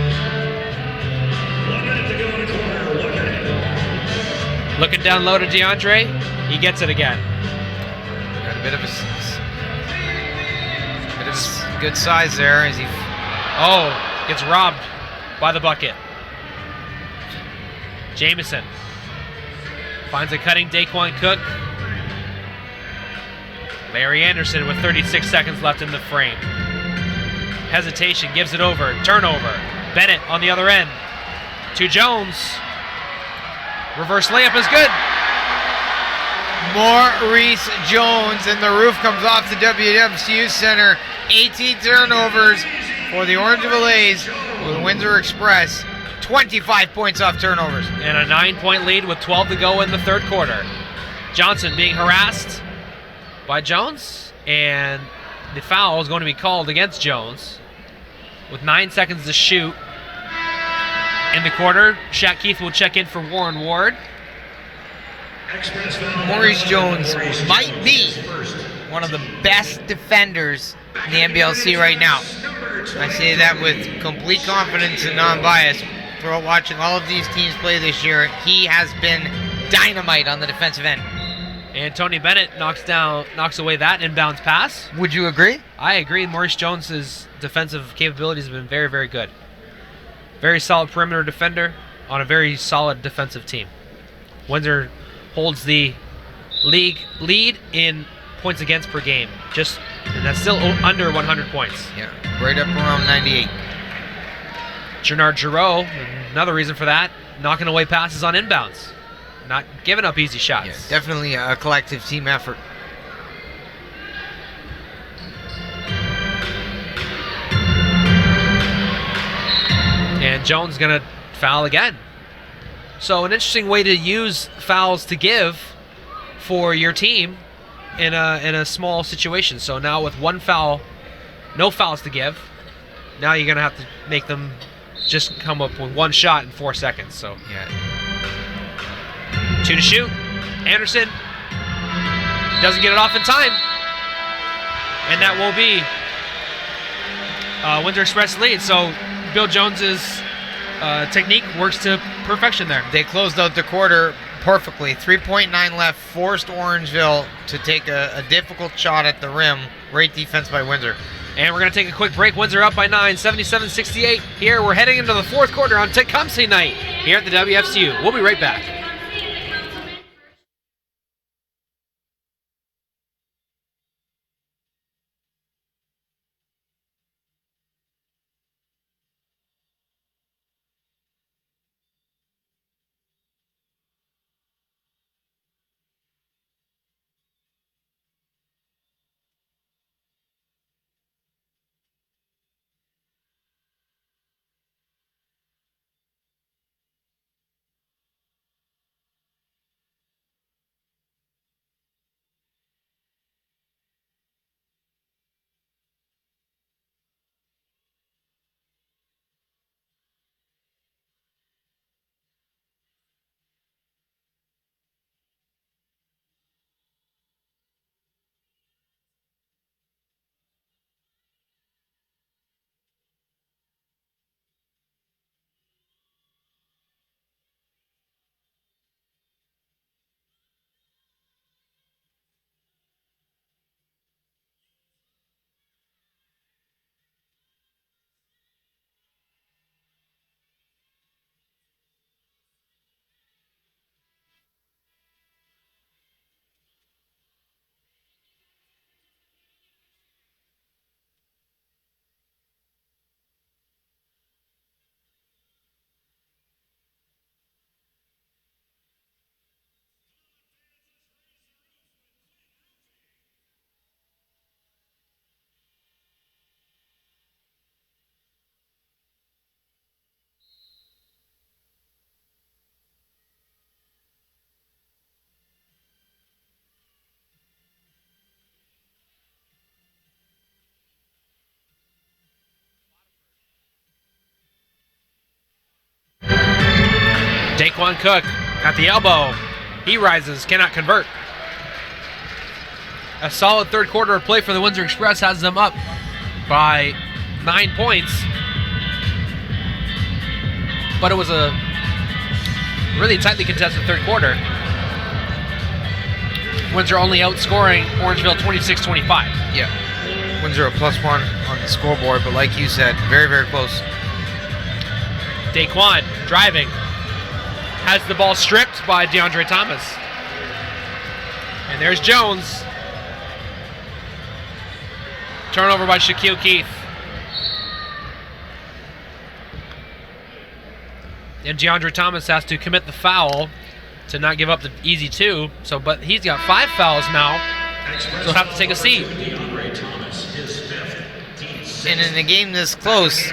minute to go in the quarter. Look at it. Looking down low to DeAndre. He gets it again. Got a bit of good size there as he. Oh, gets robbed by the bucket. Jamison finds a cutting Daquan Cook. Larry Anderson with 36 seconds left in the frame. Hesitation, gives it over. Turnover. Bennett on the other end. To Jones. Reverse layup is good. Maurice Jones, and the roof comes off the WWCU Center. 18 turnovers for the Orangeville A's with Windsor Express. 25 points off turnovers. And a 9-point lead with 12 to go in the third quarter. Johnson being harassed by Jones, and the foul is going to be called against Jones with 9 seconds to shoot in the quarter. Shaq Keith will check in for Warren Ward. Maurice Jones might be one of the best defenders in the NBLC right now. I say that with complete confidence and non-bias. Throughout watching all of these teams play this year, he has been dynamite on the defensive end. And Tony Bennett knocks away that inbounds pass. Would you agree? I agree. Maurice Jones's defensive capabilities have been very, very good. Very solid perimeter defender on a very solid defensive team. Windsor holds the league lead in points against per game. And that's still under 100 points. Yeah, right up around 98. Gennard Giroux, another reason for that, knocking away passes on inbounds. Not giving up easy shots. Yeah, definitely a collective team effort. And Jones going to foul again. So an interesting way to use fouls to give for your team in a small situation. So now with one foul, no fouls to give, now you're going to have to make them just come up with one shot in 4 seconds. So yeah. 2 to shoot. Anderson doesn't get it off in time. And that will be Windsor Express lead. So Bill Jones's technique works to perfection there. They closed out the quarter perfectly. 3.9 left, forced Orangeville to take a difficult shot at the rim. Great defense by Windsor. And we're going to take a quick break. Windsor up by 9, 77-68. Here, we're heading into the fourth quarter on Tecumseh night here at the WFCU. We'll be right back. Daquan Cook at the elbow. He rises, cannot convert. A solid third quarter of play for the Windsor Express has them up by 9 points. But it was a really tightly contested third quarter. Windsor only outscoring Orangeville 26-25. Yeah. Windsor a +1 on the scoreboard, but like you said, very, very close. Daquan driving. Has the ball stripped by DeAndre Thomas. And there's Jones. Turnover by Shaquille Keith. And DeAndre Thomas has to commit the foul to not give up the easy 2. But he's got 5 fouls now, so he'll have to take a seat. And in a game this close,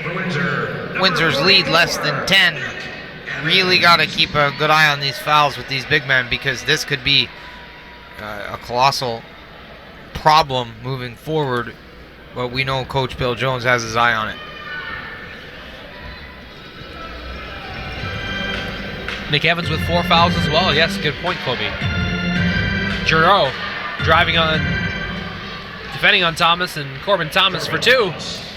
Windsor's lead less than 10. Really got to keep a good eye on these fouls with these big men, because this could be a colossal problem moving forward. But we know Coach Bill Jones has his eye on it. Nick Evans with 4 fouls as well. Yes, good point, Kobe. Giroux defending on Thomas, and Corbin Thomas for 2.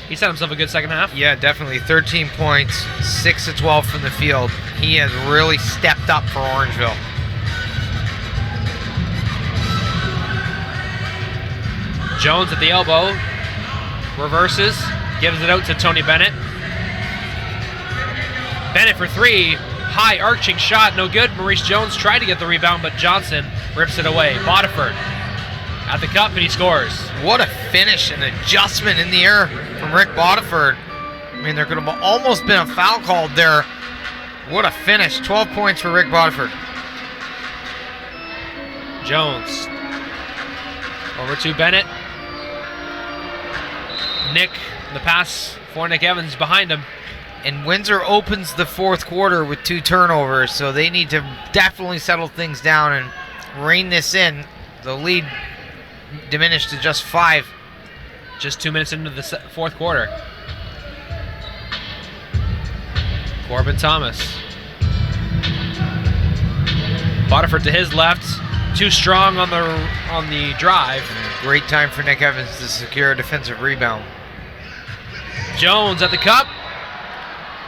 He set himself a good second half. Yeah, definitely. 13 points, 6 of 12 from the field. He has really stepped up for Orangeville. Jones at the elbow. Reverses. Gives it out to Tony Bennett. Bennett for 3. High arching shot, no good. Maurice Jones tried to get the rebound, but Johnson rips it away. Bodiford at the cup, and he scores. What a finish and adjustment in the air from Rick Bodiford. I mean, there could have almost been a foul called there. What a finish. 12 points for Rick Bodiford. Jones over to Bennett. Nick, the pass for Nick Evans behind him. And Windsor opens the fourth quarter with 2 turnovers, so they need to definitely settle things down and rein this in. The lead diminished to just 5. Just 2 minutes into the fourth quarter. Corbin Thomas. Bodiford to his left. Too strong on the drive. Great time for Nick Evans to secure a defensive rebound. Jones at the cup.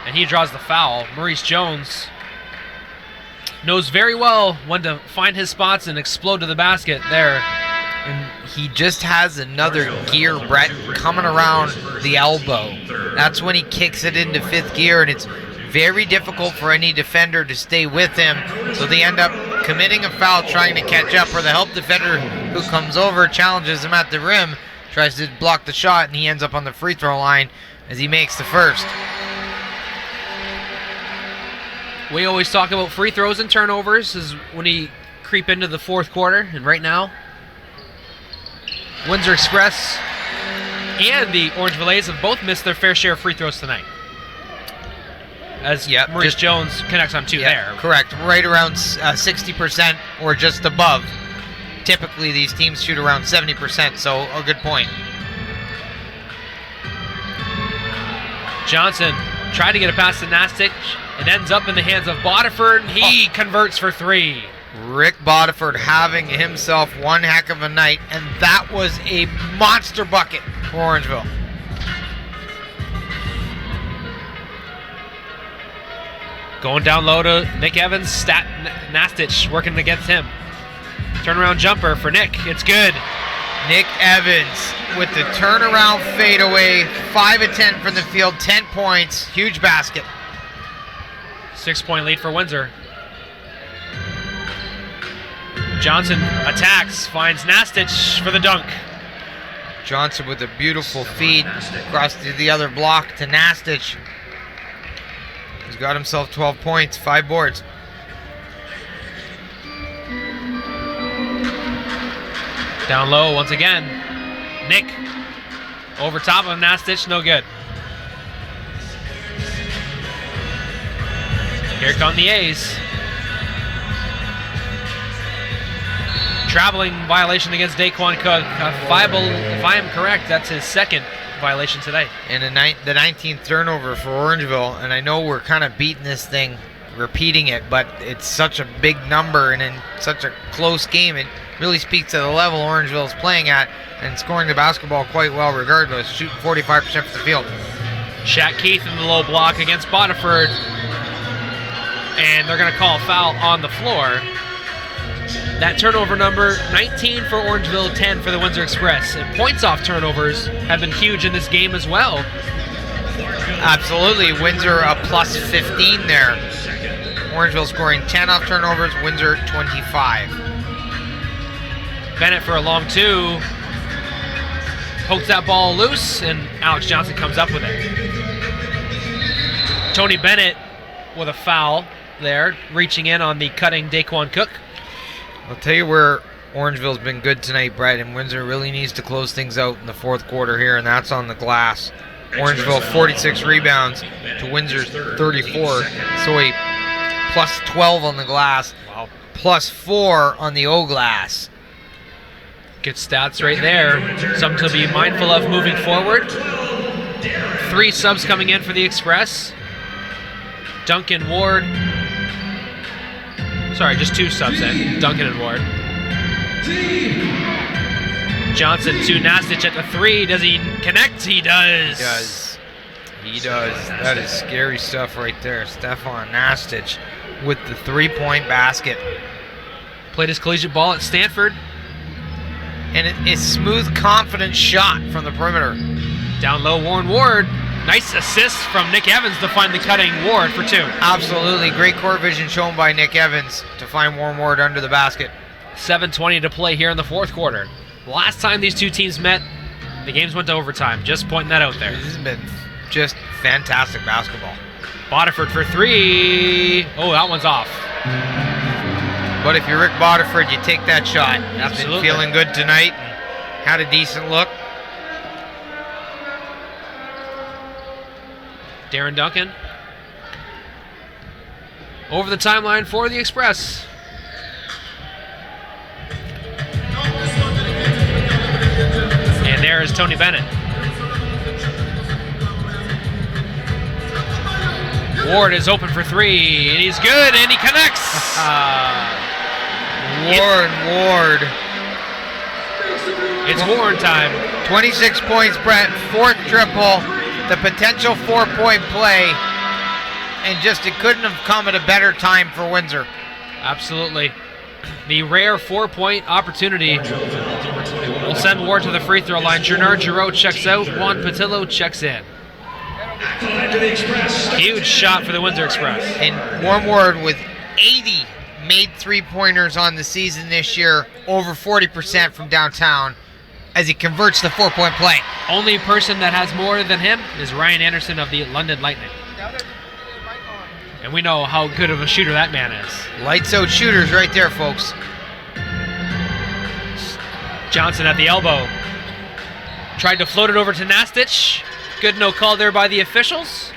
And he draws the foul. Maurice Jones knows very well when to find his spots and explode to the basket there. And he just has another gear, Brett, coming around the elbow. That's when he kicks it into 5th gear, and it's very difficult for any defender to stay with him. So they end up committing a foul trying to catch up, or the help defender who comes over, challenges him at the rim, tries to block the shot, and he ends up on the free throw line as he makes the first. We always talk about free throws and turnovers is when he creep into the fourth quarter, and right now Windsor Express and the Orangeville A's have both missed their fair share of free throws tonight. As Maurice Jones connects on 2 there. Correct. Right around 60% or just above. Typically these teams shoot around 70%, so a good point. Johnson tried to get a pass to Nastic. It ends up in the hands of Bodiford. He converts for 3. Rick Bodiford having himself one heck of a night, and that was a monster bucket for Orangeville. Going down low to Nick Evans. Nastic working against him. Turnaround jumper for Nick. It's good. Nick Evans with the turnaround fadeaway. 5 of 10 from the field. 10 points. Huge basket. 6-point lead for Windsor. Johnson attacks, finds Nastic for the dunk. Johnson with a beautiful feed across to the other block to Nastic. He's got himself 12 points, 5 boards. Down low once again. Nick over top of Nastic, no good. Here come the A's. Traveling violation against Daquan Cook. If I am correct, that's his 2nd violation today. And the 19th turnover for Orangeville. And I know we're kind of beating this thing repeating it, but it's such a big number and in such a close game. It really speaks to the level Orangeville is playing at and scoring the basketball quite well regardless, shooting 45% from the field. Shaq Keith in the low block against Bodiford. And they're going to call a foul on the floor. That turnover number, 19 for Orangeville, 10 for the Windsor Express. And points off turnovers have been huge in this game as well. Absolutely. Windsor a plus 15 there. Orangeville scoring 10 off turnovers, Windsor 25. Bennett for a long two. Pokes that ball loose, and Alex Johnson comes up with it. Tony Bennett with a foul there, reaching in on the cutting Daquan Cook. I'll tell you where Orangeville's been good tonight, Brett, and Windsor really needs to close things out in the fourth quarter here, and that's on the glass. Orangeville 46 rebounds to Windsor's 34, so a plus 12 on the glass, plus 4 on the O-glass. Good stats right there. Something to be mindful of moving forward. 3 subs coming in for the Express. Duncan Ward. Sorry, just 2 subs in. Duncan and Ward. Johnson to Nastich at the 3. Does he connect? He does. He does. That is scary stuff right there. Stefan Nastich with the 3-point basket. Played his collegiate ball at Stanford. And it's smooth, confident shot from the perimeter. Down low, Warren Ward. Nice assist from Nick Evans to find the cutting Ward for 2. Absolutely. Great court vision shown by Nick Evans to find Warren Ward under the basket. 7:20 to play here in the fourth quarter. Last time these two teams met, the games went to overtime. Just pointing that out there. This has been just fantastic basketball. Bodiford for 3. Oh, that one's off. But if you're Rick Bodiford, you take that shot. Absolutely. Been feeling good tonight. Had a decent look. Darren Duncan. Over the timeline for the Express. And there is Tony Bennett. Ward is open for 3, and he's good, and he connects. Ward. It's Warren time. 26 points, Brett. 4th triple. The potential 4-point play. And just it couldn't have come at a better time for Windsor. Absolutely. The rare 4-point opportunity will send Ward to the free throw line. Gernard Giroux checks out. Juan Patillo checks in. Huge shot for the Windsor Express. And Warren Ward with 80 made 3-pointers on the season this year, over 40% from downtown, as he converts the 4-point play. Only person that has more than him is Ryan Anderson of the London Lightning. And we know how good of a shooter that man is. Lights out shooters right there, folks. Johnson at the elbow. Tried to float it over to Nastich. Good no call there by the officials.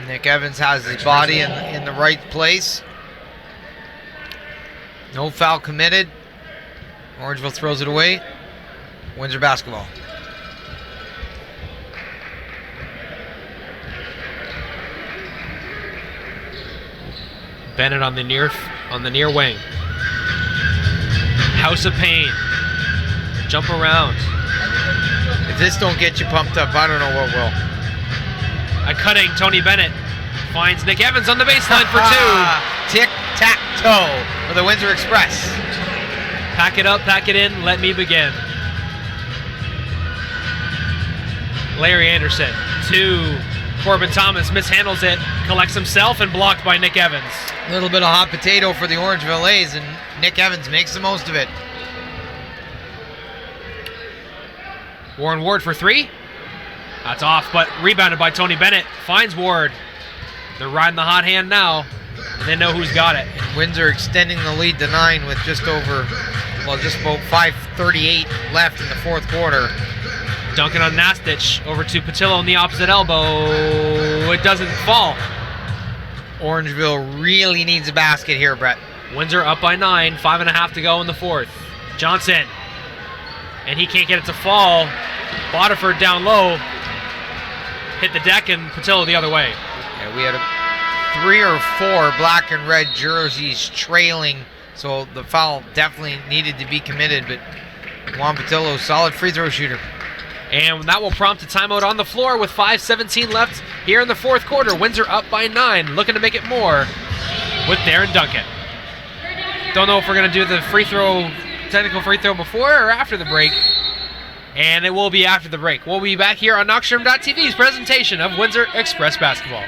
Nick Evans has his body in the right place. No foul committed. Orangeville throws it away. Windsor basketball. Bennett on the near wing. House of Pain. Jump around. If this don't get you pumped up, I don't know what will. A cutting Tony Bennett finds Nick Evans on the baseline for 2. Tic-tac-toe for the Windsor Express. Pack it up, pack it in, let me begin. Larry Anderson to Corbin Thomas, mishandles it, collects himself, and blocked by Nick Evans. A little bit of hot potato for the Orangeville A's, and Nick Evans makes the most of it. Warren Ward for 3. That's off, but rebounded by Tony Bennett. Finds Ward. They're riding the hot hand now. They know who's got it. Windsor extending the lead to 9 with just about 5:38 left in the fourth quarter. Duncan on Nastich, over to Patillo on the opposite elbow. It doesn't fall. Orangeville really needs a basket here, Brett. Windsor up by 9, 5.5 to go in the fourth. Johnson, and he can't get it to fall. Bodiford down low, hit the deck, and Patillo the other way. Yeah, we had 3 or 4 black and red jerseys trailing, so the foul definitely needed to be committed, but Juan Patillo, solid free throw shooter. And that will prompt a timeout on the floor with 5:17 left here in the fourth quarter. Windsor up by 9, looking to make it more with Darren Duncan. Don't know if we're going to do the technical free throw before or after the break. And it will be after the break. We'll be back here on Knoxstrom.tv's presentation of Windsor Express Basketball.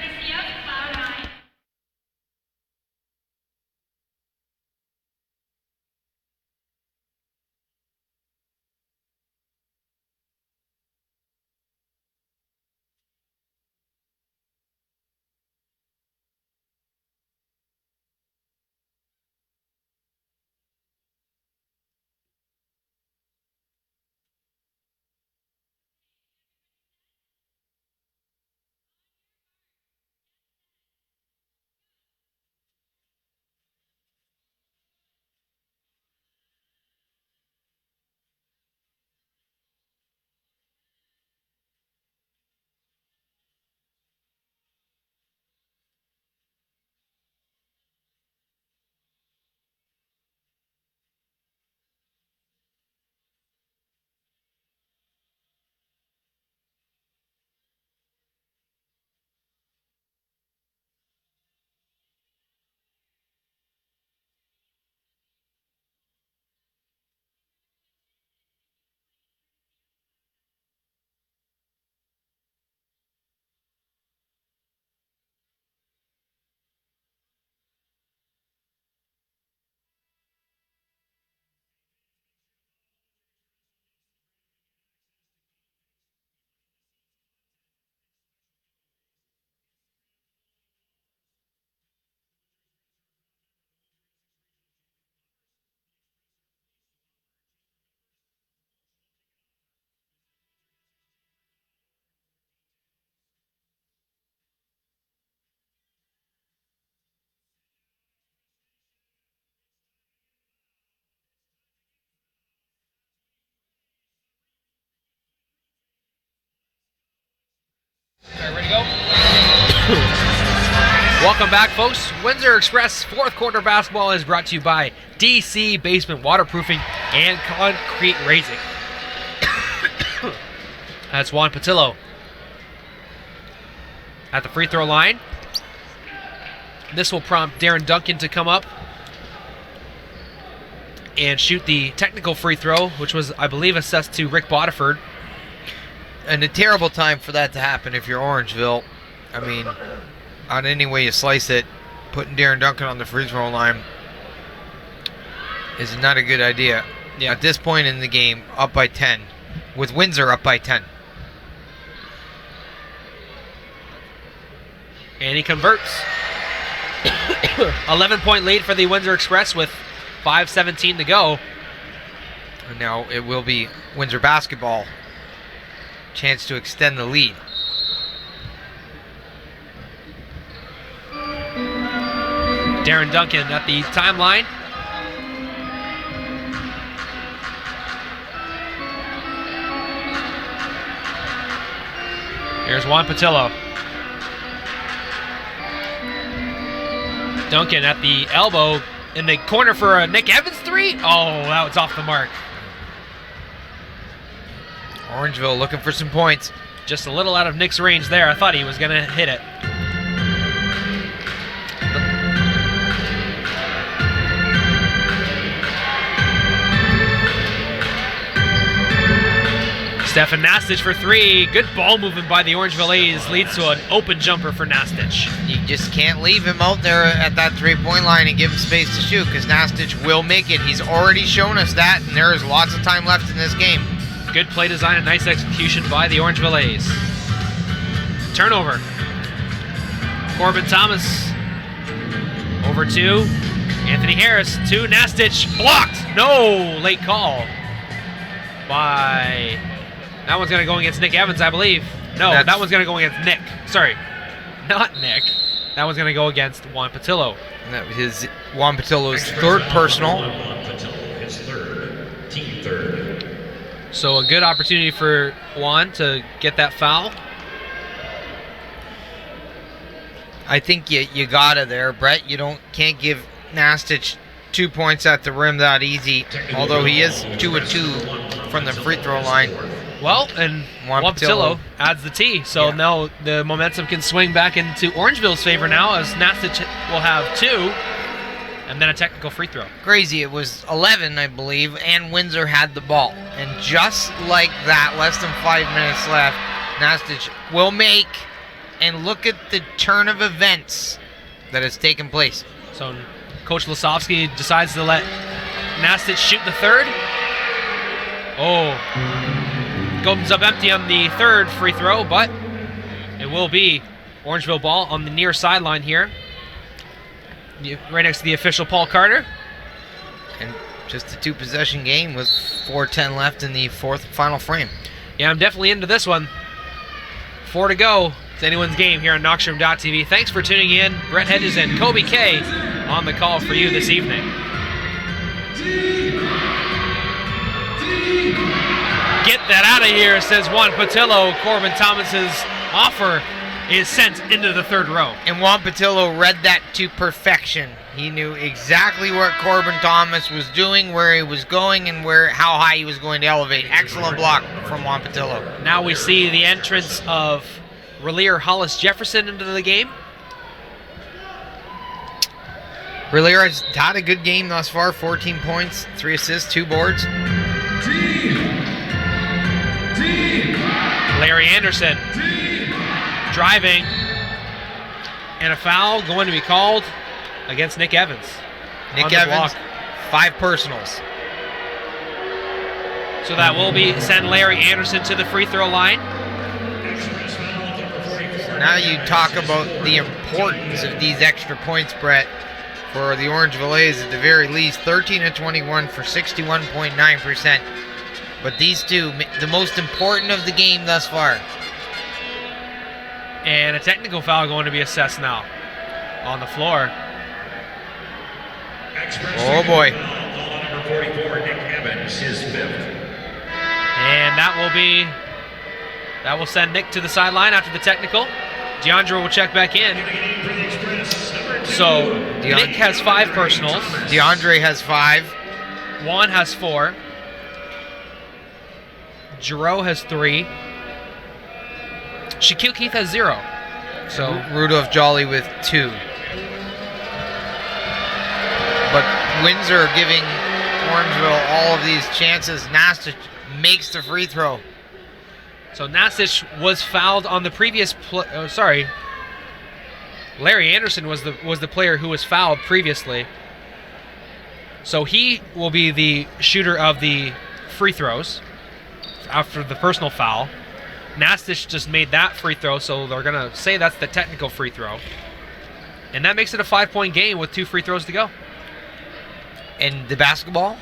Okay, ready to go? Welcome back, folks. Windsor Express fourth quarter basketball is brought to you by DC Basement Waterproofing and Concrete Raising. That's Juan Patillo at the free throw line. This will prompt Darren Duncan to come up and shoot the technical free throw, which was, I believe, assessed to Rick Bodiford. And a terrible time for that to happen if you're Orangeville. I mean, on any way you slice it, putting Darren Duncan on the free throw line is not a good idea. Yeah. At this point in the game, up by 10, with Windsor up by 10. And he converts. 11-point lead for the Windsor Express with 5:17 to go. And now it will be Windsor basketball. Chance to extend the lead. Darren Duncan at the timeline. Here's Juan Patillo. Duncan at the elbow in the corner for a Nick Evans three. Oh, that was off the mark. Orangeville looking for some points. Just a little out of Nick's range there. I thought he was going to hit it. Stefan Nastich for three. Good ball movement by the Orangeville A's leads to an open jumper for Nastich. You just can't leave him out there at that three-point line and give him space to shoot, because Nastich will make it. He's already shown us that, and there is lots of time left in this game. Good play design and nice execution by the Orangeville A's. Turnover. Corbin Thomas over to Anthony Harris. To Nastich. Blocked. No. Late call by... That one's going to go against Nick Evans, I believe. No, that one's going to go against Nick. Sorry. Not Nick. That one's going to go against Juan Patillo. And that was Juan Patillo's third personal. Juan Patillo, his third, team third. So a good opportunity for Juan to get that foul. I think you gotta there, Brett. Can't give Nastich 2 points at the rim that easy, although he is 2 of 2 from the free throw line. Well, and Juan Patillo adds the T, so now the momentum can swing back into Orangeville's favor now, as Nastich will have 2, and then a technical free throw. Crazy, it was 11, I believe, and Windsor had the ball. And just like that, less than 5 minutes left, Nastich will make, and look at the turn of events that has taken place. So Coach Lasovsky decides to let Nastich shoot the third. Oh. Comes up empty on the third free throw, but it will be Orangeville ball on the near sideline here. Right next to the official, Paul Carter. And just a 2-possession game with 4:10 left in the fourth final frame. Yeah, I'm definitely into this one. 4 to go. It's anyone's game here on Knoxroom.tv. Thanks for tuning in. Brett Hedges and Kobe K on the call for you this evening. Get that out of here, says Juan Patillo. Corbin Thomas's offer is sent into the third row. And Juan Patillo read that to perfection. He knew exactly what Corbin Thomas was doing, where he was going, and how high he was going to elevate. Excellent block from Juan Patillo. Now we see the entrance of Relier Hollis Jefferson into the game. Relier has had a good game thus far. 14 points, 3 assists, 2 boards. Larry Anderson driving, and a foul going to be called against Nick Evans. Nick Evans, 5 personals. So that will send Larry Anderson to the free throw line. So now you talk about the importance of these extra points, Brett, for the Orangeville A's at the very least. 13 of 21 for 61.9%. But these two, the most important of the game thus far. And a technical foul going to be assessed now on the floor. Oh boy. Number 44, Nick Evans, his 5th. And that will send Nick to the sideline after the technical. DeAndre will check back in. So Nick has 5 personals. DeAndre has 5. Juan has 4. Giroux has 3. Shaquille Keith has 0. So Rudolph Jolly with 2. But Windsor giving Orangeville all of these chances. Nastich makes the free throw. So Nastich was fouled on the previous Larry Anderson was the player who was fouled previously. So he will be the shooter of the free throws after the personal foul. Nastich just made that free throw, so they're going to say that's the technical free throw. And that makes it a 5-point game with 2 free throws to go. And the basketball?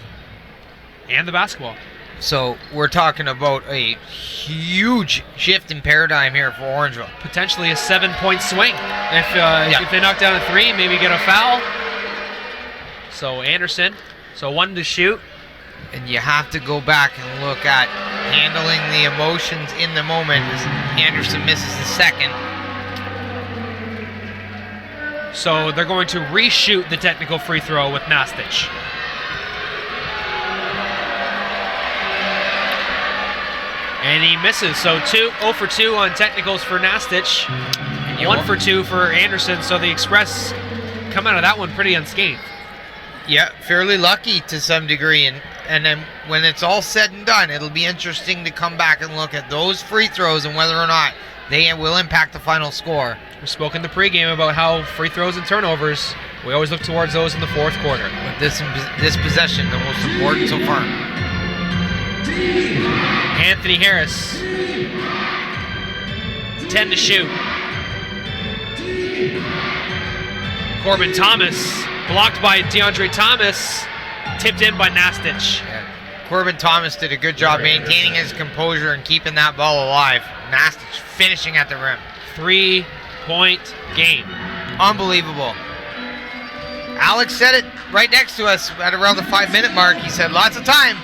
And the basketball. So we're talking about a huge shift in paradigm here for Orangeville. Potentially a 7-point swing. If they knock down a 3, maybe get a foul. So Anderson, 1 to shoot. And you have to go back and look at handling the emotions in the moment as Anderson misses the second. So they're going to reshoot the technical free throw with Nastich. And he misses. So 0 for 2 on technicals for Nastich. 1 for 2 for Anderson. So the Express come out of that one pretty unscathed. Yeah, fairly lucky to some degree. And then when it's all said and done, it'll be interesting to come back and look at those free throws and whether or not they will impact the final score. We spoke in the pregame about how free throws and turnovers, we always look towards those in the fourth quarter. But this possession, the most important so far. Anthony Harris, 10 to shoot. Corbin Thomas, blocked by DeAndre Thomas, tipped in by Nastich. Yeah. Corbin Thomas did a good job maintaining his composure and keeping that ball alive. Nastich finishing at the rim. 3-point game. Unbelievable. Alex said it right next to us at around the 5-minute mark. He said lots of time.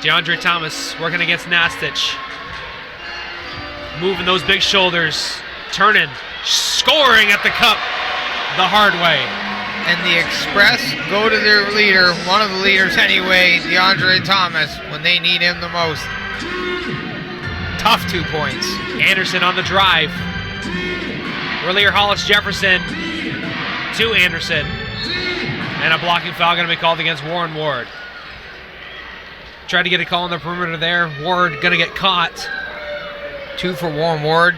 DeAndre Thomas working against Nastich. Moving those big shoulders. Turnin scoring at the cup the hard way. And the Express go to their leader, one of the leaders anyway, DeAndre Thomas, when they need him the most. Tough 2 points. Anderson on the drive. Earlier, Hollis Jefferson to Anderson. And a blocking foul going to be called against Warren Ward. Tried to get a call on the perimeter there. Ward going to get caught. 2 for Warren Ward,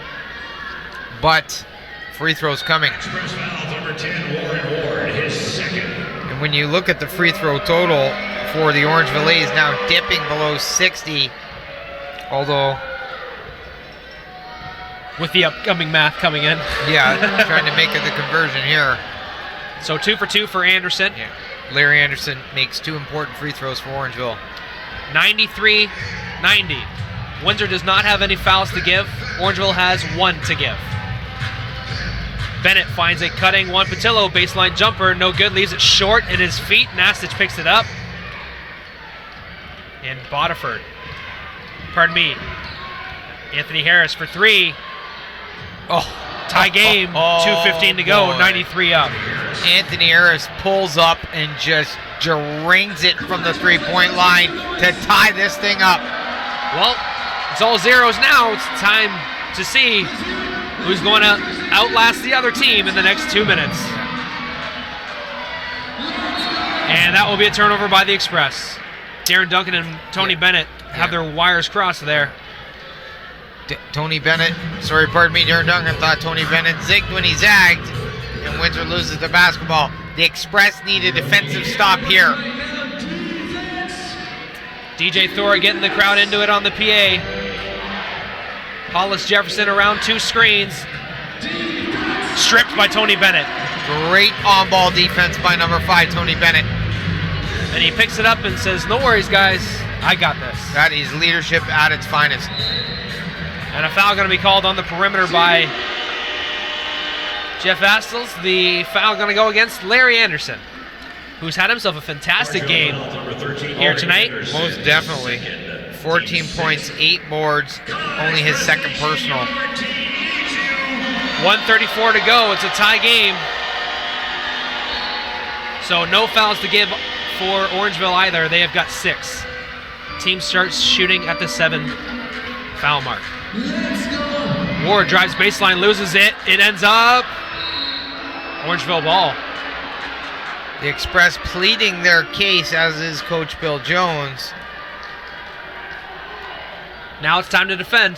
but free throws coming. Express foul number 10, Warren Ward, his second. And when you look at the free throw total for the Orangeville A's, now dipping below 60, although... With the upcoming math coming in. Yeah, trying to make it the conversion here. So 2 for 2 for Anderson. Yeah. Larry Anderson makes 2 important free throws for Orangeville. 93-90. Windsor does not have any fouls to give. Orangeville has 1 to give. Bennett finds a cutting Juan Patillo baseline jumper. No good. Leaves it short at his feet. Nastich picks it up. And Bodiford. Pardon me. Anthony Harris for 3. Tie game. 2:15 to go. Boy. 93 up. Anthony Harris pulls up and just rings it from the three-point line to tie this thing up. Well, it's all zeros now. It's time to see who's going to outlast the other team in the next 2 minutes. And that will be a turnover by the Express. Darren Duncan and Tony Bennett have their wires crossed there. Tony Bennett, pardon me, Darren Duncan thought Tony Bennett zigged when he zagged, and Windsor loses the basketball. The Express need a defensive stop here. DJ Thor getting the crowd into it on the PA. Hollis Jefferson around 2 screens. Stripped by Tony Bennett. Great on-ball defense by number 5, Tony Bennett. And he picks it up and says, no worries, guys. I got this. That is leadership at its finest. And a foul going to be called on the perimeter by Jeff Astles. The foul going to go against Larry Anderson, who's had himself a fantastic game here tonight. Most definitely. 14 points, 8 boards, only his second personal. 1:34 to go. It's a tie game. So no fouls to give for Orangeville either. They have got 6. Team starts shooting at the 7 foul mark. Ward drives baseline, loses it. It ends up Orangeville ball. The Express pleading their case, as is Coach Bill Jones. Now it's time to defend.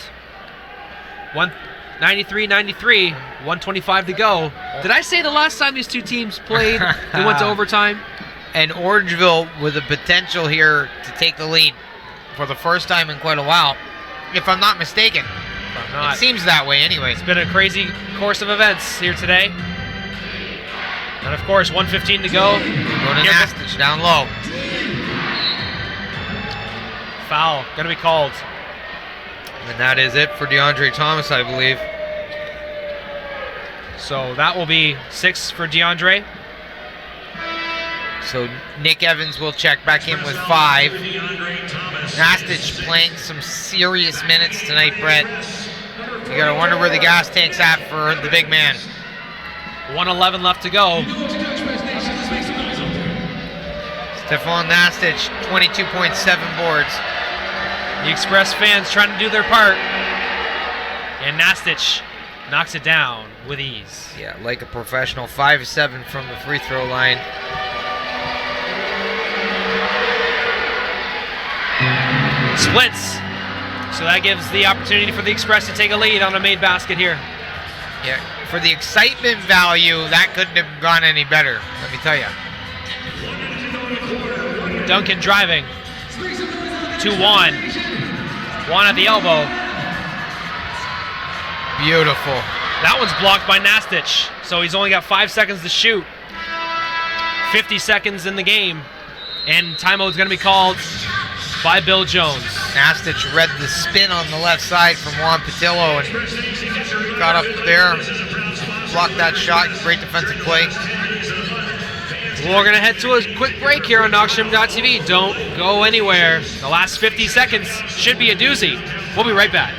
93-93, 1:25 to go. Did I say the last time these two teams played, they went to overtime? And Orangeville with the potential here to take the lead for the first time in quite a while, if I'm not mistaken. If I'm not. It seems that way anyway. It's been a crazy course of events here today. And of course, 1:15 to go. Going to Nastich down low. Foul, gonna be called. And that is it for DeAndre Thomas, I believe. So that will be 6 for DeAndre. So Nick Evans will check back in with 5. Nastich playing some serious minutes tonight, Brett. You gotta wonder where the gas tank's at for the big man. 1:11 left to go. Stephon Nastich, 22.7 boards. The Express fans trying to do their part. And Nastich knocks it down with ease. Yeah, like a professional. 5-7 from the free throw line. Splits. So that gives the opportunity for the Express to take a lead on a made basket here. Yeah, for the excitement value, that couldn't have gone any better, let me tell you. Duncan driving. 2-1. Juan at the elbow. Beautiful. That one's blocked by Nastich. So he's only got 5 seconds to shoot. 50 seconds in the game. And timeout's going to be called by Bill Jones. Nastich read the spin on the left side from Juan Patillo and got up there, blocked that shot. Great defensive play. We're going to head to a quick break here on Knoxstrom.tv. Don't go anywhere. The last 50 seconds should be a doozy. We'll be right back.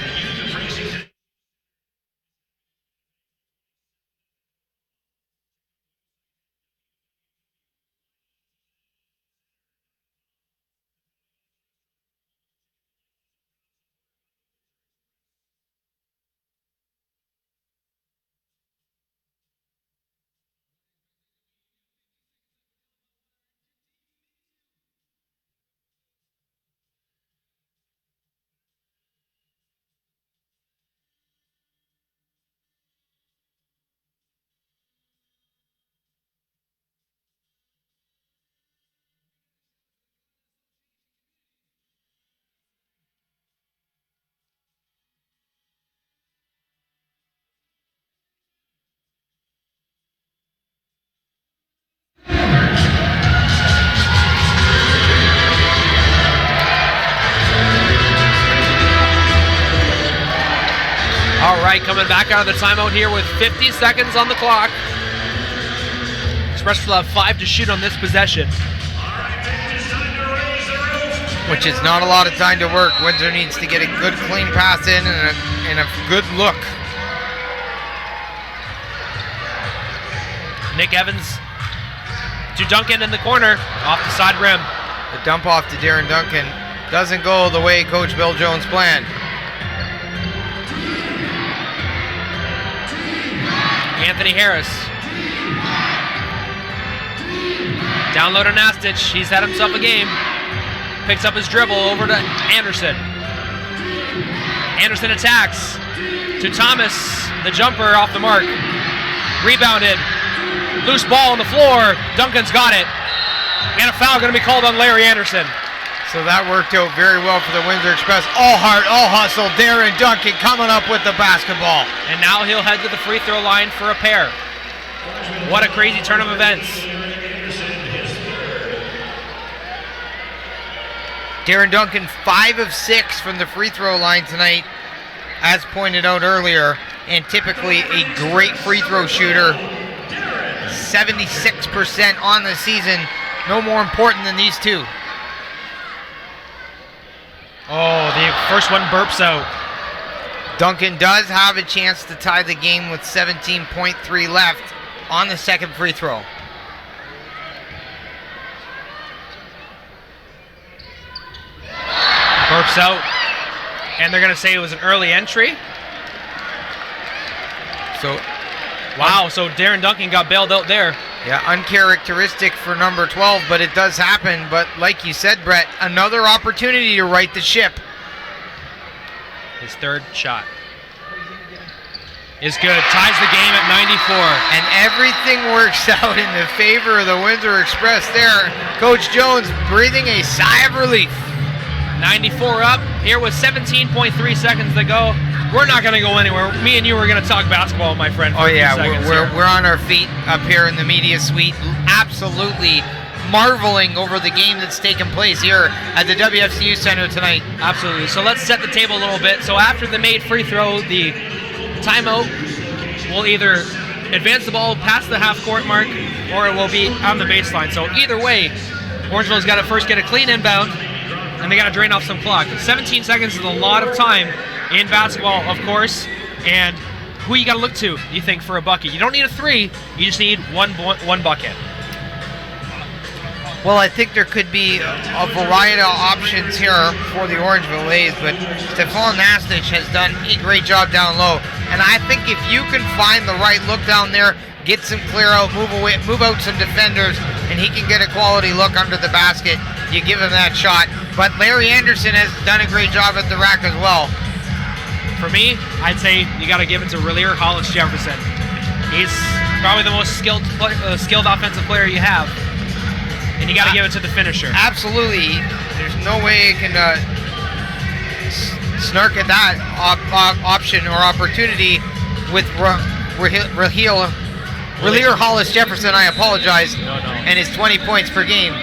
right, coming back out of the timeout here with 50 seconds on the clock. Express will have 5 to shoot on this possession. Which is not a lot of time to work. Windsor needs to get a good clean pass in and a good look. Nick Evans to Duncan in the corner, off the side rim. The dump off to Darren Duncan doesn't go the way Coach Bill Jones planned. Anthony Harris. Down low to Nastich. He's had himself a game. Picks up his dribble over to Anderson. Anderson attacks to Thomas. The jumper off the mark. Rebounded. Loose ball on the floor. Duncan's got it. And a foul going to be called on Larry Anderson. So that worked out very well for the Windsor Express. All heart, all hustle. Darren Duncan coming up with the basketball. And now he'll head to the free throw line for a pair. What a crazy turn of events. Darren Duncan 5 of 6 from the free throw line tonight, as pointed out earlier, and typically a great free throw shooter. 76% on the season. No more important than these two. Oh, the first one burps out. Duncan does have a chance to tie the game with 17.3 left on the second free throw. Burps out. And they're going to say it was an early entry. So, wow, so Darren Duncan got bailed out there. yeah, uncharacteristic for number 12, but it does happen. But like you said, Brett, another opportunity to right the ship. His third shot is good. Ties the game at 94. And everything works out in the favor of the Windsor Express there. Coach Jones breathing a sigh of relief. 94 up, here with 17.3 seconds to go. We're not going to go anywhere. Me and you are going to talk basketball, my friend. Oh yeah, we're we're on our feet up here in the media suite, absolutely marveling over the game that's taken place here at the WFCU Center tonight. Absolutely. So let's set the table a little bit. So after the made free throw, the timeout will either advance the ball past the half-court mark, or it will be on the baseline. So either way, Orangeville's got to first get a clean inbound, and they got to drain off some clock. 17 seconds is a lot of time in basketball, of course. And who you got to look to, you think, for a bucket? You don't need a three. You just need one bucket. Well, I think there could be a variety of options here for the Orangeville A's, but Stephon Nastich has done a great job down low. And I think if you can find the right look down there, get some clear out, move out some defenders, and he can get a quality look under the basket, you give him that shot. But Larry Anderson has done a great job at the rack as well. For me, I'd say you got to give it to Relier Hollis Jefferson. He's probably the most skilled offensive player you have. And you got to give it to the finisher. Absolutely. There's no way it can snark at that option or opportunity with Relier Hollis Jefferson, I apologize, and his 20 points per game.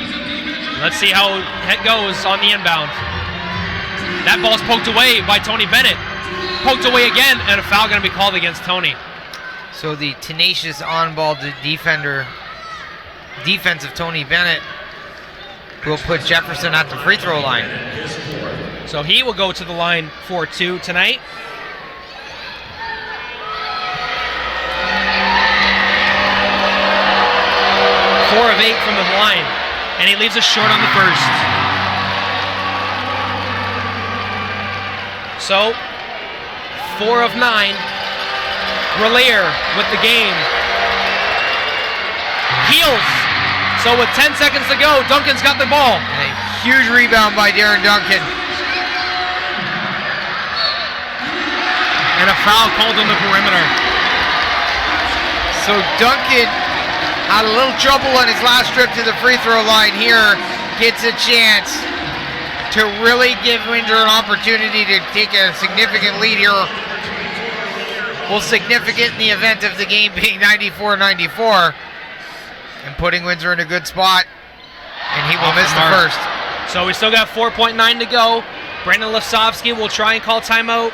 Let's see how it goes on the inbound. That ball's poked away by Tony Bennett. Poked away again, and a foul going to be called against Tony. So the tenacious on-ball defensive Tony Bennett will put Jefferson at the free throw line. So he will go to the line for 2 tonight. Four of 8 from the line, and he leaves us short on the first. So 4 of 9. Relier with the game. Heels. So with 10 seconds to go, Duncan's got the ball. And a huge rebound by Darren Duncan. And a foul called on the perimeter. So Duncan had a little trouble on his last trip to the free throw line here. Gets a chance to really give Windsor an opportunity to take a significant lead here. Well, significant in the event of the game being 94-94. And putting Windsor in a good spot. And he will miss the first. So we still got 4.9 to go. Brandon Lefsovsky will try and call timeout.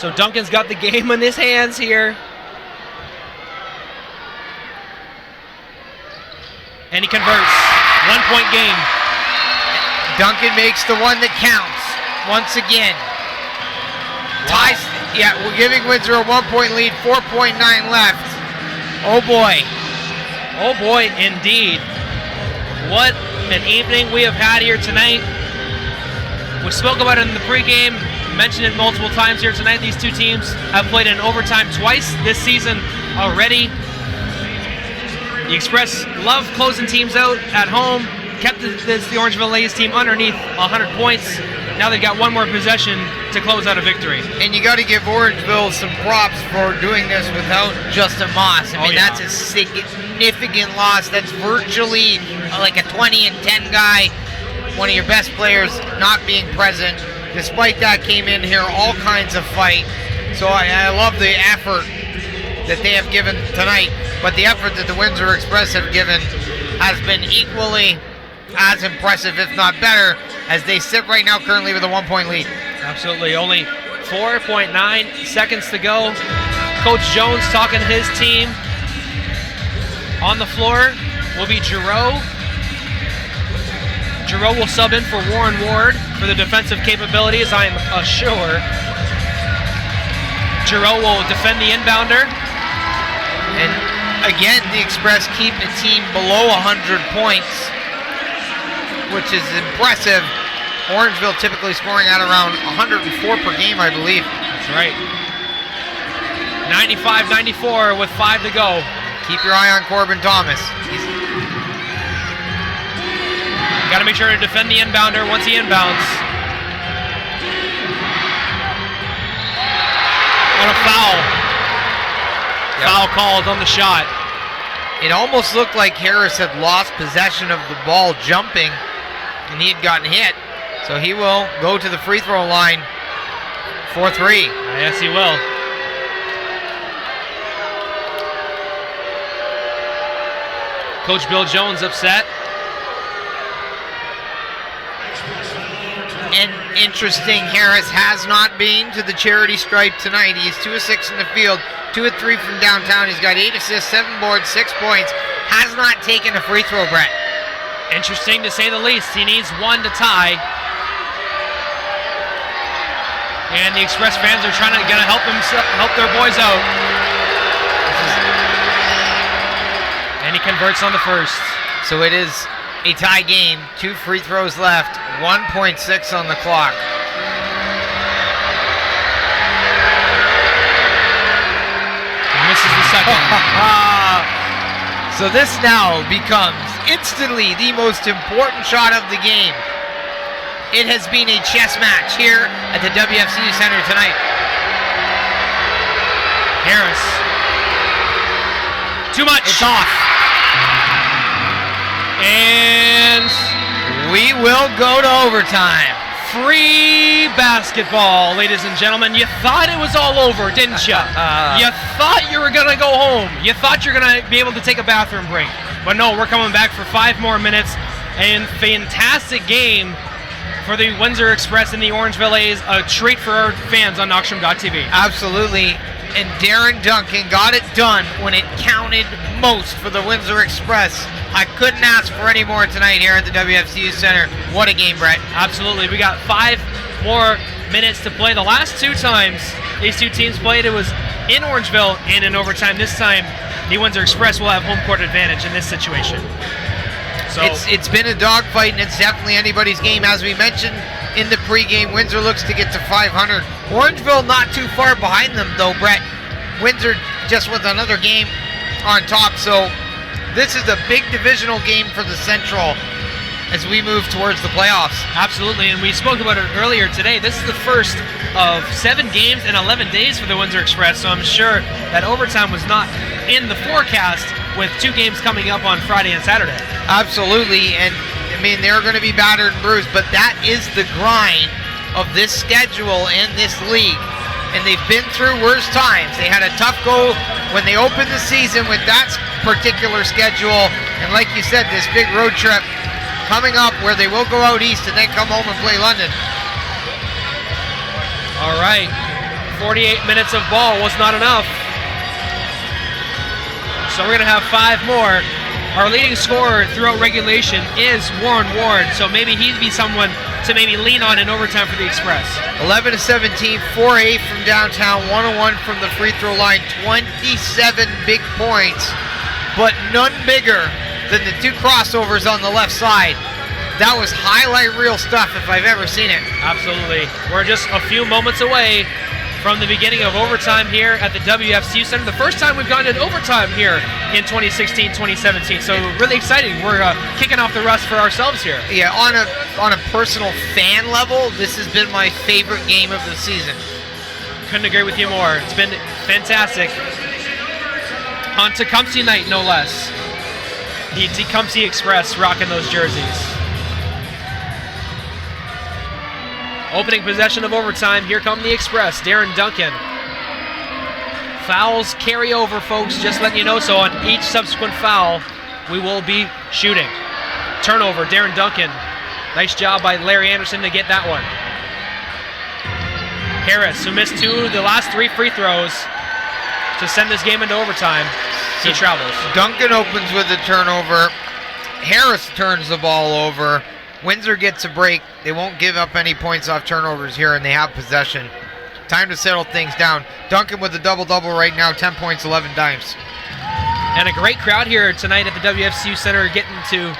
So Duncan's got the game in his hands here. And he converts. 1-point game. Duncan makes the one that counts once again. Ties. Yeah, we're giving Windsor a 1-point lead. 4.9 left. Oh boy. Oh boy, indeed. What an evening we have had here tonight. We spoke about it in the pregame, mentioned it multiple times here tonight. These two teams have played in overtime twice this season already. The Express love closing teams out at home, kept the Orangeville A's team underneath 100 points. Now they've got one more possession to close out a victory. And you got to give Orangeville some props for doing this without Justin Moss. I mean, that's a significant loss. That's virtually like a 20-10 guy, one of your best players not being present. Despite that, came in here all kinds of fight. So I love the effort that they have given tonight. But the effort that the Windsor Express have given has been equally as impressive, if not better, as they sit right now currently with a 1-point lead. Absolutely. Only 4.9 seconds to go. Coach Jones talking to his team. On the floor will be Giroux. Giroux will sub in for Warren Ward for the defensive capabilities, I'm sure. Giroux will defend the inbounder. And again, the Express keep a team below 100 points, which is impressive. Orangeville typically scoring at around 104 per game, I believe. That's right. 95-94 with 5 to go. Keep your eye on Corbin Thomas. Got to make sure to defend the inbounder once he inbounds. And a foul. Yep. Foul called on the shot. It almost looked like Harris had lost possession of the ball jumping, and he had gotten hit. So he will go to the free throw line for 3. Yes, he will. Coach Bill Jones upset. And interesting, Harris has not been to the charity stripe tonight. He is 2 of 6 in the field, 2 of 3 from downtown. He's got 8 assists, 7 boards, 6 points. Has not taken a free throw, Brett. Interesting to say the least. He needs 1 to tie. And the Express fans are trying to help their boys out. And he converts on the first. So it is a tie game. 2 free throws left. 1.6 on the clock. He misses the second. So this now becomes instantly the most important shot of the game. It has been a chess match here at the WFCU Center tonight. Harris. Too much. It's off. And we will go to overtime. Free basketball, ladies and gentlemen. You thought it was all over, didn't you? You thought you were going to go home. You thought you were going to be able to take a bathroom break. But no, we're coming back for 5 more minutes. And fantastic game for the Windsor Express and the Orangeville A's. A treat for our fans on Knoxstrom.tv. Absolutely. And Darren Duncan got it done when it counted most for the Windsor Express. I couldn't ask for any more tonight here at the WFCU Center. What a game, Brett. Absolutely. We got 5 more minutes to play. The last 2 times these two teams played, it was in Orangeville and in overtime. This time, the Windsor Express will have home court advantage in this situation. So it's been a dogfight, and it's definitely anybody's game. As we mentioned in the pregame, Windsor looks to get to 500. Orangeville not too far behind them, though, Brett. Windsor just with another game on top, so this is a big divisional game for the Central as we move towards the playoffs. Absolutely, and we spoke about it earlier today. This is the first of 7 games in 11 days for the Windsor Express, so I'm sure that overtime was not in the forecast with 2 games coming up on Friday and Saturday. Absolutely, and I mean, they're going to be battered and bruised, but that is the grind of this schedule and this league. And they've been through worse times. They had a tough go when they opened the season with that particular schedule. And like you said, this big road trip coming up where they will go out east and then come home and play London. All right. 48 minutes of ball was not enough. So we're going to have 5 more. Our leading scorer throughout regulation is Warren Ward, so maybe he'd be someone to maybe lean on in overtime for the Express. 11-17, 4-8 from downtown, 1-1 from the free throw line, 27 big points, but none bigger than the 2 crossovers on the left side. That was highlight reel stuff if I've ever seen it. Absolutely. We're just a few moments away from the beginning of overtime here at the WFCU Center. The first time we've gone in overtime here in 2016-2017. So really exciting. We're kicking off the rust for ourselves here. Yeah, on a personal fan level, this has been my favorite game of the season. Couldn't agree with you more. It's been fantastic. On Tecumseh night, no less. The Tecumseh Express rocking those jerseys. Opening possession of overtime. Here come the Express. Darren Duncan. Fouls carry over, folks. Just letting you know. So on each subsequent foul, we will be shooting. Turnover. Darren Duncan. Nice job by Larry Anderson to get that one. Harris, who missed 2 the last 3 free throws to send this game into overtime. He travels. Duncan opens with a turnover. Harris turns the ball over. Windsor gets a break. They won't give up any points off turnovers here, and they have possession. Time to settle things down. Duncan with a double-double right now, 10 points, 11 dimes. And a great crowd here tonight at the WFCU Center getting to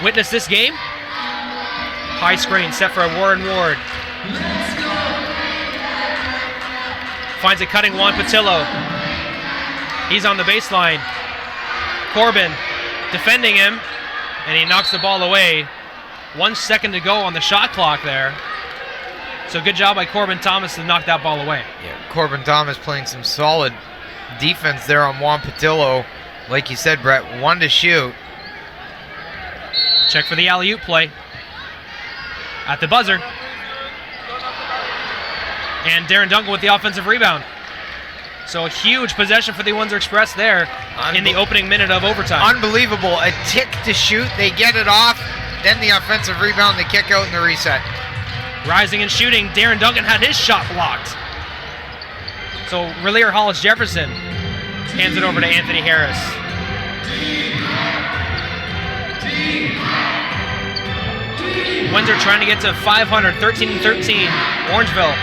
witness this game. High screen set for Warren Ward. Finds a cutting Juan Patillo. He's on the baseline. Corbin defending him, and he knocks the ball away. 1 second to go on the shot clock there. So good job by Corbin Thomas to knock that ball away. Yeah, Corbin Thomas playing some solid defense there on Juan Patillo. Like you said, Brett, 1 to shoot. Check for the alley-oop play at the buzzer. And Darren Duncan with the offensive rebound. So a huge possession for the Windsor Express there in the opening minute of overtime. Unbelievable. A tick to shoot. They get it off. Then the offensive rebound, the kick out, and the reset. Rising and shooting. Darren Duncan had his shot blocked. So Relier Hollis Jefferson hands it over to Anthony Harris. Windsor trying to get to 500, 13-13. Orangeville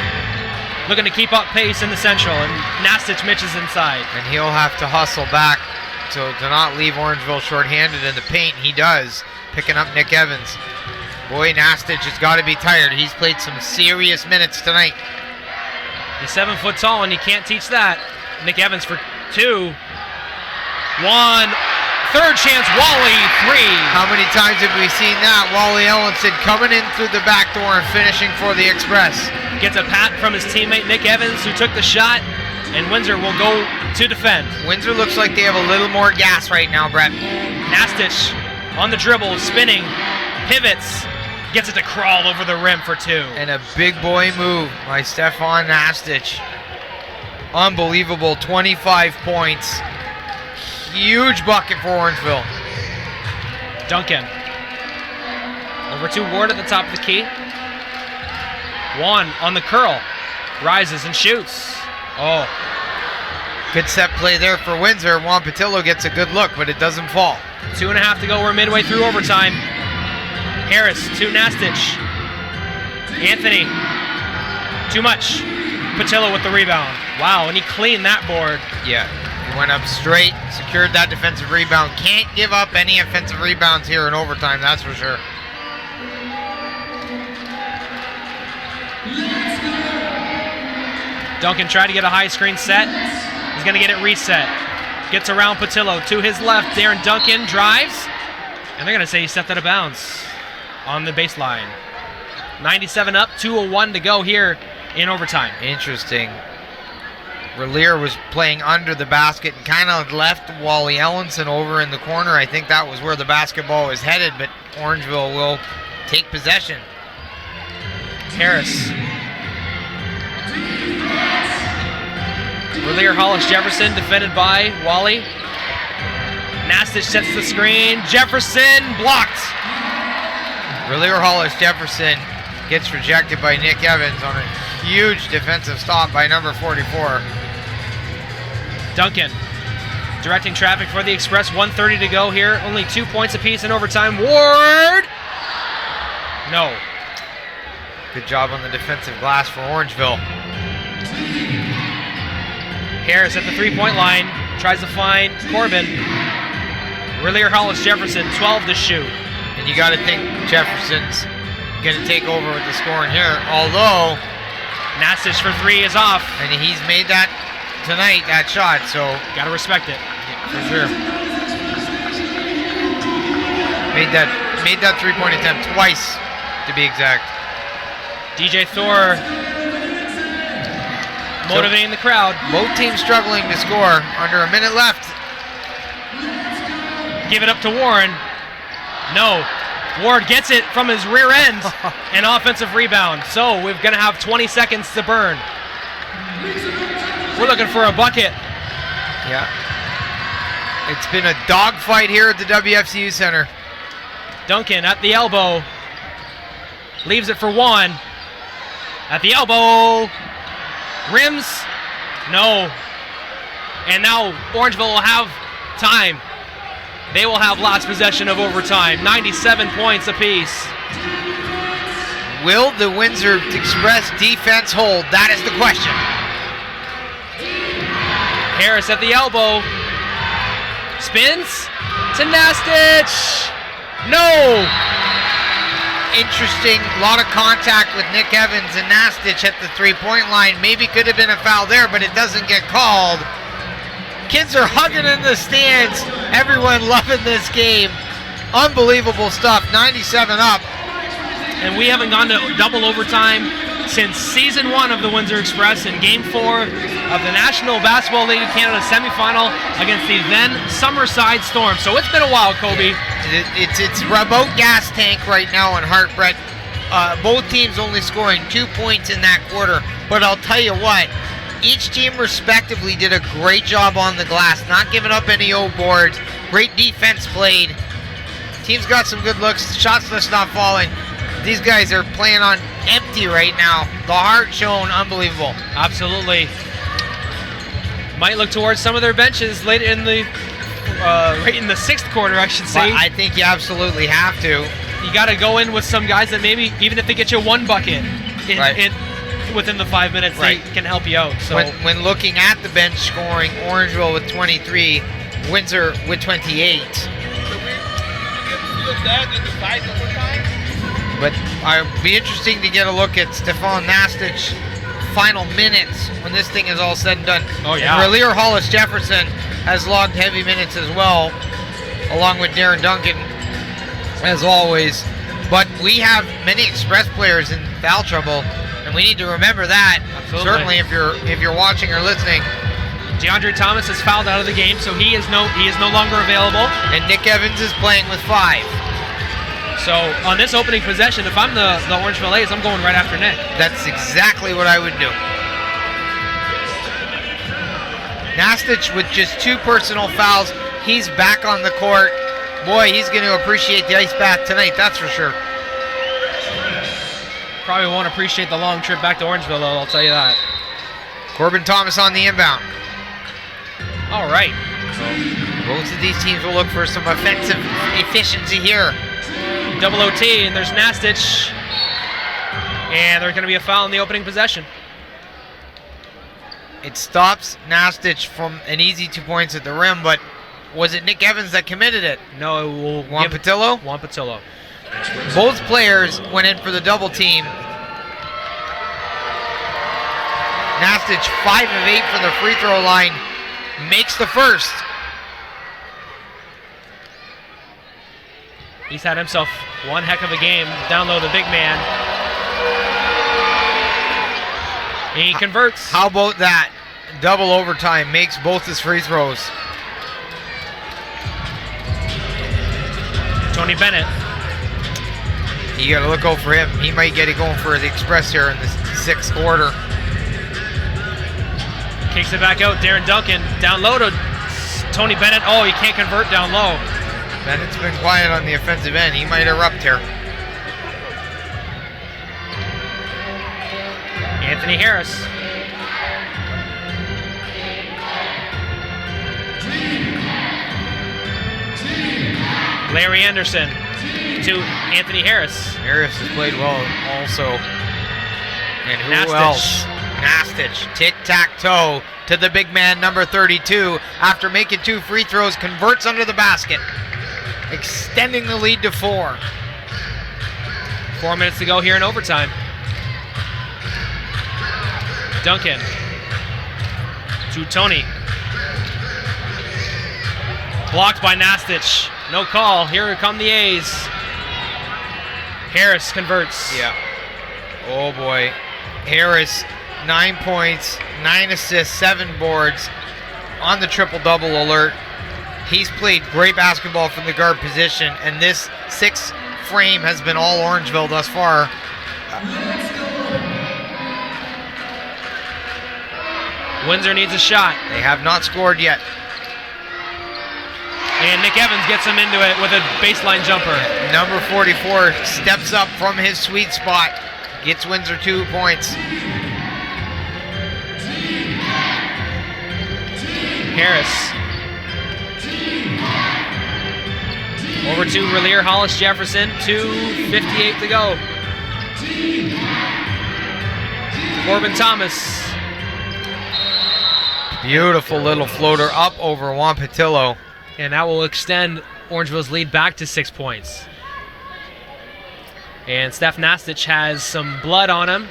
looking to keep up pace in the Central, and Nastich Mitch is inside. And he'll have to hustle back to not leave Orangeville shorthanded in the paint. He does, picking up Nick Evans. Boy, Nastich has got to be tired. He's played some serious minutes tonight. He's 7 foot tall, and you can't teach that. Nick Evans for 2. 1. Third chance, Wally, 3. How many times have we seen that? Wally Ellenson coming in through the back door and finishing for the Express. Gets a pat from his teammate Nick Evans, who took the shot, and Windsor will go to defend. Windsor looks like they have a little more gas right now, Brett. Nastich on the dribble, spinning, pivots, gets it to crawl over the rim for 2. And a big boy move by Stefan Nastich. Unbelievable, 25 points. Huge bucket for Orangeville. Duncan. Over to Ward at the top of the key. Juan on the curl. Rises and shoots. Oh. Good set play there for Windsor. Juan Patillo gets a good look, but it doesn't fall. 2.5 to go. We're midway through overtime. Harris to Nastich. Anthony. Too much. Patillo with the rebound. Wow, and he cleaned that board. Yeah. He went up straight, secured that defensive rebound. Can't give up any offensive rebounds here in overtime, that's for sure. Duncan tried to get a high screen set. He's going to get it reset. Gets around Patillo to his left. Darren Duncan drives. And they're going to say he stepped out of bounds on the baseline. 97 up, 2:01 to go here in overtime. Interesting. Relier was playing under the basket and kind of left Wally Ellenson over in the corner. I think that was where the basketball was headed, but Orangeville will take possession. Harris. Relier Hollis Jefferson defended by Wally. Nastich sets the screen. Jefferson blocked. Relier Hollis Jefferson gets rejected by Nick Evans on a huge defensive stop by number 44. Duncan directing traffic for the Express. 1:30 to go here. Only 2 points apiece in overtime. Ward! No. Good job on the defensive glass for Orangeville. Harris at the three-point line. Tries to find Corbin. Relier Hollis Jefferson, 12 to shoot. And you got to think Jefferson's going to take over with the scoring here. Although, Nastich for three is off. and he's made that tonight, that shot, so Got to respect it. for sure. Made that three-point attempt twice, to be exact. DJ Thor motivating the crowd. Both teams struggling to score. Under a minute left. Give it up to Warren. No. Ward gets it from his rear end. An offensive rebound. So we're going to have 20 seconds to burn. We're looking for a bucket. Yeah. It's been a dogfight here at the WFCU Center. Duncan at the elbow. Leaves it for one. At the elbow. Rims. No. And now Orangeville will have time. They will have last possession of overtime. 97 points apiece. Will the Windsor Express defense hold? That is the question. Harris at the elbow. Spins to Nastich. No. Interesting, a lot of contact with Nick Evans and Nastich at the three-point line. Maybe could have been a foul there, but it doesn't get called. Kids are hugging in the stands. Everyone loving this game. Unbelievable stuff. 97 up. And we haven't gone to double overtime since season 1 of the Windsor Express in game 4 of the National Basketball League of Canada semifinal against the then Summerside Storm. So it's been a while, Kobe. It's about gas tank right now in Hart, Brett. Both teams only scoring 2 points in that quarter. But I'll tell you what, each team respectively did a great job on the glass, not giving up any old boards. Great defense played. Teams got some good looks. Shots list not falling. These guys are playing on empty right now. The heart shown, unbelievable. Absolutely. Might look towards some of their benches late in the right in the 6th quarter, I should say. But I think you absolutely have to. You got to go in with some guys that maybe, even if they get you one bucket within the 5 minutes, Right. they can help you out. So When looking at the bench scoring, Orangeville with 23, Windsor with 28. But it'll be interesting to get a look at Stefan Nastich final minutes when this thing is all said and done. Oh, yeah. And Relier Hollis Jefferson has logged heavy minutes as well, along with Darren Duncan, as always. But we have many Express players in foul trouble, and we need to remember that. Absolutely. Certainly, if you're watching or listening. DeAndre Thomas is fouled out of the game, so he is no longer available. And Nick Evans is playing with 5. So on this opening possession, if I'm the Orangeville A's, I'm going right after Nick. That's exactly what I would do. Nastich with just 2 personal fouls. He's back on the court. Boy, he's going to appreciate the ice bath tonight, that's for sure. Probably won't appreciate the long trip back to Orangeville, though, I'll tell you that. Corbin Thomas on the inbound. All right. Both of these teams will look for some offensive efficiency here. Double OT, and there's Nastich. And there's going to be a foul in the opening possession. It stops Nastich from an easy 2 points at the rim, but was it Nick Evans that committed it? No, it will Juan Patillo? Juan Patillo. Both players went in for the double team. Nastich 5 of 8 from the free throw line, makes the first. He's had himself one heck of a game. Down low, the big man. He converts. How about that? Double overtime, makes both his free throws. Tony Bennett. You got to look out for him. He might get it going for the Express here in the 6th quarter. Kicks it back out. Darren Duncan down low to Tony Bennett. Oh, he can't convert down low. Bennett's been quiet on the offensive end. He might erupt here. Anthony Harris. Larry Anderson to Anthony Harris. Harris has played well also. And who Nastich. else? Nastich. Tic-tac-toe to the big man, number 32. After making 2 free throws, converts under the basket, extending the lead to 4. 4 minutes to go here in overtime. Duncan to Tony. Blocked by Nastich. No call. Here come the A's. Harris converts. Yeah. Oh boy. Harris, 9 points, 9 assists, 7 boards on the triple-double alert. He's played great basketball from the guard position, and this 6 frame has been all Orangeville thus far. Windsor needs a shot. They have not scored yet. And Nick Evans gets him into it with a baseline jumper. Number 44 steps up from his sweet spot, gets Windsor 2 points. Harris. Over to Relier Hollis Jefferson. 2:58 to go. Corbin Thomas. Beautiful little floater up over Juan Patillo. And that will extend Orangeville's lead back to 6 points. And Steph Nastich has some blood on him,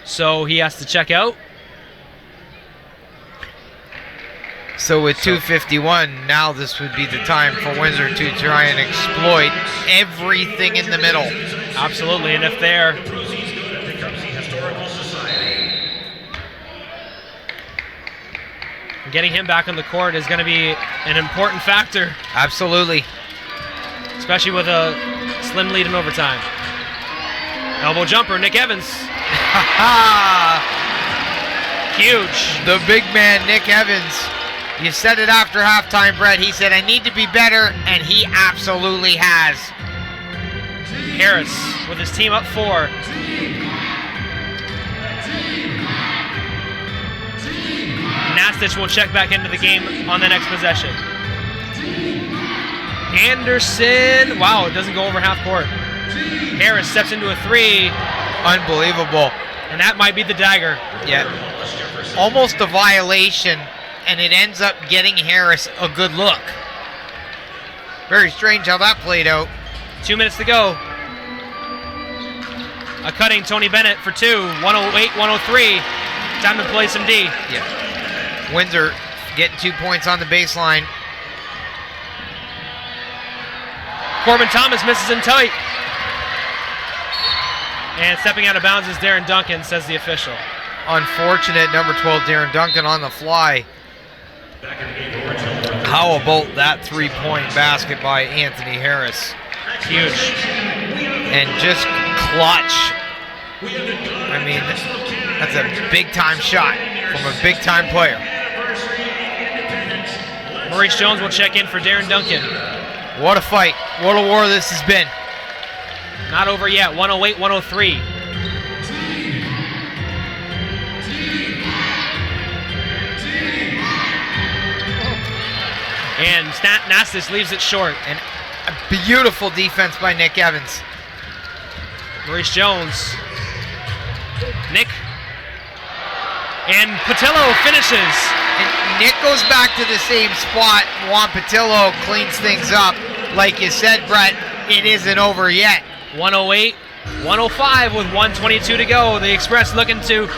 so he has to check out. So with 2:51, now this would be the time for Windsor to try and exploit everything in the middle. Absolutely, and if they're getting him back on the court is going to be an important factor, Absolutely. especially with a slim lead in overtime. Elbow jumper, Nick Evans. Huge. The big man, Nick Evans. You said it after halftime, Brett. He said, I need to be better, and he absolutely has. Harris with his team up 4. Nastich will check back into the game on the next possession. Anderson, wow, it doesn't go over half court. Harris steps into a 3, Unbelievable. and that might be the dagger. Yeah. Almost a violation, and it ends up getting Harris a good look. Very strange how that played out. 2 minutes to go. A cutting Tony Bennett for 2, 108-103. Time to play some D. Yeah. Windsor getting 2 points on the baseline. Corbin Thomas misses him tight. And stepping out of bounds is Darren Duncan, says the official. Unfortunate, number 12, Darren Duncan on the fly. How about that 3-point basket by Anthony Harris? Huge. And just clutch. I mean, that's a big-time shot from a big-time player. Maurice Jones will check in for Darren Duncan. What a fight. What a war this has been. Not over yet, 108-103. And Nastich leaves it short. And a beautiful defense by Nick Evans. Maurice Jones. Nick. And Patillo finishes. And Nick goes back to the same spot. Juan Patillo cleans things up. Like you said, Brett, it isn't over yet. 108-105 with 1:22 to go. The Express looking to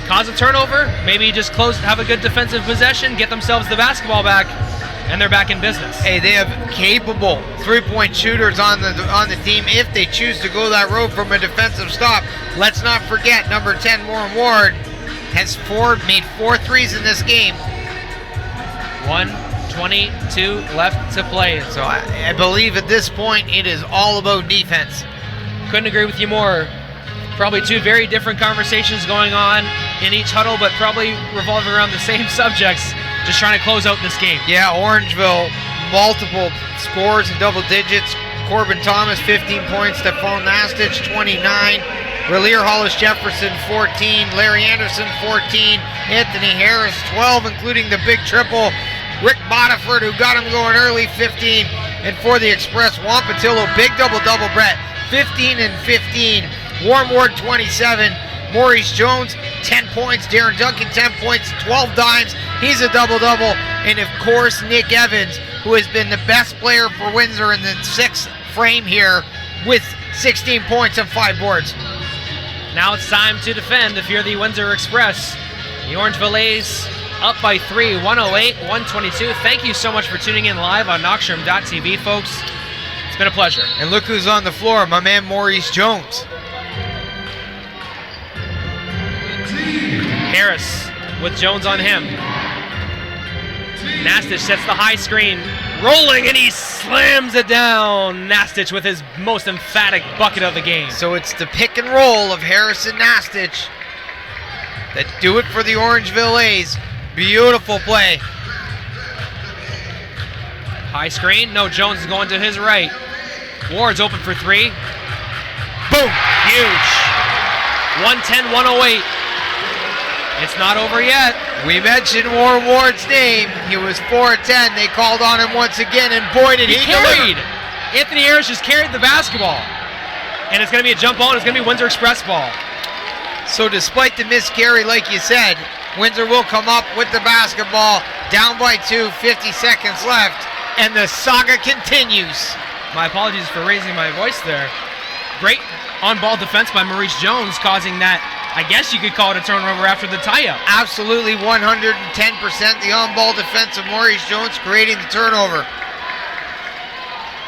cause a turnover, maybe just have a good defensive possession, get themselves the basketball back, and they're back in business. Hey, they have capable three-point shooters on the team if they choose to go that road from a defensive stop. Let's not forget, number 10, Warren Ward, has made 4 threes in this game. 1:22 left to play. So I believe at this point it is all about defense. Couldn't agree with you more. Probably 2 very different conversations going on in each huddle, but probably revolving around the same subjects, just trying to close out this game. Yeah, Orangeville, multiple scores in double digits. Corbin Thomas, 15 points. Stephon Nastich, 29. Relier Hollis Jefferson 14, Larry Anderson 14, Anthony Harris 12, including the big triple. Rick Bodiford, who got him going early, 15. And for the Express, Juan Patillo, big double-double, Brett, 15 and 15. Warren Ward 27, Maurice Jones 10 points, Darren Duncan 10 points, 12 dimes. He's a double-double. And of course, Nick Evans, who has been the best player for Windsor in the 6th frame here with 16 points and 5 boards. Now it's time to defend if you're the Windsor Express. The Orangeville A's up by 3, 108-122. Thank you so much for tuning in live on Knoxroom.tv, folks. It's been a pleasure. And look who's on the floor, my man Maurice Jones. Harris with Jones on him. Nastich sets the high screen, rolling, and he slams it down. Nastich with his most emphatic bucket of the game. So it's the pick and roll of Harris and Nastich that do it for the Orangeville A's. Beautiful play. High screen. No, Jones is going to his right. Ward's open for 3. Boom. Huge. 110-108. It's not over yet. We mentioned Warren Ward's name. He was 4-10. They called on him once again, and boy, did he carried. deliver. Anthony Harris just carried the basketball. And it's going to be a jump ball, and it's going to be Windsor Express ball. So despite the miscarry, like you said, Windsor will come up with the basketball, down by 2, 50 seconds left, and the saga continues. My apologies for raising my voice there. Great on-ball defense by Maurice Jones, causing that, I guess you could call it a turnover after the tie-up. Absolutely 110% the on-ball defense of Maurice Jones creating the turnover.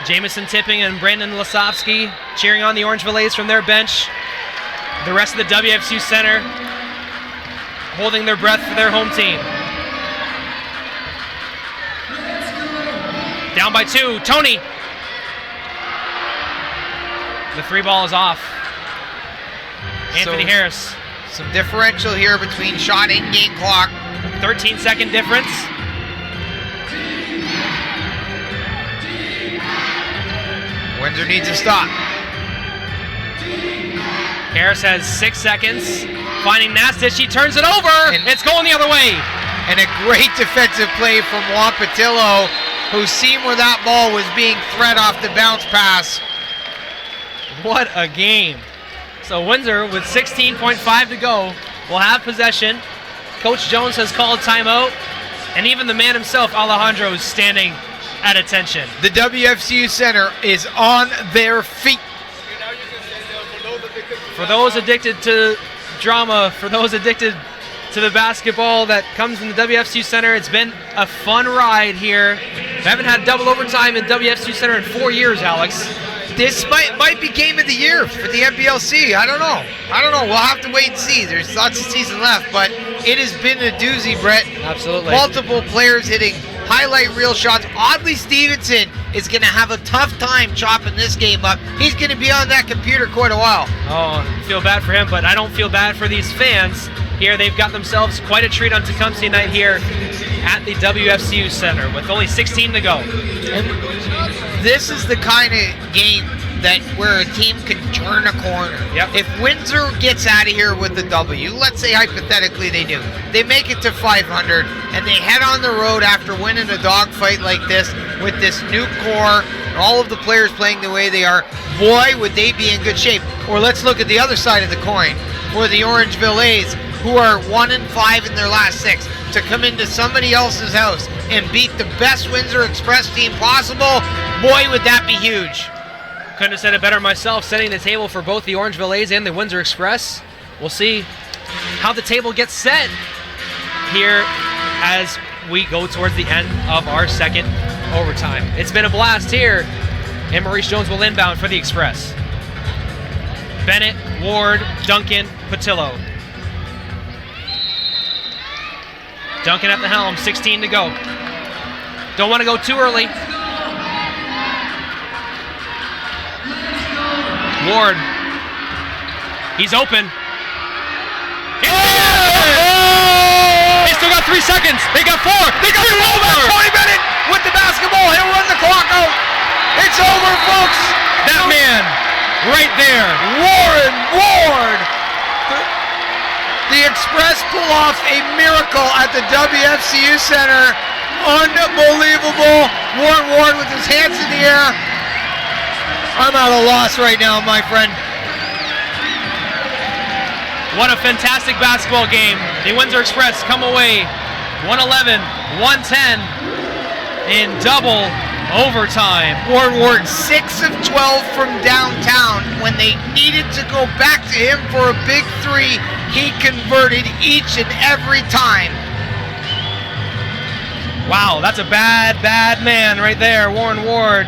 Jamison Tipping and Brandon Lasovsky cheering on the Orangeville A's from their bench. The rest of the WFCU Center holding their breath for their home team. Down by 2, Tony. The 3 ball is off. Anthony Harris. Some differential here between shot and game clock. 13-second difference. Windsor needs to stop. Harris has 6 seconds. Finding Nastich, he turns it over. It's going the other way. And a great defensive play from Juan Patillo, who seen where that ball was being thread off the bounce pass. What a game. So Windsor, with 16.5 to go, will have possession. Coach Jones has called timeout. And even the man himself, Alejandro, is standing at attention. The WFCU Center is on their feet. For those addicted to drama, for those addicted to the basketball that comes in the WFCU Center, it's been a fun ride here. We haven't had double overtime in WFCU Center in 4 years, Alex. This might be game of the year for the NBLC. I don't know. We'll have to wait and see. There's lots of season left, but it has been a doozy, Brett. Absolutely. Multiple players hitting highlight reel shots. Oddly Stevenson is going to have a tough time chopping this game up. He's going to be on that computer quite a while. Oh, I feel bad for him, but I don't feel bad for these fans. Here, they've got themselves quite a treat on Tecumseh night here at the WFCU Center with only 16 to go. And this is the kind of game that where a team can turn a corner. Yep. If Windsor gets out of here with the W, let's say hypothetically they do, they make it to 500 and they head on the road after winning a dogfight like this with this new core and all of the players playing the way they are, boy, would they be in good shape. Or let's look at the other side of the coin for the Orangeville A's, who are 1-5 in their last 6, to come into somebody else's house and beat the best Windsor Express team possible. Boy, would that be huge. Couldn't have said it better myself, setting the table for both the Orangeville A's and the Windsor Express. We'll see how the table gets set here as we go towards the end of our second overtime. It's been a blast here, and Maurice Jones will inbound for the Express. Bennett, Ward, Duncan, Patillo. Duncan at the helm, 16 to go. Don't want to go too early. Ward, he's open. They still got 3 seconds. They got 4. They got over. Tony Bennett with the basketball. He'll run the clock out. It's over, folks. That man right there. Warren Ward! The Express pull off a miracle at the WFCU Center. Unbelievable. Warren Ward with his hands in the air. I'm at a loss right now, my friend. What a fantastic basketball game. The Windsor Express come away 111, 110 in double overtime. Warren Ward 6 of 12 from downtown. When they needed to go back to him for a big three, he converted each and every time. Wow, that's a bad man right there. Warren Ward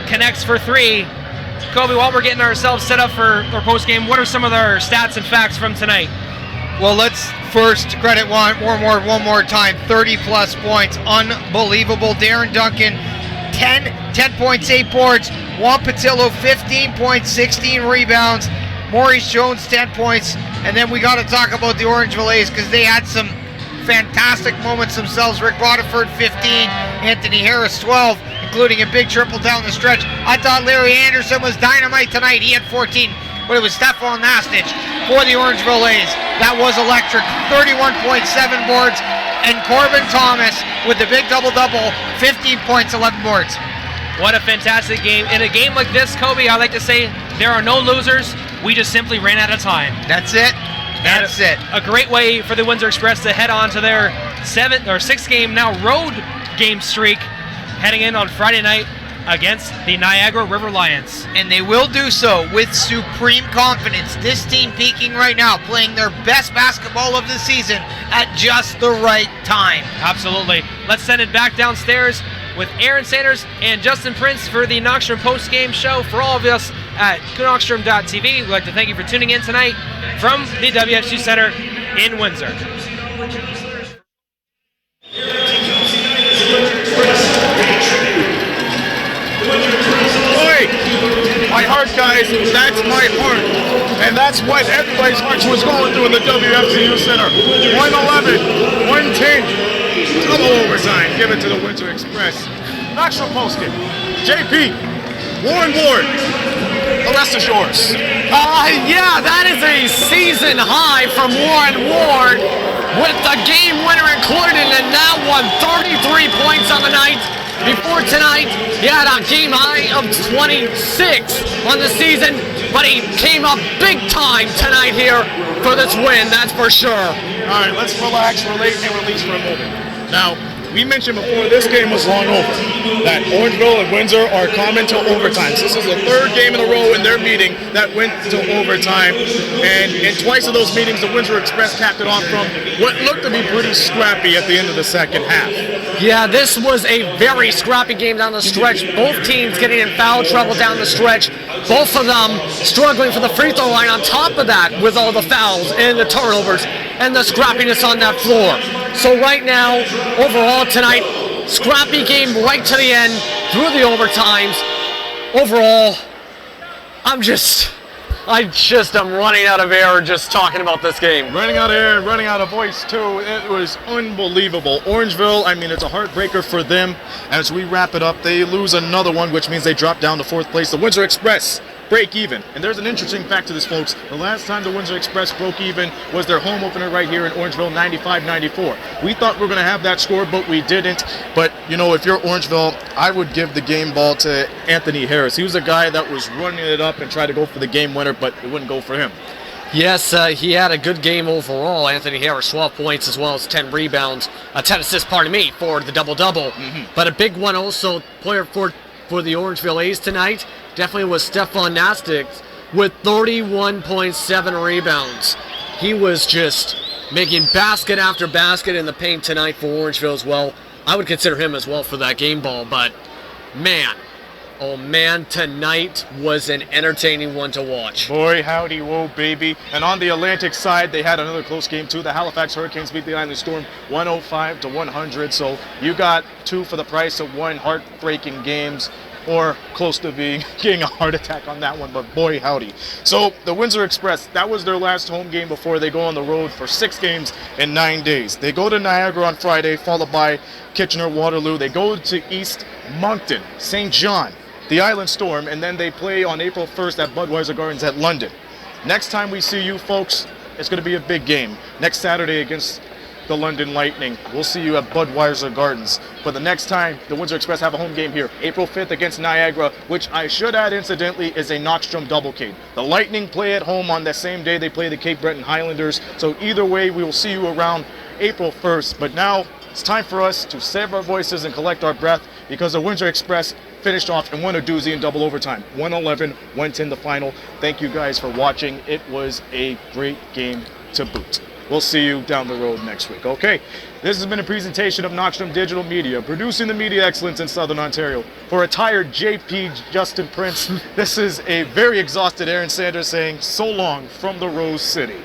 connects for three. Kobe, while we're getting ourselves set up for our post-game, what are some of our stats and facts from tonight? Well, let's first credit Warren Ward one more time. 30-plus points. Unbelievable. Darren Duncan, 10 points, 8 boards. Juan Patillo, 15 points, 16 rebounds. Maurice Jones, 10 points. And then we got to talk about the Orangeville A's because they had some fantastic moments themselves. Rick Waterford, 15. Anthony Harris, 12, including a big triple down the stretch. I thought Larry Anderson was dynamite tonight. He had 14, but it was Stefan Nastich for the Orangeville A's. That was electric. 31.7 boards. And Corbin Thomas with the big double-double, 15 points, 11 boards. What a fantastic game. In a game like this, Kobe, I like to say there are no losers. We just simply ran out of time. That's it. That's it. A great way for the Windsor Express to head on to their 6-game now road game streak, heading in on Friday night against the Niagara River Lions. And they will do so with supreme confidence. This team peaking right now, playing their best basketball of the season at just the right time. Absolutely. Let's send it back downstairs with Aaron Sanders and Justin Prince for the Knockstrom post-game show. For all of us at Knockstrom.tv, we'd like to thank you for tuning in tonight from the WFC Center in Windsor. My heart, guys, that's my heart. And that's what everybody's heart was going through in the WFCU Center. 111, 110, double overtime. Give it to the Windsor Express. Knoxville Poskin, JP, Warren Ward, the rest is yours. Yeah, that is a season high from Warren Ward with the game winner included in that one. 33 points on the night. Before tonight, he had a game high of 26 on the season, but he came up big time tonight here for this win, that's for sure. All right, let's relax, relate, and release for a moment. Now, we mentioned before this game was long over that Orangeville and Windsor are coming to overtime. So this is the third game in a row in their meeting that went to overtime. And in twice of those meetings, the Windsor Express capped it off from what looked to be pretty scrappy at the end of the second half. Yeah, this was a very scrappy game down the stretch. Both teams getting in foul trouble down the stretch. Both of them struggling for the free throw line on top of that with all the fouls and the turnovers and the scrappiness on that floor. So right now, overall tonight, scrappy game right to the end, through the overtimes. Overall, I just am running out of air just talking about this game. Running out of air, running out of voice too. It was unbelievable. Orangeville, I mean, it's a heartbreaker for them. As we wrap it up, they lose another one, which means they drop down to fourth place. The Windsor Express break even. And there's an interesting fact to this, folks. The last time the Windsor Express broke even was their home opener right here in Orangeville, 95-94. We thought we were going to have that score, but we didn't. But, you know, if you're Orangeville, I would give the game ball to Anthony Harris. He was a guy that was running it up and tried to go for the game winner, but it wouldn't go for him. Yes, he had a good game overall. Anthony Harris, 12 points as well as 10 rebounds, 10 assists, for the double-double. Mm-hmm. But a big one also, player for the Orangeville A's tonight, definitely was Stefan Nastich with 31.7 rebounds. He was just making basket after basket in the paint tonight for Orangeville as well. I would consider him as well for that game ball, but man, oh man, tonight was an entertaining one to watch. Boy, howdy, whoa, baby. And on the Atlantic side, they had another close game too. The Halifax Hurricanes beat the Island Storm 105-100. So you got two for the price of one. Heartbreaking games, or close to getting a heart attack on that one, but boy, howdy. So the Windsor Express, that was their last home game before they go on the road for 6 games in 9 days. They go to Niagara on Friday, followed by Kitchener-Waterloo. They go to East Moncton, St. John, the Island Storm, and then they play on April 1st at Budweiser Gardens at London. Next time we see you folks, it's going to be a big game. Next Saturday against the London Lightning. We'll see you at Budweiser Gardens. But the next time the Windsor Express have a home game here, April 5th against Niagara, which I should add incidentally is a Knockstrom doublecade. The Lightning play at home on that same day they play the Cape Breton Highlanders. So either way, we will see you around April 1st. But now it's time for us to save our voices and collect our breath, because the Windsor Express finished off and won a doozy in double overtime. 111-110 the final. Thank you guys for watching. It was a great game to boot. We'll see you down the road next week. Okay, this has been a presentation of Knockstrom Digital Media, producing the media excellence in Southern Ontario. For retired JP Justin Prince, this is a very exhausted Aaron Sanders saying so long from the Rose City.